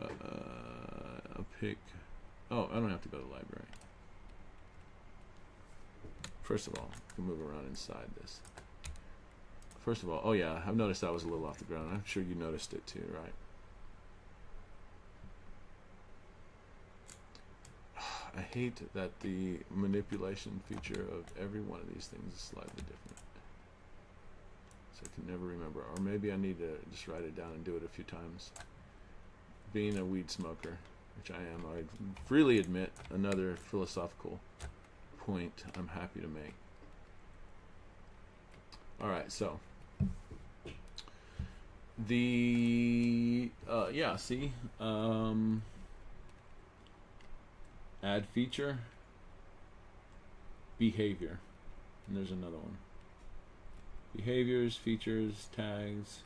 I'll pick. Oh, I don't have to go to the library. First of all, I can move around inside this. First of all, oh yeah, I've noticed that was a little off the ground. I'm sure you noticed it too, right? I hate that the manipulation feature of every one of these things is slightly different. So I can never remember. Or maybe I need to just write it down and do it a few times. Being a weed smoker, which I am, I freely admit another philosophical point I'm happy to make. Alright, so the yeah, see, add feature, behavior, and there's another one. Behaviors, features, tags,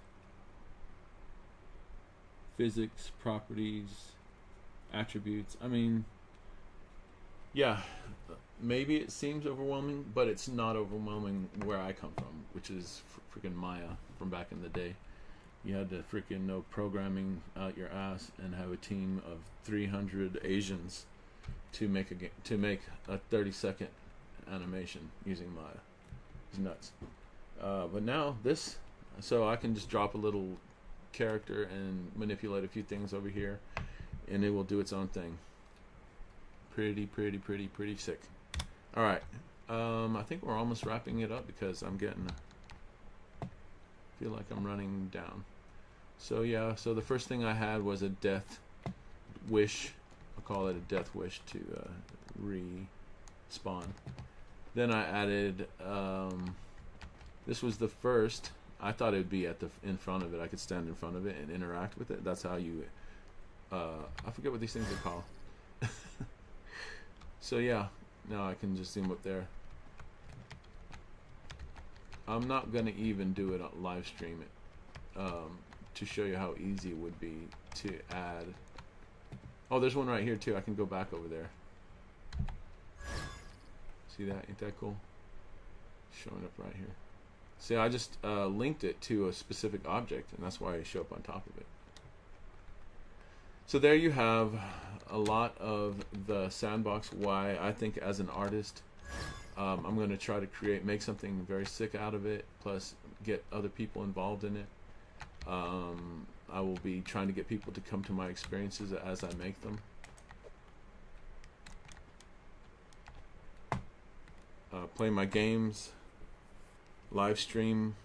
physics, properties, attributes. I mean, yeah, maybe it seems overwhelming, but it's not overwhelming where I come from, which is freaking Maya from back in the day. You had to freaking know programming out your ass and have a team of 300 Asians to make a 30-second animation using Maya. It's nuts. But now this, so I can just drop a little character and manipulate a few things over here, and it will do its own thing. Pretty sick. All right, I think we're almost wrapping it up because I'm feel like I'm running down. So yeah, so the first thing I had was a death wish. I'll call it a death wish to respawn. Then I added, this was the first. I thought it would be in front of it. I could stand in front of it and interact with it. That's how you, I forget what these things are called. So yeah, now I can just zoom up there. I'm not gonna even do it on live stream it, to show you how easy it would be to add. Oh, there's one right here too. I can go back over there. See that? Ain't that cool? Showing up right here. See, I just linked it to a specific object, and that's why I show up on top of it. So there you have a lot of the Sandbox. Why I think as an artist, I'm going to try to make something very sick out of it, plus get other people involved in it. I will be trying to get people to come to my experiences as I make them. Play my games, live stream,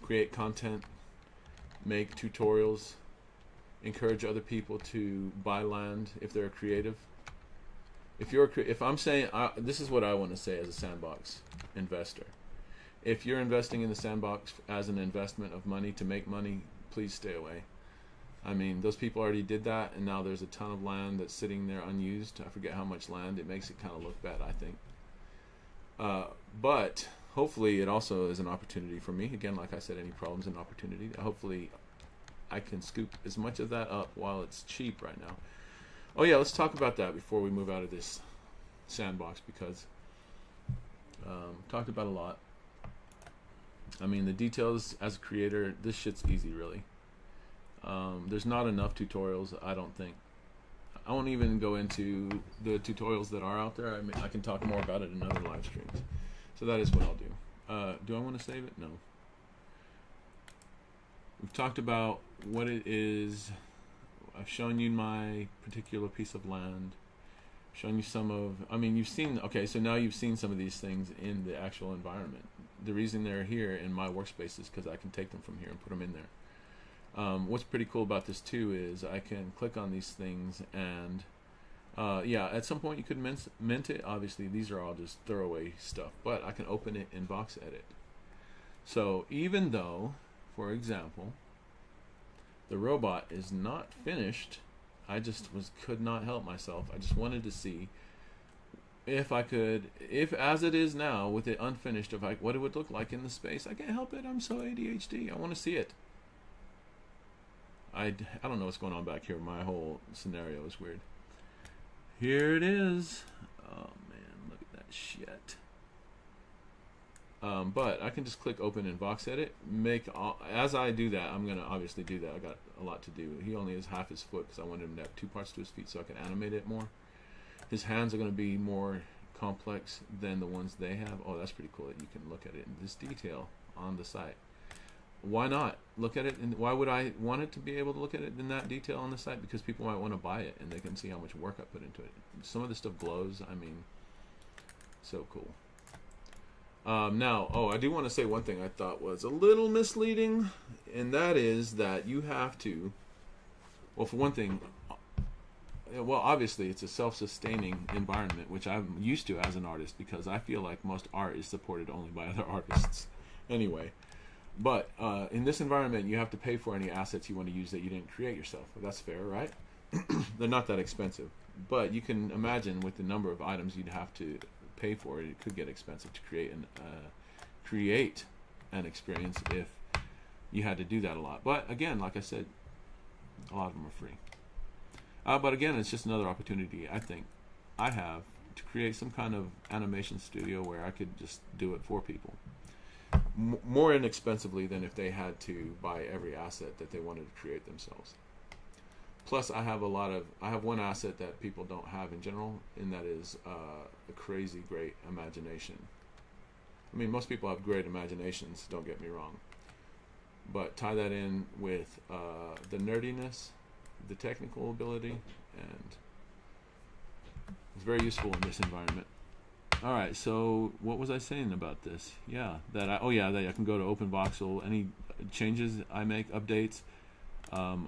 create content, make tutorials, encourage other people to buy land if they're creative. If I'm saying, this is what I want to say as a Sandbox investor. If you're investing in the Sandbox as an investment of money to make money, please stay away. I mean, those people already did that, and now there's a ton of land that's sitting there unused. I forget how much land. It makes it kind of look bad, I think. But hopefully it also is an opportunity for me. Again, like I said, any problem's an opportunity. Hopefully I can scoop as much of that up while it's cheap right now. Oh yeah, let's talk about that before we move out of this Sandbox, because talked about a lot. I mean, the details as a creator, this shit's easy, really. There's not enough tutorials, I don't think. I won't even go into the tutorials that are out there. I mean, I can talk more about it in other live streams. So that is what I'll do. Do I want to save it? No. We've talked about what it is. I've shown you my particular piece of land. Shown you some of, I mean, you've seen, okay, so now you've seen some of these things in the actual environment. The reason they're here in my workspace is because I can take them from here and put them in there. What's pretty cool about this too is I can click on these things and yeah, at some point you could mint it. Obviously these are all just throwaway stuff, but I can open it in box edit. So even though, for example, the robot is not finished, I just could not help myself. I just wanted to see if I could, if as it is now with it unfinished, what it would look like in the space. I can't help it. I'm so ADHD. I want to see it. I don't know what's going on back here. My whole scenario is weird. Here it is. Oh man, look at that shit. But I can just click open in Vox Edit. As I do that, I'm gonna obviously do that. I got a lot to do. He only has half his foot because I wanted him to have 2 parts to his feet so I can animate it more. His hands are gonna be more complex than the ones they have. Oh, that's pretty cool that you can look at it in this detail on the site. Why not look at it? And why would I want it to be able to look at it in that detail on the site? Because people might want to buy it and they can see how much work I put into it. Some of this stuff glows. I mean, so cool. Now, I do want to say one thing I thought was a little misleading, and that is that you have to, well, for one thing, obviously it's a self-sustaining environment, which I'm used to as an artist because I feel like most art is supported only by other artists anyway. But in this environment, you have to pay for any assets you want to use that you didn't create yourself. That's fair, right? They're not that expensive. But you can imagine with the number of items you'd have to pay for it, it could get expensive to create an experience if you had to do that a lot. But again, like I said, a lot of them are free. But again, it's just another opportunity I think I have to create some kind of animation studio where I could just do it for people. More inexpensively than if they had to buy every asset that they wanted to create themselves. Plus, I have one asset that people don't have in general, and that is a crazy great imagination. I mean, most people have great imaginations, don't get me wrong. But tie that in with the nerdiness, the technical ability, and it's very useful in this environment. All right, so what was I saying about this? Yeah, that I can go to OpenVoxel. Any changes I make, updates. I'm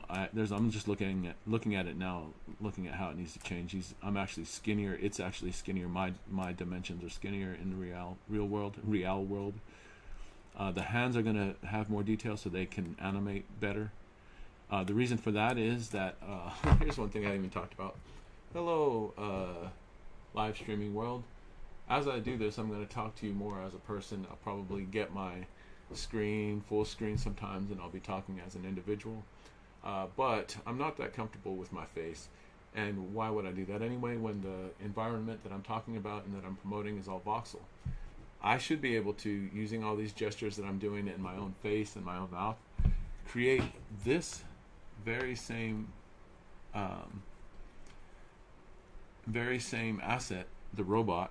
just looking at it now, looking at how it needs to change. I'm actually skinnier. It's actually skinnier. My dimensions are skinnier in the real world. The hands are gonna have more detail so they can animate better. The reason for that is that here's one thing I haven't even talked about. Hello, live streaming world. As I do this, I'm going to talk to you more as a person. I'll probably get my screen, full screen sometimes, and I'll be talking as an individual. But I'm not that comfortable with my face. And why would I do that anyway when the environment that I'm talking about and that I'm promoting is all voxel? I should be able to, using all these gestures that I'm doing in my own face and my own mouth, create this very same asset, the robot.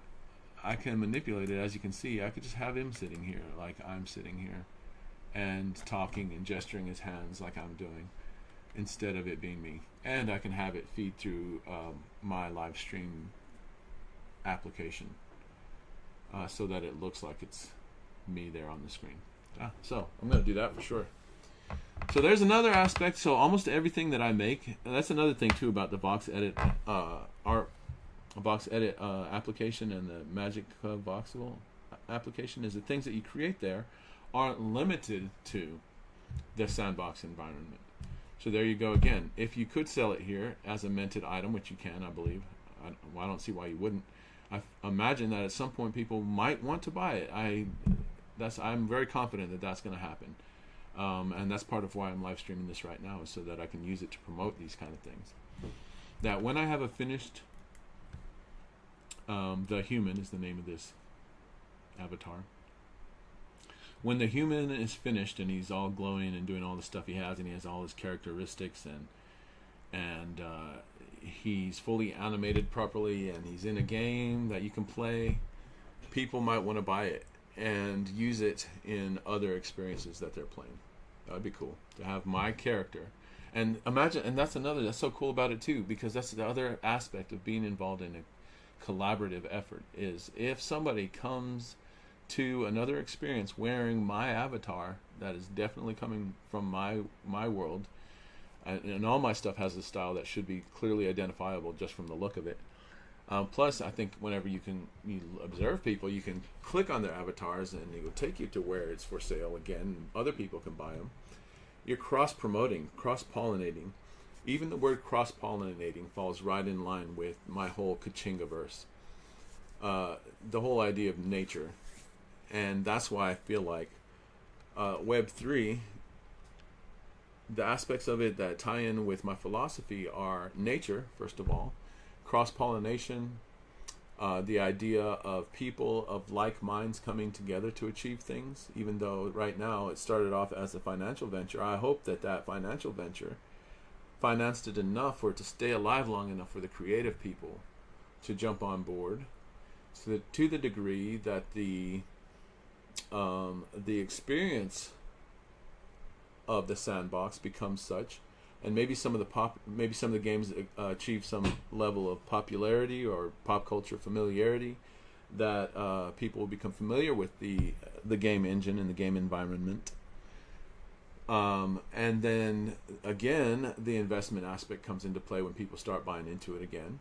I can manipulate it. As you can see, I could just have him sitting here like I'm sitting here and talking and gesturing his hands like I'm doing instead of it being me. And I can have it feed through my live stream application so that it looks like it's me there on the screen. So I'm going to do that for sure. So there's another aspect. So almost everything that I make, that's another thing too about the Vox Edit Vox Edit application and the Magic Voxel application, is the things that you create there aren't limited to the Sandbox environment. So there you go again. If you could sell it here as a minted item, which you can, I believe, I don't see why you wouldn't. I imagine that at some point people might want to buy it. I'm very confident that that's going to happen. And that's part of why I'm live streaming this right now, is so that I can use it to promote these kind of things. That when I have a finished The Human is the name of this avatar. When the human is finished and he's all glowing and doing all the stuff he has, and he has all his characteristics, and he's fully animated properly, and he's in a game that you can play, people might want to buy it and use it in other experiences that they're playing. That would be cool to have my character. And imagine, and that's so cool about it too, because that's the other aspect of being involved in a collaborative effort, is if somebody comes to another experience wearing my avatar that is definitely coming from my world, and all my stuff has a style that should be clearly identifiable just from the look of it. Plus, I think whenever you observe people, you can click on their avatars and it will take you to where it's for sale again. Other people can buy them. You're cross-promoting, cross-pollinating. Even the word cross-pollinating falls right in line with my whole KachingaVerze. The whole idea of nature. And that's why I feel like Web3, the aspects of it that tie in with my philosophy are nature, first of all, cross-pollination, The idea of people of like minds coming together to achieve things, even though right now it started off as a financial venture. I hope that that financial venture financed it enough for it to stay alive long enough for the creative people to jump on board, so that to the degree that the experience of the sandbox becomes such, and maybe some of the games achieve some level of popularity or pop culture familiarity, that people will become familiar with the game engine and the game environment. And then again, the investment aspect comes into play when people start buying into it again.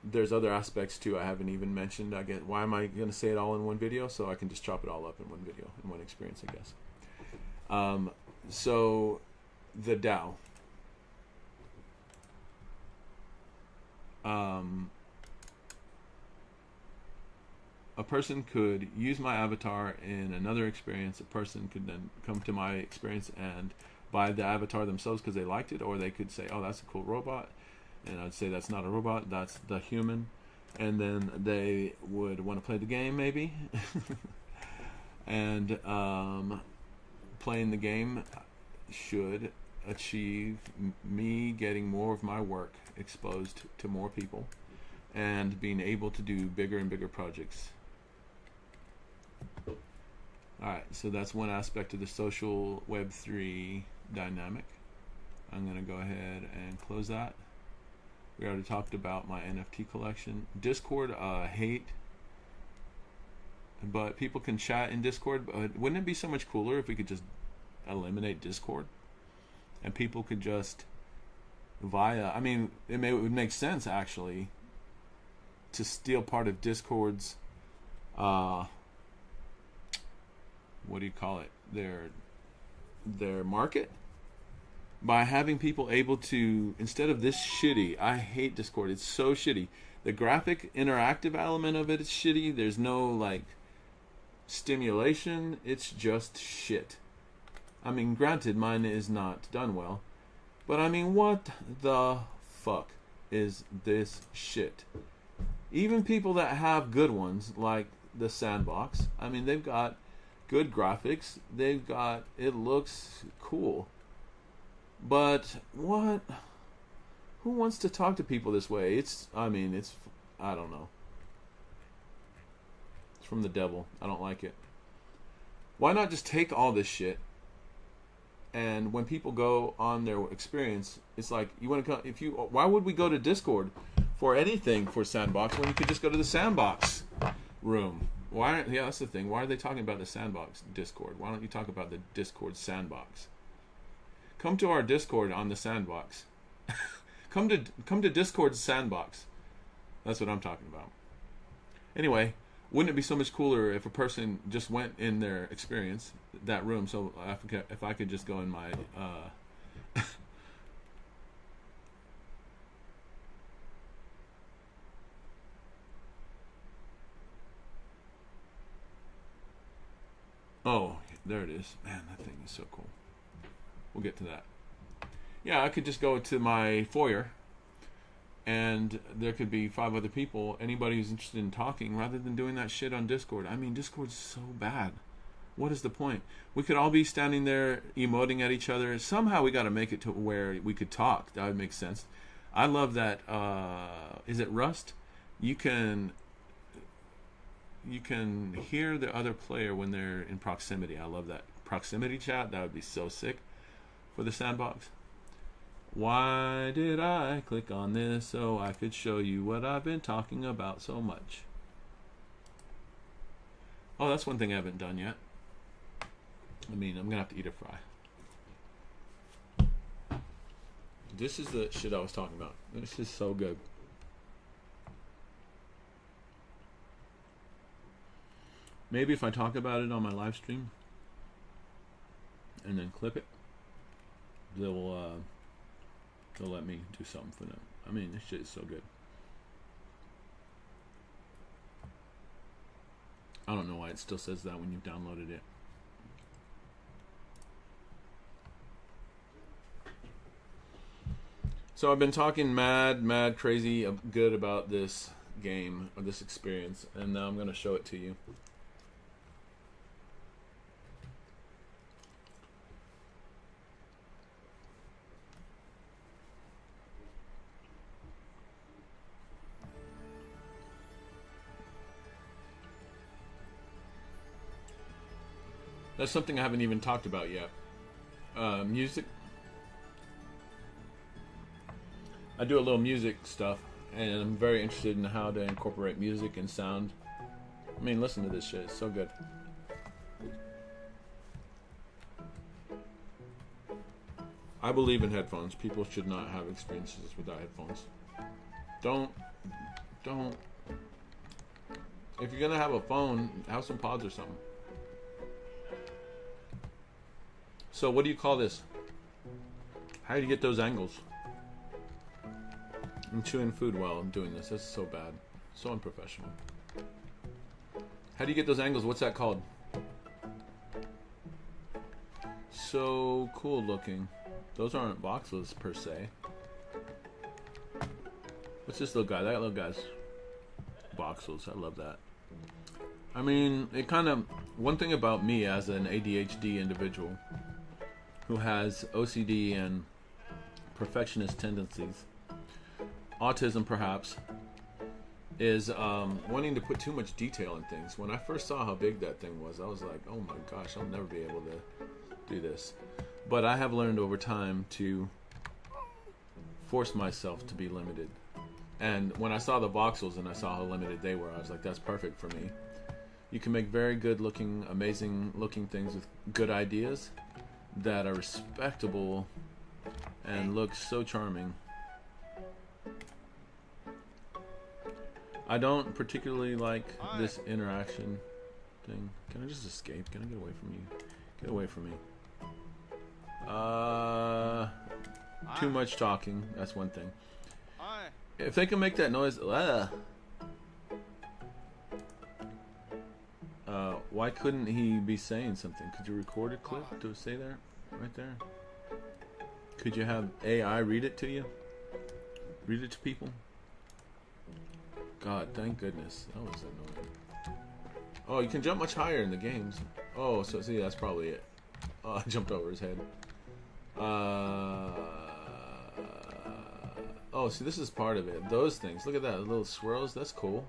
There's other aspects too I haven't even mentioned. Why am I going to say it all in one video? So I can just chop it all up in one video, in one experience, I guess. So the DAO. A person could use my avatar in another experience. A person could then come to my experience and buy the avatar themselves because they liked it, or they could say, oh, that's a cool robot, and I'd say that's not a robot, that's the human, and then they would want to play the game maybe. And playing the game should achieve me getting more of my work exposed to more people and being able to do bigger and bigger projects. Alright, so that's one aspect of the social Web3 dynamic. I'm going to go ahead and close that. We already talked about my NFT collection. Discord, hate. But people can chat in Discord. But wouldn't it be so much cooler if we could just eliminate Discord? And people could just I mean, it would make sense actually to steal part of Discord's what do you call it? Their market, by having people able to, instead of this shitty, I hate Discord, it's so shitty. The graphic interactive element of it is shitty. There's no like stimulation. It's just shit. I mean, granted, mine is not done well, but I mean, what the fuck is this shit? Even people that have good ones, like the Sandbox, I mean, they've got good graphics. It looks cool. But what? Who wants to talk to people this way? I don't know. It's from the devil. I don't like it. Why not just take all this shit, and when people go on their experience, it's like, you want to come, why would we go to Discord for anything for Sandbox when you could just go to the Sandbox room? Yeah, that's the thing. Why are they talking about the Sandbox Discord? Why don't you talk about the Discord Sandbox? Come to our Discord on the Sandbox. come to Discord Sandbox. That's what I'm talking about. Anyway, wouldn't it be so much cooler if a person just went in their experience, that room, so if I could just go in my oh, there it is. Man, that thing is so cool. We'll get to that. Yeah, I could just go to my foyer, and there could be 5 other people, anybody who's interested in talking, rather than doing that shit on Discord. I mean, Discord's so bad. What is the point? We could all be standing there emoting at each other. Somehow we got to make it to where we could talk. That would make sense. I love that. Is it Rust? You can hear the other player when they're in proximity. I love that. Proximity chat, that would be so sick for the Sandbox. Why did I click on this? So I could show you what I've been talking about so much. Oh, that's one thing I haven't done yet. I mean, I'm gonna have to eat a fry. This is the shit I was talking about. This is so good. Maybe if I talk about it on my live stream and then clip it, they'll let me do something for them. I mean, this shit is so good. I don't know why it still says that when you've downloaded it. So I've been talking mad crazy good about this game or this experience, and now I'm going to show it to you. That's something I haven't even talked about yet. Music. I do a little music stuff, and I'm very interested in how to incorporate music and sound. I mean, listen to this shit. It's so good. I believe in headphones. People should not have experiences without headphones. Don't. If you're gonna have a phone, have some pods or something. So what do you call this? How do you get those angles? I'm chewing food while I'm doing this. That's so bad. So unprofessional. How do you get those angles? What's that called? So cool looking. Those aren't voxels per se. What's this little guy? That little guy's voxels. I love that. I mean, it kind of... One thing about me as an ADHD individual who has OCD and perfectionist tendencies, autism perhaps, is wanting to put too much detail in things. When I first saw how big that thing was, I was like, oh my gosh, I'll never be able to do this. But I have learned over time to force myself to be limited. And when I saw the voxels and I saw how limited they were, I was like, that's perfect for me. You can make very good looking, amazing looking things with good ideas that are respectable and look so charming. I don't particularly like this interaction thing. Can I just escape? Can I get away from you? Get away from me. Too much talking. That's one thing. If they can make that noise, why couldn't he be saying something? Could you record a clip to say there, right there? Could you have AI read it to you? Read it to people? God, thank goodness. That was annoying. Oh, you can jump much higher in the games. Oh, so see, that's probably it. Oh, I jumped over his head. Oh, see, this is part of it. Those things. Look at that. The little swirls. That's cool.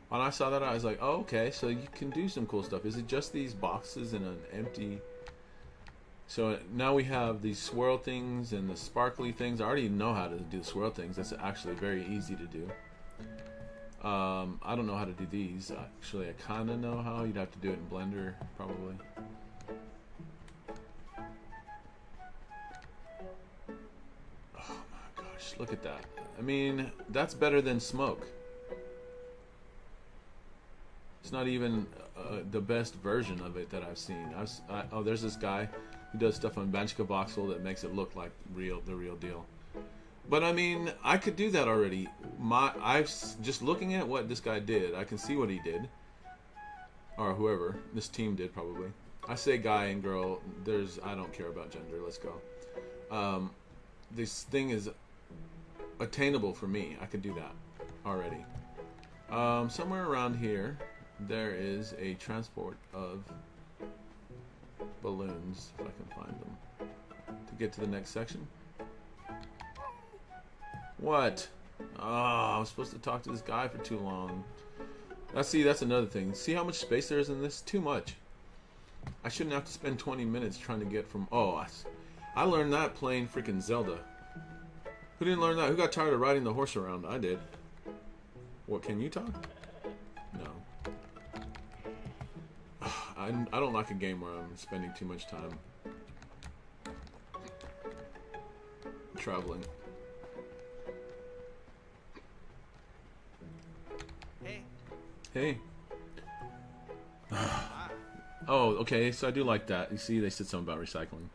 When I saw that, I was like, oh, okay, so you can do some cool stuff. Is it just these boxes in an empty... So now we have these swirl things and the sparkly things. I already know how to do the swirl things. That's actually very easy to do. I don't know how to do these. Actually, I kind of know how. You'd have to do it in Blender, probably. Oh my gosh, look at that. I mean, that's better than smoke. It's not even the best version of it that I've seen. Oh, there's this guy who does stuff on KachingaVerze that makes it look like the real deal. But I mean, I could do that already. Just looking at what this guy did, I can see what he did, or whoever this team did probably. I say guy and girl. I don't care about gender. Let's go. This thing is attainable for me. I could do that already. Somewhere around here, there is a transport of balloons, if I can find them, to get to the next section. What? Oh, I was supposed to talk to this guy for too long. That's another thing. See how much space there is in this? Too much. I shouldn't have to spend 20 minutes trying to get from... Oh, I learned that playing freaking Zelda. Who didn't learn that? Who got tired of riding the horse around? I did. What, can you talk? No. I don't like a game where I'm spending too much time traveling. Hey. Oh, okay, so I do like that. You see, they said something about recycling.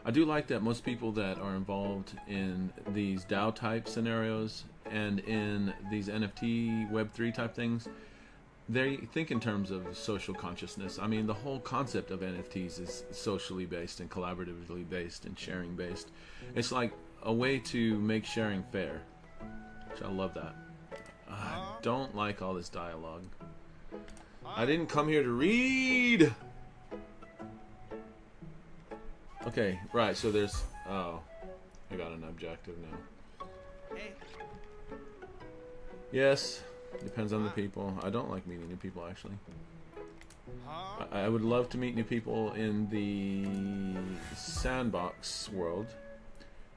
I do like that most people that are involved in these DAO type scenarios and in these NFT Web3 type things, they think in terms of social consciousness. I mean, the whole concept of NFTs is socially based and collaboratively based and sharing based. It's like a way to make sharing fair. So I love that. I don't like all this dialogue. I didn't come here to read. Okay, right, so there's... Oh, I got an objective now. Yes, depends on the people. I don't like meeting new people, actually. I would love to meet new people in the Sandbox world.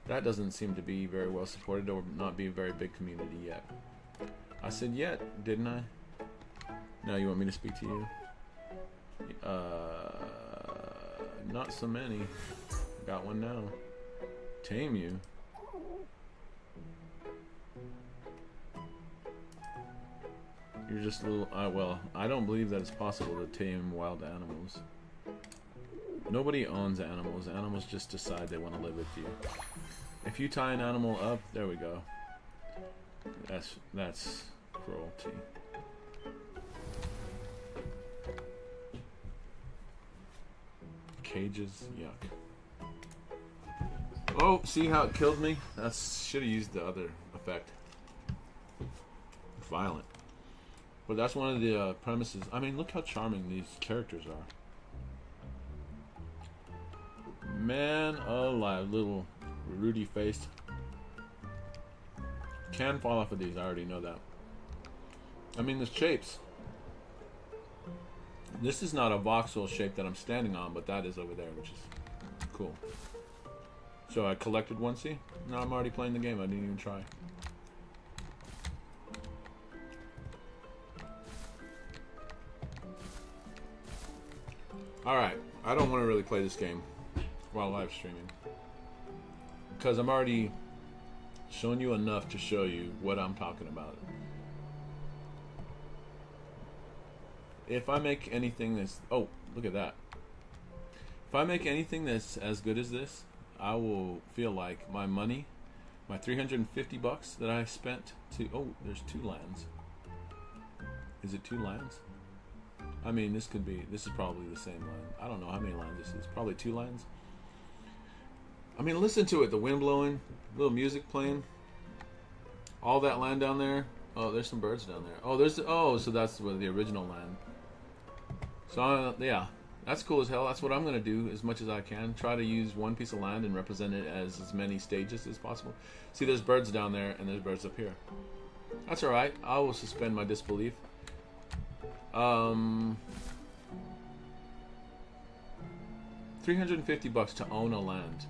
That doesn't seem to be very well supported or not be a very big community yet. I said yet, didn't I? Now you want me to speak to you? Not so many. Got one now. Tame you. You're just a little... well, I don't believe that it's possible to tame wild animals. Nobody owns animals. Animals just decide they want to live with you. If you tie an animal up, there we go. That's cruelty. Cages, yuck. Oh, see how it killed me? That should have used the other effect. Violent. But that's one of the premises. I mean, look how charming these characters are. Man alive, little Rudy faced. Can fall off of these, I already know that. I mean, the shapes. This is not a voxel shape that I'm standing on, but that is over there, which is cool. So I collected one, see? No, I'm already playing the game, I didn't even try. Alright, I don't want to really play this game while live streaming, because I'm already showing you enough to show you what I'm talking about. If I make anything that's... Oh, look at that. If I make anything that's as good as this, I will feel like my money, my 350 bucks that I spent to... Oh, there's 2 lands. Is it 2 lands? I mean, this could be... This is probably the same land. I don't know how many lands this is. Probably 2 lands. I mean, listen to it. The wind blowing, little music playing. All that land down there. Oh, there's some birds down there. Oh, there's... Oh, so that's the original land. So, yeah. That's cool as hell. That's what I'm going to do as much as I can. Try to use one piece of land and represent it as many stages as possible. See, there's birds down there and there's birds up here. That's alright. I will suspend my disbelief. 350 bucks to own a land.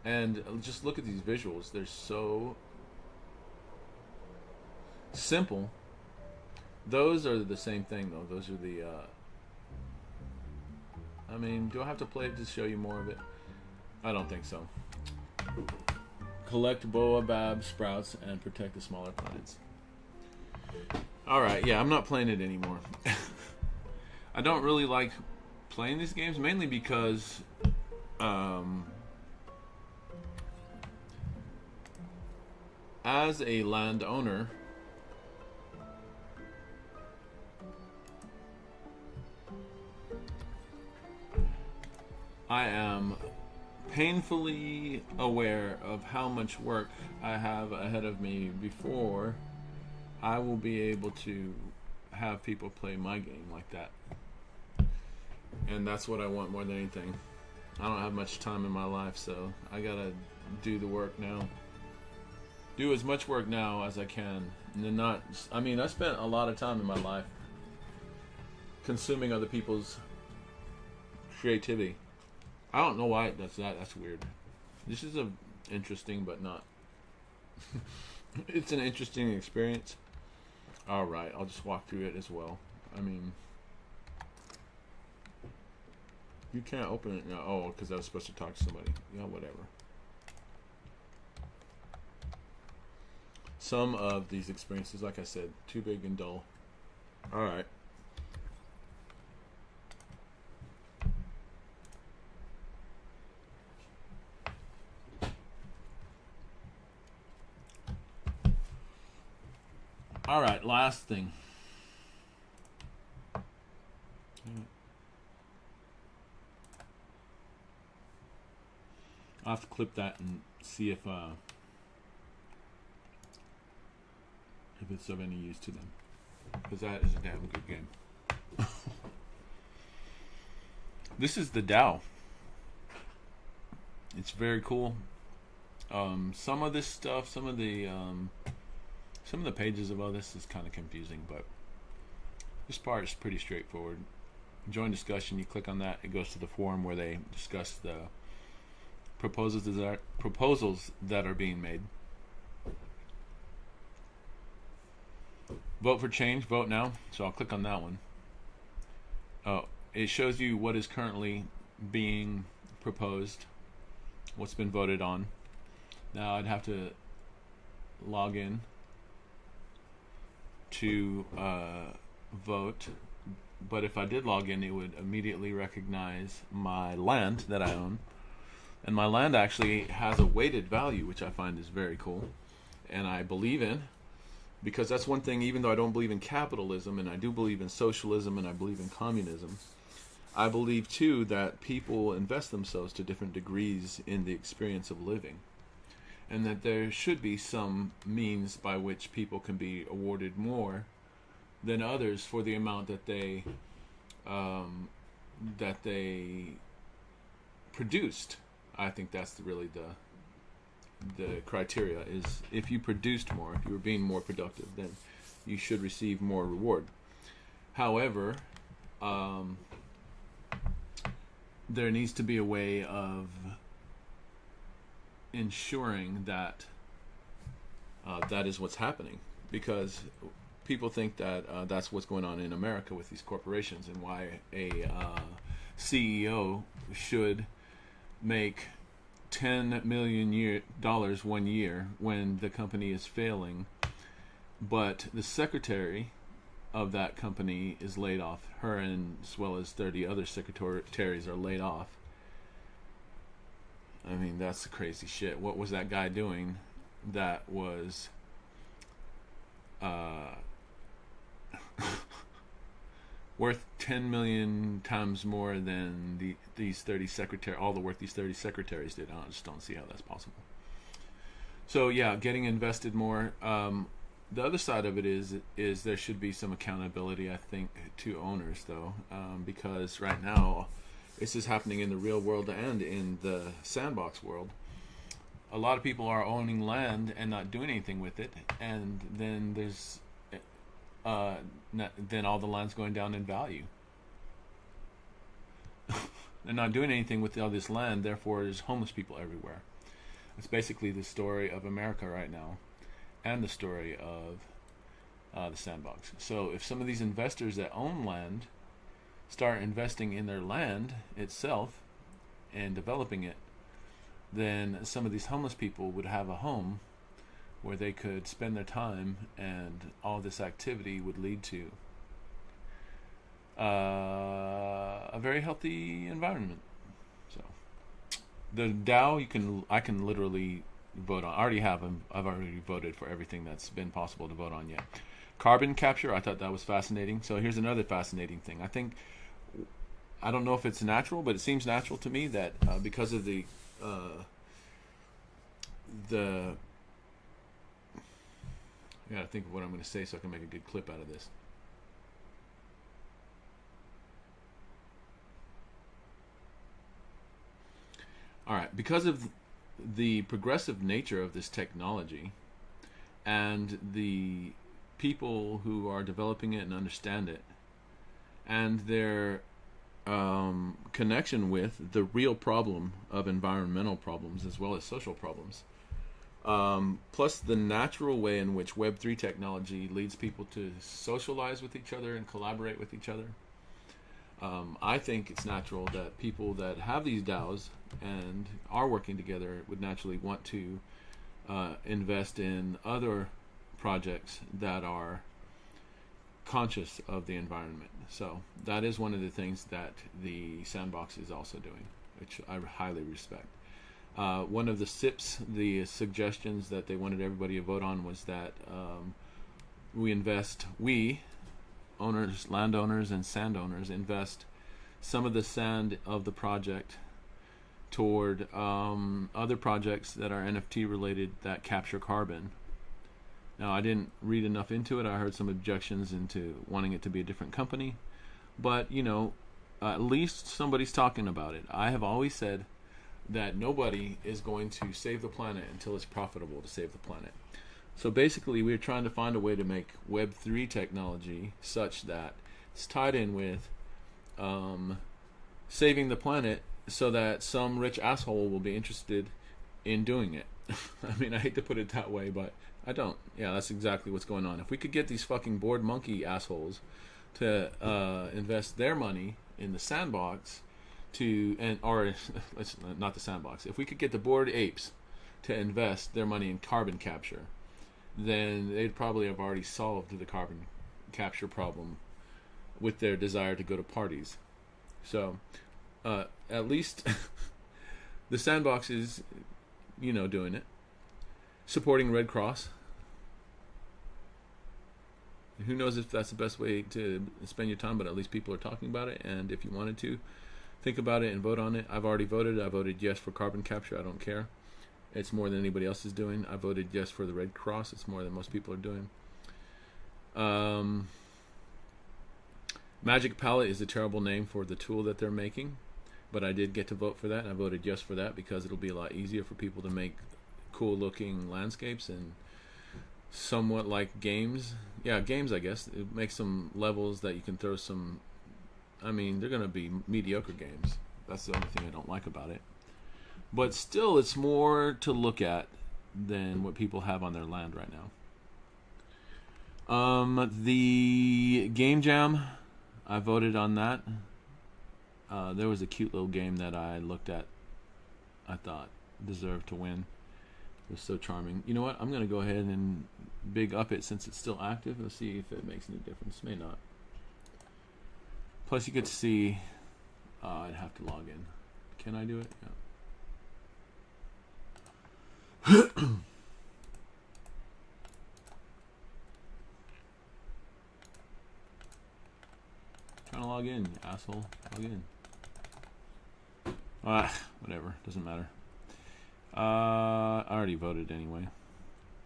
And just look at these visuals. They're so simple. Those are the same thing, though. Those are the... I mean, do I have to play it to show you more of it? I don't think so. Collect baobab sprouts and protect the smaller plants. Alright, yeah, I'm not playing it anymore. I don't really like playing these games, mainly because... as a landowner... I am painfully aware of how much work I have ahead of me before I will be able to have people play my game like that. And that's what I want more than anything. I don't have much time in my life, so I gotta do the work now. Do as much work now as I can. And then not... I mean, I spent a lot of time in my life consuming other people's creativity. I don't know why it does that. That's weird. This is interesting, but not. It's an interesting experience. Alright, I'll just walk through it as well. I mean... You can't open it now. Oh, because I was supposed to talk to somebody. Yeah, whatever. Some of these experiences, like I said, too big and dull. Alright. Alright, last thing. I'll have to clip that and see if if it's of any use to them, because that is a damn good game. This is the DAO. It's very cool. Some of this stuff, some of the pages of all this is kind of confusing, but this part is pretty straightforward. Join discussion. You click on that, it goes to the forum where they discuss the proposals that are being made. Vote for change. Vote now. So I'll click on that one. Oh, it shows you what is currently being proposed, what's been voted on. Now I'd have to log in to vote, but if I did log in, it would immediately recognize my land that I own, and my land actually has a weighted value, which I find is very cool, and I believe in, because that's one thing. Even though I don't believe in capitalism, and I do believe in socialism, and I believe in communism, I believe too that people invest themselves to different degrees in the experience of living, and that there should be some means by which people can be awarded more than others for the amount that they produced. I think that's really the criteria, is if you produced more, if you were being more productive, then you should receive more reward. However, there needs to be a way of ensuring that that is what's happening, because people think that that's what's going on in America with these corporations, and why a CEO should make $10 million 1 year when the company is failing, but the secretary of that company is laid off. Her and as well as 30 other secretaries are laid off. I mean, that's crazy shit. What was that guy doing that was worth 10 million times more than these 30 secretaries, all the work these 30 secretaries did? I just don't see how that's possible. So yeah, getting invested more. The other side of it is there should be some accountability, I think, to owners, though, because right now this is happening in the real world and in the Sandbox world. A lot of people are owning land and not doing anything with it, and then there's then all the land's going down in value. They're not doing anything with all this land, therefore there's homeless people everywhere. It's basically the story of America right now, and the story of the Sandbox. So if some of these investors that own land start investing in their land itself and developing it, then some of these homeless people would have a home where they could spend their time, and all this activity would lead to a very healthy environment. So the DAO, I can literally vote on. I already have them. I've already voted for everything that's been possible to vote on yet. Carbon capture, I thought that was fascinating. So here's another fascinating thing. I don't know if it's natural, but it seems natural to me that because of the I gotta think of what I'm going to say so I can make a good clip out of this. All right, because of the progressive nature of this technology and the people who are developing it and understand it, and their connection with the real problem of environmental problems as well as social problems, plus the natural way in which Web3 technology leads people to socialize with each other and collaborate with each other, I think it's natural that people that have these DAOs and are working together would naturally want to invest in other projects that are conscious of the environment. So that is one of the things that the Sandbox is also doing, which I highly respect. One of the SIPs, the suggestions that they wanted everybody to vote on, was that we owners, landowners, and sand owners invest some of the sand of the project toward other projects that are NFT related that capture carbon, Now, I didn't read enough into it. I heard some objections into wanting it to be a different company. But, you know, at least somebody's talking about it. I have always said that nobody is going to save the planet until it's profitable to save the planet. So basically, we're trying to find a way to make Web3 technology such that it's tied in with saving the planet so that some rich asshole will be interested in doing it. I mean, I hate to put it that way, but I don't. Yeah, that's exactly what's going on. If we could get these fucking bored monkey assholes to invest their money in the Sandbox or let's not the Sandbox. If we could get the bored apes to invest their money in carbon capture, then they'd probably have already solved the carbon capture problem with their desire to go to parties. So, at least the Sandbox is, you know, doing it. Supporting Red Cross. Who knows if that's the best way to spend your time, but at least people are talking about it. And if you wanted to, think about it and vote on it. I've already voted. I voted yes for carbon capture. I don't care. It's more than anybody else is doing. I voted yes for the Red Cross. It's more than most people are doing. Magic Palette is a terrible name for the tool that they're making, but I did get to vote for that, and I voted yes for that because it'll be a lot easier for people to make cool looking landscapes and somewhat like games. Yeah, games, I guess. It makes some levels that you can throw some. I mean, they're going to be mediocre games. That's the only thing I don't like about it. But still, it's more to look at than what people have on their land right now. The Game Jam, I voted on that. There was a cute little game that I looked at. I thought deserved to win. It was so charming. You know what? I'm going to go ahead and big up it since it's still active. Let's see if it makes any difference. May not. Plus, you get to see. I'd have to log in. Can I do it? Yeah. Trying to log in, you asshole. Log in. Whatever. Doesn't matter. I already voted anyway.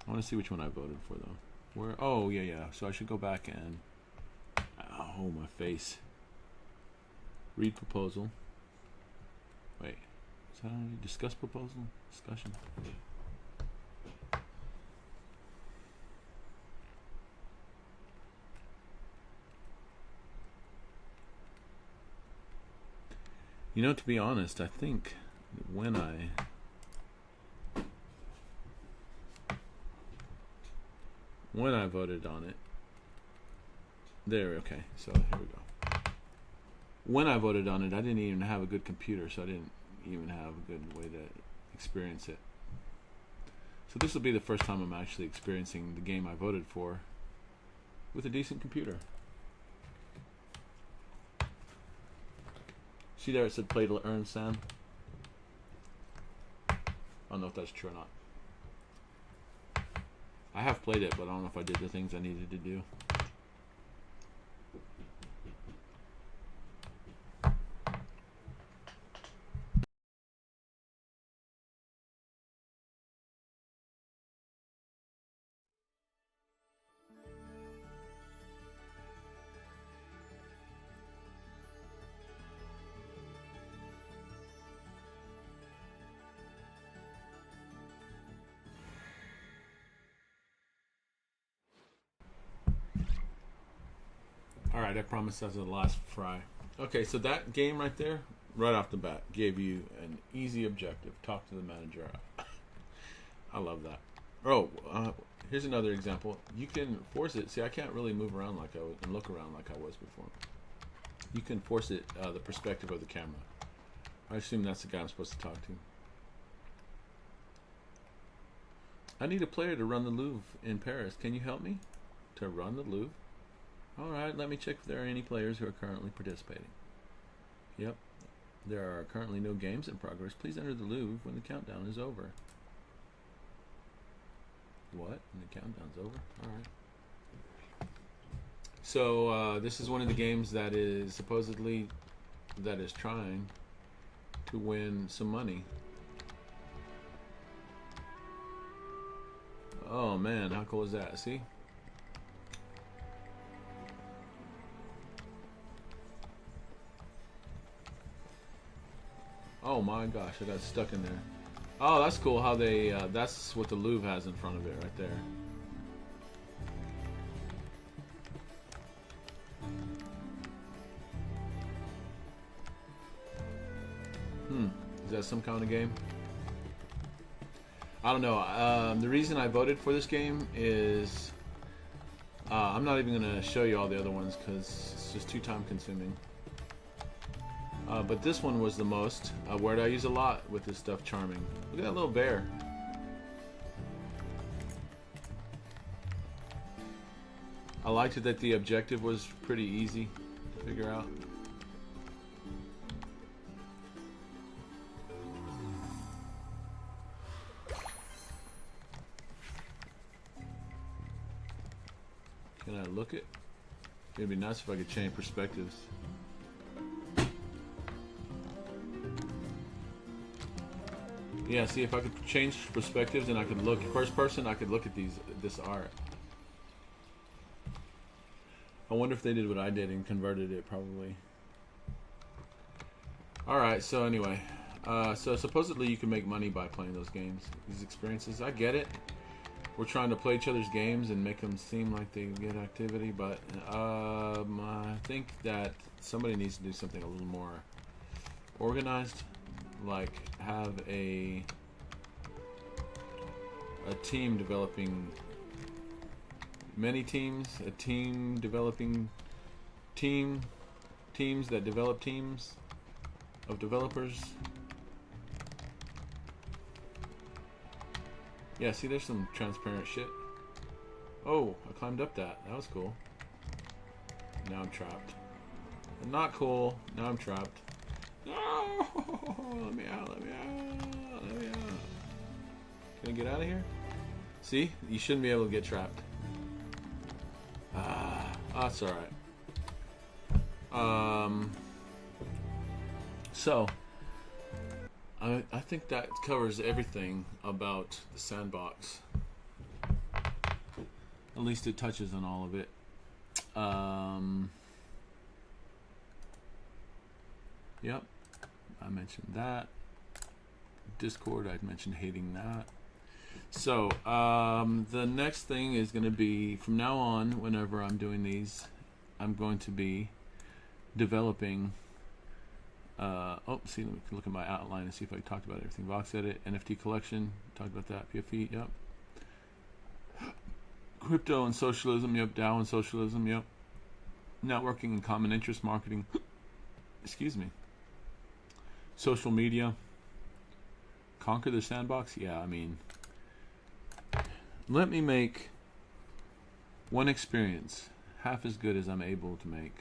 I want to see which one I voted for though. Where? Oh yeah. So I should go back and. Oh, my face. Read proposal. Wait. Is that already discuss proposal? Discussion. You know, to be honest, I think when I voted on it, okay, so here we go. When I voted on it, I didn't even have a good computer, so I didn't even have a good way to experience it. So this will be the first time I'm actually experiencing the game I voted for with a decent computer. See there, it said play to earn, Sam. I don't know if that's true or not. I have played it, but I don't know if I did the things I needed to do. Alright, I promise that's the last fry. Okay, so that game right there, right off the bat, gave you an easy objective. Talk to the manager. I love that. Oh, here's another example. You can force it. See, I can't really move around like I was and look around like I was before. You can force it, the perspective of the camera. I assume that's the guy I'm supposed to talk to. I need a player to run the Louvre in Paris. Can you help me? To run the Louvre? Alright, let me check if there are any players who are currently participating. Yep. There are currently no games in progress. Please enter the Louvre when the countdown is over. What? When the countdown's over? Alright. So, this is one of the games that is supposedly trying to win some money. Oh man, how cool is that? See? Oh my gosh, I got stuck in there. Oh, that's cool how they, that's what the Louvre has in front of it right there. Is that some kind of game? I don't know. The reason I voted for this game is I'm not even going to show you all the other ones because it's just too time consuming. But this one was the most. A word I use a lot with this stuff, charming. Look at that little bear. I liked it that the objective was pretty easy to figure out. Can I look it? It'd be nice if I could change perspectives. Yeah, see, if I could change perspectives and I could look first person, I could look at this art. I wonder if they did what I did and converted it, probably. Alright, so anyway. So supposedly you can make money by playing those games. These experiences, I get it. We're trying to play each other's games and make them seem like they get activity, but I think that somebody needs to do something a little more organized. Like have a team developing many teams, a team developing teams that develop teams of developers. Yeah, see, there's some transparent shit. Oh, I climbed up that. That was cool. Now I'm trapped. Not cool. Now I'm trapped. No! Let me out, let me out, let me out. Can I get out of here? See? You shouldn't be able to get trapped. That's alright. So, I think that covers everything about the Sandbox. At least it touches on all of it. Yep. I mentioned that. Discord, I mentioned hating that. So, the next thing is going to be, from now on, whenever I'm doing these, I'm going to be developing, see, let me look at my outline and see if I talked about everything. Vox Edit, NFT collection, talked about that, PFE, yep. Crypto and socialism, yep. DAO and socialism, yep. Networking and common interest marketing, excuse me. Social media. Conquer the Sandbox? Yeah, I mean, let me make one experience half as good as I'm able to make,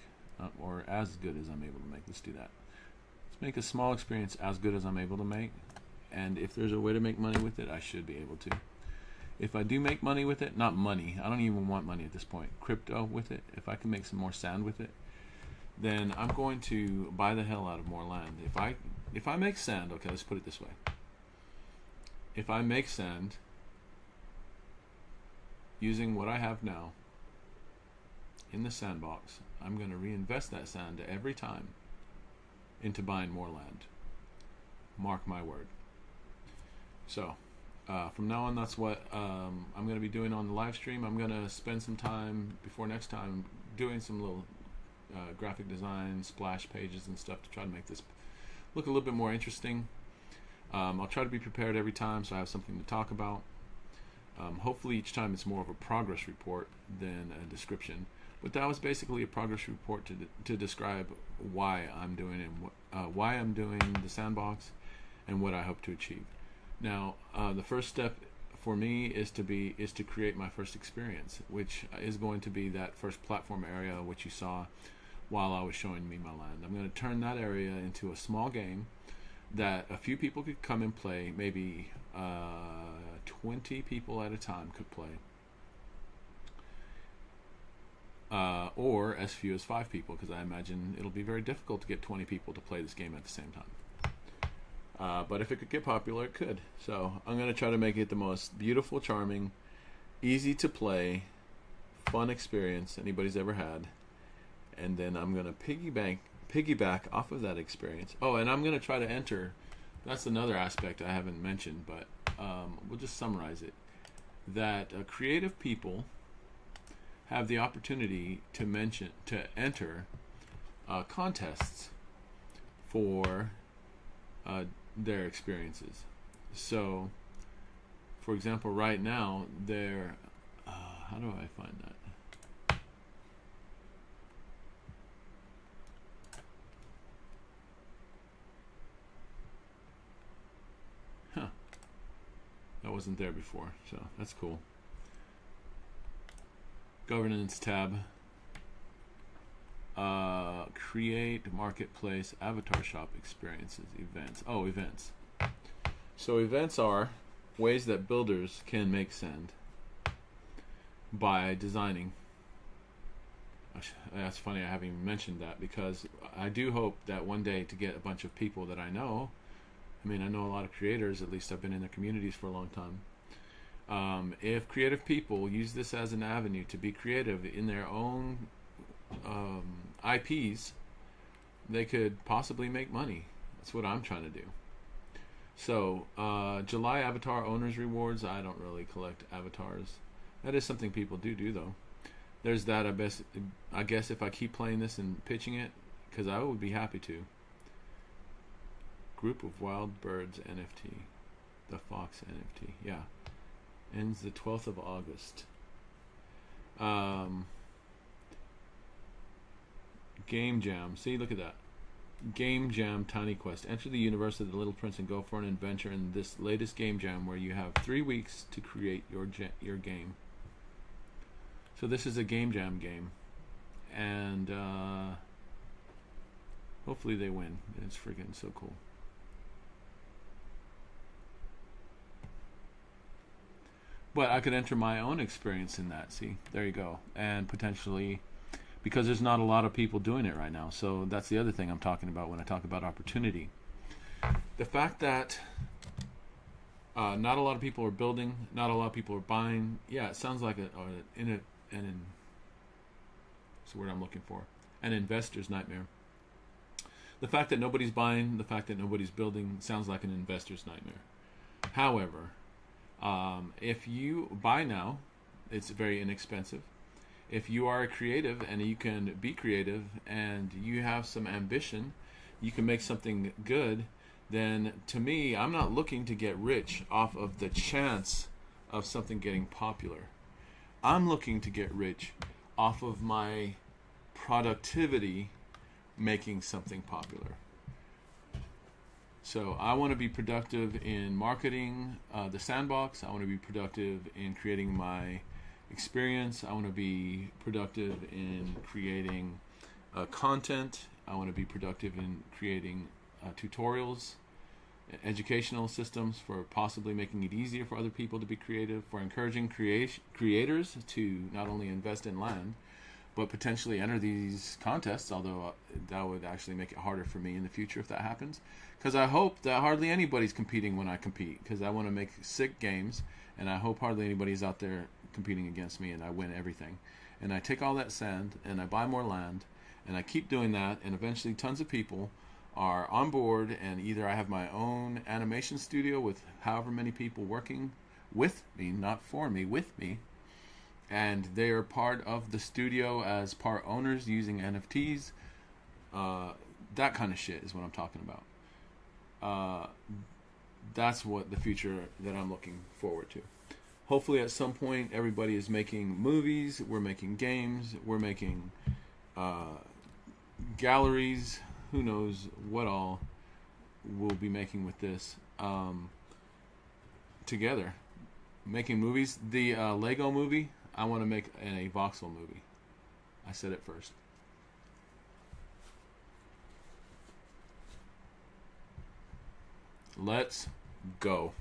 or as good as I'm able to make. Let's do that. Let's make a small experience as good as I'm able to make, and if there's a way to make money with it, I should be able to. If I do make money with it, not money, I don't even want money at this point, crypto with it, if I can make some more sand with it, then I'm going to buy the hell out of more land. If I make sand, okay, let's put it this way. If I make sand using what I have now in the Sandbox, I'm going to reinvest that sand every time into buying more land. Mark my word. So, from now on, that's what I'm going to be doing on the live stream. I'm going to spend some time before next time doing some little graphic design, splash pages and stuff to try to make this look a little bit more interesting. I'll try to be prepared every time so I have something to talk about. Hopefully each time it's more of a progress report than a description. But that was basically a progress report to describe why I'm doing it, and why I'm doing the Sandbox and what I hope to achieve. Now, the first step for me is to create my first experience, which is going to be that first platform area which you saw while I was showing me my land. I'm going to turn that area into a small game that a few people could come and play. Maybe 20 people at a time could play, or as few as 5 people, because I imagine it'll be very difficult to get 20 people to play this game at the same time. But if it could get popular, it could. So I'm going to try to make it the most beautiful, charming, easy to play, fun experience anybody's ever had, and then I'm going to piggyback off of that experience. Oh, and I'm going to try to enter. That's another aspect I haven't mentioned, but we'll just summarize it. That creative people have the opportunity to enter contests for their experiences. So, for example, right now, how do I find that? Huh. That wasn't there before, so that's cool. Governance tab. Create marketplace avatar shop experiences events. Oh, events. So events are ways that builders can make sand by designing. That's funny I haven't even mentioned that, because I do hope that one day to get a bunch of people that I know. I mean, I know a lot of creators, at least I've been in their communities for a long time. If creative people use this as an avenue to be creative in their own IPs, they could possibly make money. That's what I'm trying to do. So, July Avatar Owners Rewards. I don't really collect avatars. That is something people do though. There's that. I guess if I keep playing this and pitching it, because I would be happy to. Group of Wild Birds NFT. The Fox NFT. Yeah. Ends the 12th of August. Game Jam. See, look at that. Game Jam Tiny Quest. Enter the universe of the Little Prince and go for an adventure in this latest Game Jam where you have 3 weeks to create your game. So this is a Game Jam game. And hopefully they win. It's freaking so cool. But I could enter my own experience in that. See, there you go. And potentially, because there's not a lot of people doing it right now. So that's the other thing I'm talking about when I talk about opportunity. The fact that not a lot of people are building, not a lot of people are buying. Yeah, it sounds like what's the word I'm looking for? An investor's nightmare. The fact that nobody's buying, the fact that nobody's building sounds like an investor's nightmare. However, if you buy now, it's very inexpensive. If you are a creative and you can be creative and you have some ambition, you can make something good, then to me, I'm not looking to get rich off of the chance of something getting popular. I'm looking to get rich off of my productivity making something popular. So I want to be productive in marketing the Sandbox. I want to be productive in creating my experience. I want to be productive in creating content. I want to be productive in creating tutorials, educational systems for possibly making it easier for other people to be creative, for encouraging creators to not only invest in land, but potentially enter these contests, although that would actually make it harder for me in the future if that happens. Because I hope that hardly anybody's competing when I compete, because I want to make sick games, and I hope hardly anybody's out there competing against me and I win everything. And I take all that sand and I buy more land, and I keep doing that, and eventually tons of people are on board, and either I have my own animation studio with however many people working with me, not for me, with me, and they are part of the studio as part owners using NFTs. That kind of shit is what I'm talking about. That's what the future that I'm looking forward to. Hopefully at some point everybody is making movies, we're making games, we're making galleries, who knows what all we'll be making with this together. Making movies. The Lego movie, I want to make a voxel movie. I said it first. Let's go.